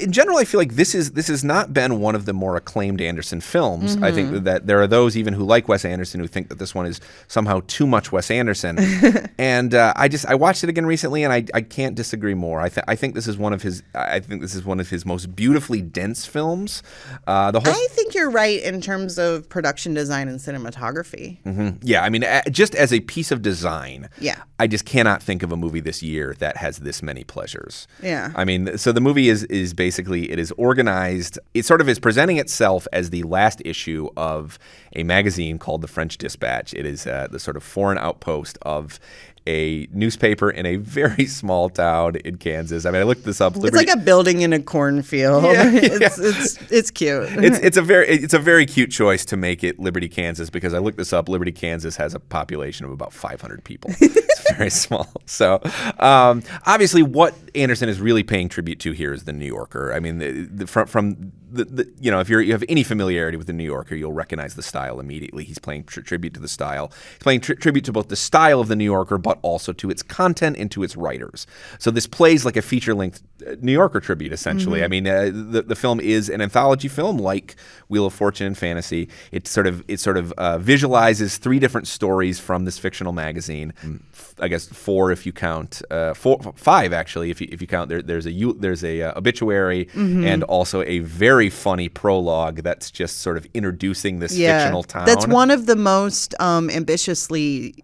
In general, I feel like this has not been one of the more acclaimed Anderson films. I think that there are those even who like Wes Anderson who think that this one is somehow too much Wes Anderson. And I watched it again recently, and I can't disagree more. I think this is one of his. I think this is one of his most beautifully dense films. I think you're right in terms of production design and cinematography. Yeah, I mean, just as a piece of design, I just cannot think of a movie this year that has this many pleasures. Yeah. I mean, so the movie is basically, it is organized, it sort of is presenting itself as the last issue of a magazine called The French Dispatch. It is the sort of foreign outpost of a newspaper in a very small town in Kansas. I mean, I looked this up. It's like a building in a cornfield. It's cute. It's a very cute choice to make it Liberty, Kansas, because I looked this up. Liberty, Kansas has a population of about 500 people. It's very small. So obviously, what Anderson is really paying tribute to here is the New Yorker. I mean, from if you have any familiarity with the New Yorker, you'll recognize the style immediately. He's playing tribute to the style. He's playing tribute to both the style of the New Yorker, but also to its content and to its writers. So this plays like a feature-length New Yorker tribute, essentially. I mean, the film is an anthology film, like Wheel of Fortune and Fantasy. It sort of visualizes three different stories from this fictional magazine. I guess four if you count, five actually if you count. There's a obituary and also a very funny prologue that's just sort of introducing this fictional town. That's one of the most ambitiously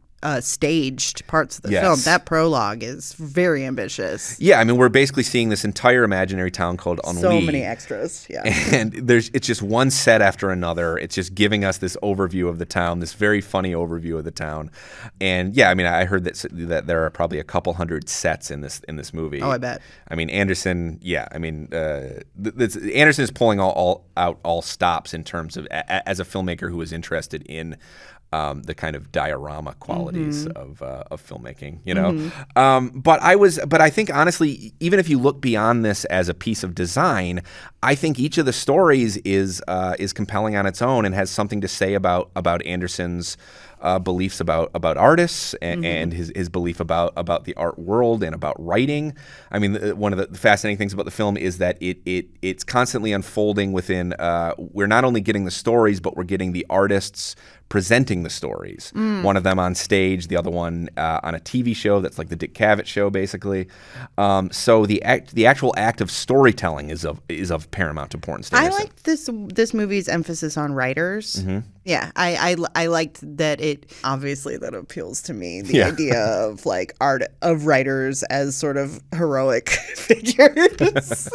staged parts of the Yes. film. That prologue is very ambitious. Yeah, I mean, we're basically seeing this entire imaginary town called Ennui. So many extras, yeah. And it's just one set after another. It's just giving us this overview of the town, this very funny overview of the town. And yeah, I mean, I heard that there are probably a couple hundred sets in this movie. Oh, I bet. I mean, Anderson. Yeah, I mean, Anderson is pulling all stops in terms of as a filmmaker who is interested in the kind of diorama qualities of filmmaking, you know. But I think honestly, even if you look beyond this as a piece of design, I think each of the stories is compelling on its own and has something to say about Anderson's beliefs about artists and his belief about the art world and about writing. I mean, one of the fascinating things about the film is that it's constantly unfolding within. We're not only getting the stories, but we're getting the artists presenting the stories. One of them on stage, the other one on a TV show that's like the Dick Cavett show, basically. So the actual act of storytelling is of paramount importance to Anderson. I liked this movie's emphasis on writers. Yeah, I liked that it obviously that appeals to me. The idea of like art of writers as sort of heroic figures.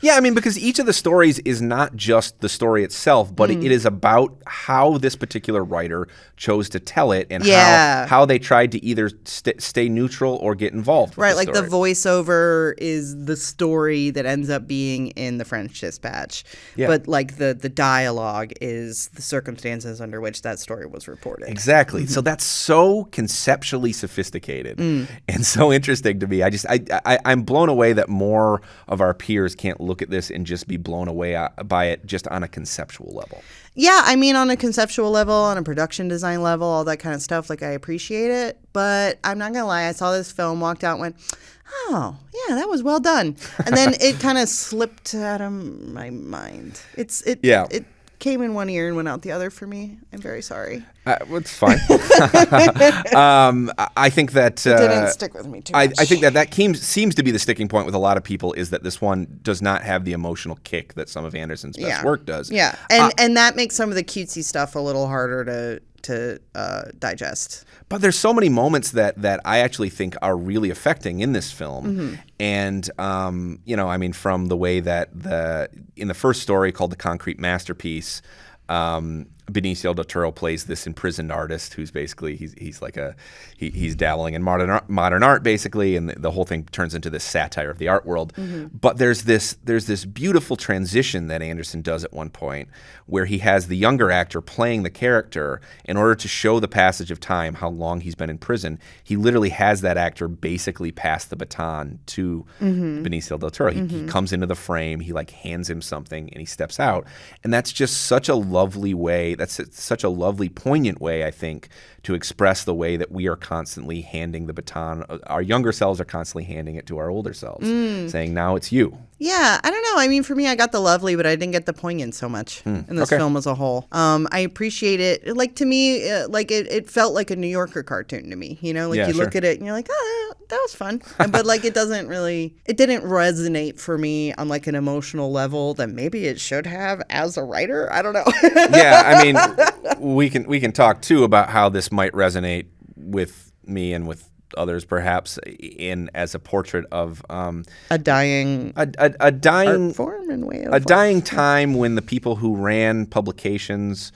Yeah, I mean, because each of the stories is not just the story itself, but it is about how this particular writer chose to tell it and how they tried to either stay neutral or get involved with right, the like story. the voiceover is the story that ends up being in the French Dispatch. Yeah. But like the dialogue is the circumstances under which that story was reported. Exactly. So that's so conceptually sophisticated and so interesting to me. I'm blown away that more of our peers can't look at this and just be blown away by it just on a conceptual level. Yeah, I mean, on a conceptual level, on a production design level, all that kind of stuff, like I appreciate it. But I'm not going to lie, I saw this film, walked out and went, oh, yeah, that was well done. And then it kind of slipped out of my mind. It came in one ear and went out the other for me. I'm very sorry. It's fine. I think that It didn't stick with me too much. I think that seems to be the sticking point with a lot of people is that this one does not have the emotional kick that some of Anderson's best work does. Yeah, and that makes some of the cutesy stuff a little harder to digest. But there's so many moments that I actually think are really affecting in this film. And, I mean, from the way that in the first story called The Concrete Masterpiece, Benicio del Toro plays this imprisoned artist who's basically he's dabbling in modern art basically, and the whole thing turns into this satire of the art world. But there's this beautiful transition that Anderson does at one point where he has the younger actor playing the character in order to show the passage of time, how long he's been in prison. He literally has that actor basically pass the baton to Benicio del Toro. He comes into the frame, he like hands him something, and he steps out, and that's just such a lovely way. That's such a lovely, poignant way, I think, to express the way that we are constantly handing the baton. Our younger selves are constantly handing it to our older selves, saying, now it's you. Yeah, I don't know. I mean, for me, I got the lovely, but I didn't get the poignant so much in this film as a whole. I appreciate it. Like, to me, it felt like a New Yorker cartoon to me. You know, like you look at it and you're like, oh, that was fun. But like, it didn't resonate for me on like an emotional level that maybe it should have as a writer. I don't know. Yeah, I mean, we can talk too about how this might resonate with me and with others perhaps as a portrait of a dying art form and way of dying time when the people who ran publications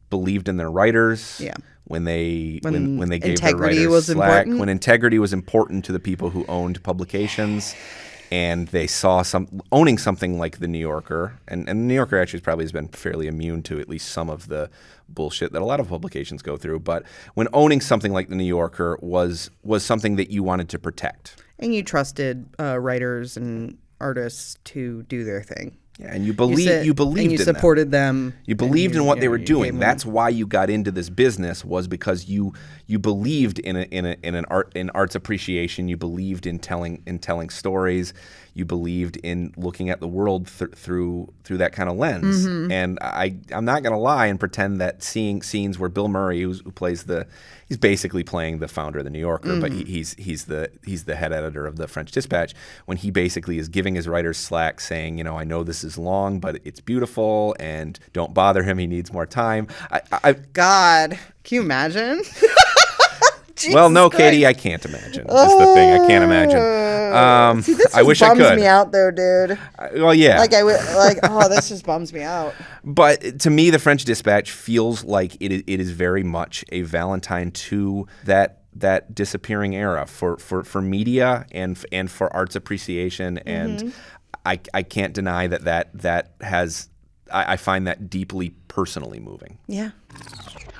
believed in their writers. Yeah. When they gave their integrity writers was slack, important. when integrity was important to the people who owned publications. And they saw owning something like The New Yorker, and The New Yorker actually probably has been fairly immune to at least some of the bullshit that a lot of publications go through. But when owning something like The New Yorker was something that you wanted to protect. And you trusted writers and artists to do their thing. Yeah, and you believed and you supported them. You believed in what they were doing. That's why you got into this business, was because you believed in art's appreciation. You believed in telling stories. You believed in looking at the world through that kind of lens. And I'm not going to lie and pretend that seeing scenes where Bill Murray, who plays he's basically playing the founder of the New Yorker, but he's the head editor of the French Dispatch, when he basically is giving his writers slack, saying, I know this is long, but it's beautiful, and don't bother him. He needs more time. God, can you imagine? Well, no, Katie, I can't imagine. That's the thing. I can't imagine. See, this I wish I bums could. me out, though, dude. Well, yeah. This just bums me out. But to me, The French Dispatch feels like it is very much a Valentine to that disappearing era for media and for arts appreciation. And I can't deny that has, I find that deeply personally moving. Yeah.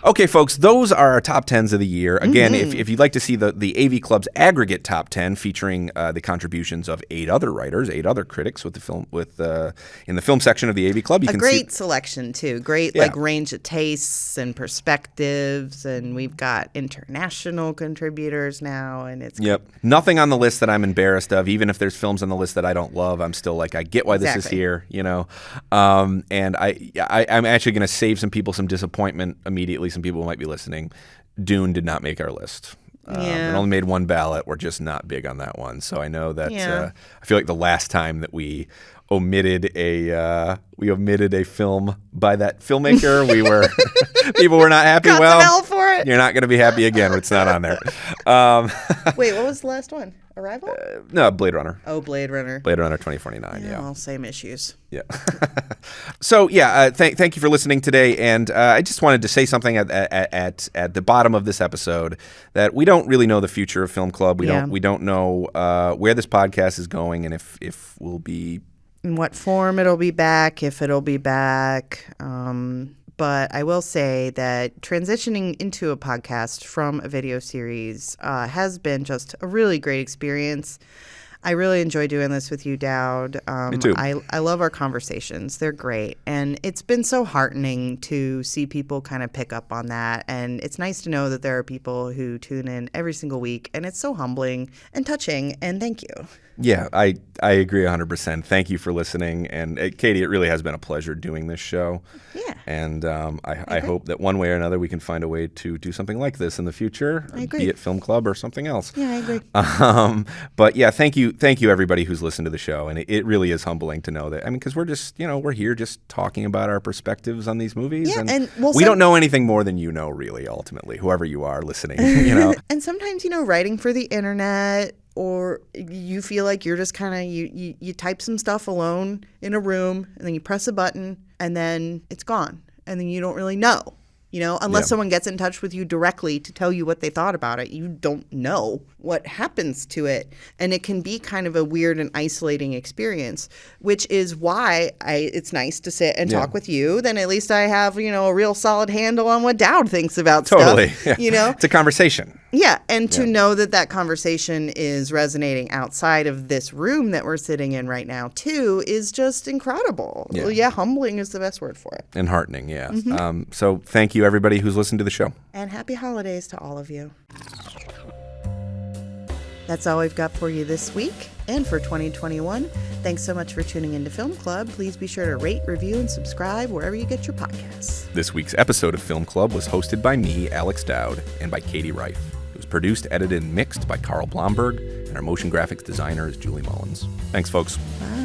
Okay, folks, those are our top 10s of the year. Again, if you'd like to see the AV Club's aggregate top 10 featuring the contributions of 8 other writers, 8 other critics in the film section of the AV Club, you can see great selection too. Great range of tastes and perspectives, and we've got international contributors now, and it's Yep. Nothing on the list that I'm embarrassed of. Even if there's films on the list that I don't love, I'm still like, I get why this is here, you know. And I'm actually going to save some people some disappointment immediately. Some people might be listening. Dune did not make our list. It only made one ballot. We're just not big on that one. So I know that I feel like the last time that we omitted a film by that filmmaker, people were not happy. Got some hell for it. You're not going to be happy again. It's not on there. Wait, what was the last one? Arrival? No, Blade Runner. Oh, Blade Runner. Blade Runner 2049. Yeah. Well, same issues. Yeah. So thank you for listening today, and I just wanted to say something at the bottom of this episode that we don't really know the future of Film Club. We don't know where this podcast is going, and if we'll be in what form it'll be back, if it'll be back. But I will say that transitioning into a podcast from a video series has been just a really great experience. I really enjoy doing this with you, Dowd. Me too. I love our conversations. They're great. And it's been so heartening to see people kind of pick up on that. And it's nice to know that there are people who tune in every single week. And it's so humbling and touching. And thank you. Yeah, I agree 100%. Thank you for listening. And Katie, it really has been a pleasure doing this show. Yeah. And I hope that one way or another we can find a way to do something like this in the future, I agree. be it Film Club or something else. Yeah, I agree. But yeah, thank you everybody who's listened to the show. And it really is humbling to know that, I mean, because we're just, we're here just talking about our perspectives on these movies. Yeah, and we don't know anything more than really, ultimately, whoever you are listening, And sometimes, writing for the internet, or you feel like you're just kind of, you type some stuff alone in a room, and then you press a button, and then it's gone. And then you don't really know, unless someone gets in touch with you directly to tell you what they thought about it. You don't know what happens to it. And it can be kind of a weird and isolating experience, which is why it's nice to sit and talk with you. Then at least I have, a real solid handle on what Dowd thinks about stuff. Yeah. It's a conversation. Yeah, and to know that conversation is resonating outside of this room that we're sitting in right now, too, is just incredible. Yeah, well, humbling is the best word for it. And heartening, yeah. Mm-hmm. So thank you, everybody who's listened to the show. And happy holidays to all of you. That's all we've got for you this week and for 2021. Thanks so much for tuning into Film Club. Please be sure to rate, review, and subscribe wherever you get your podcasts. This week's episode of Film Club was hosted by me, Alex Dowd, and by Katie Rife. It was produced, edited, and mixed by Carl Blomberg, and our motion graphics designer is Julie Mullins. Thanks, folks. Bye.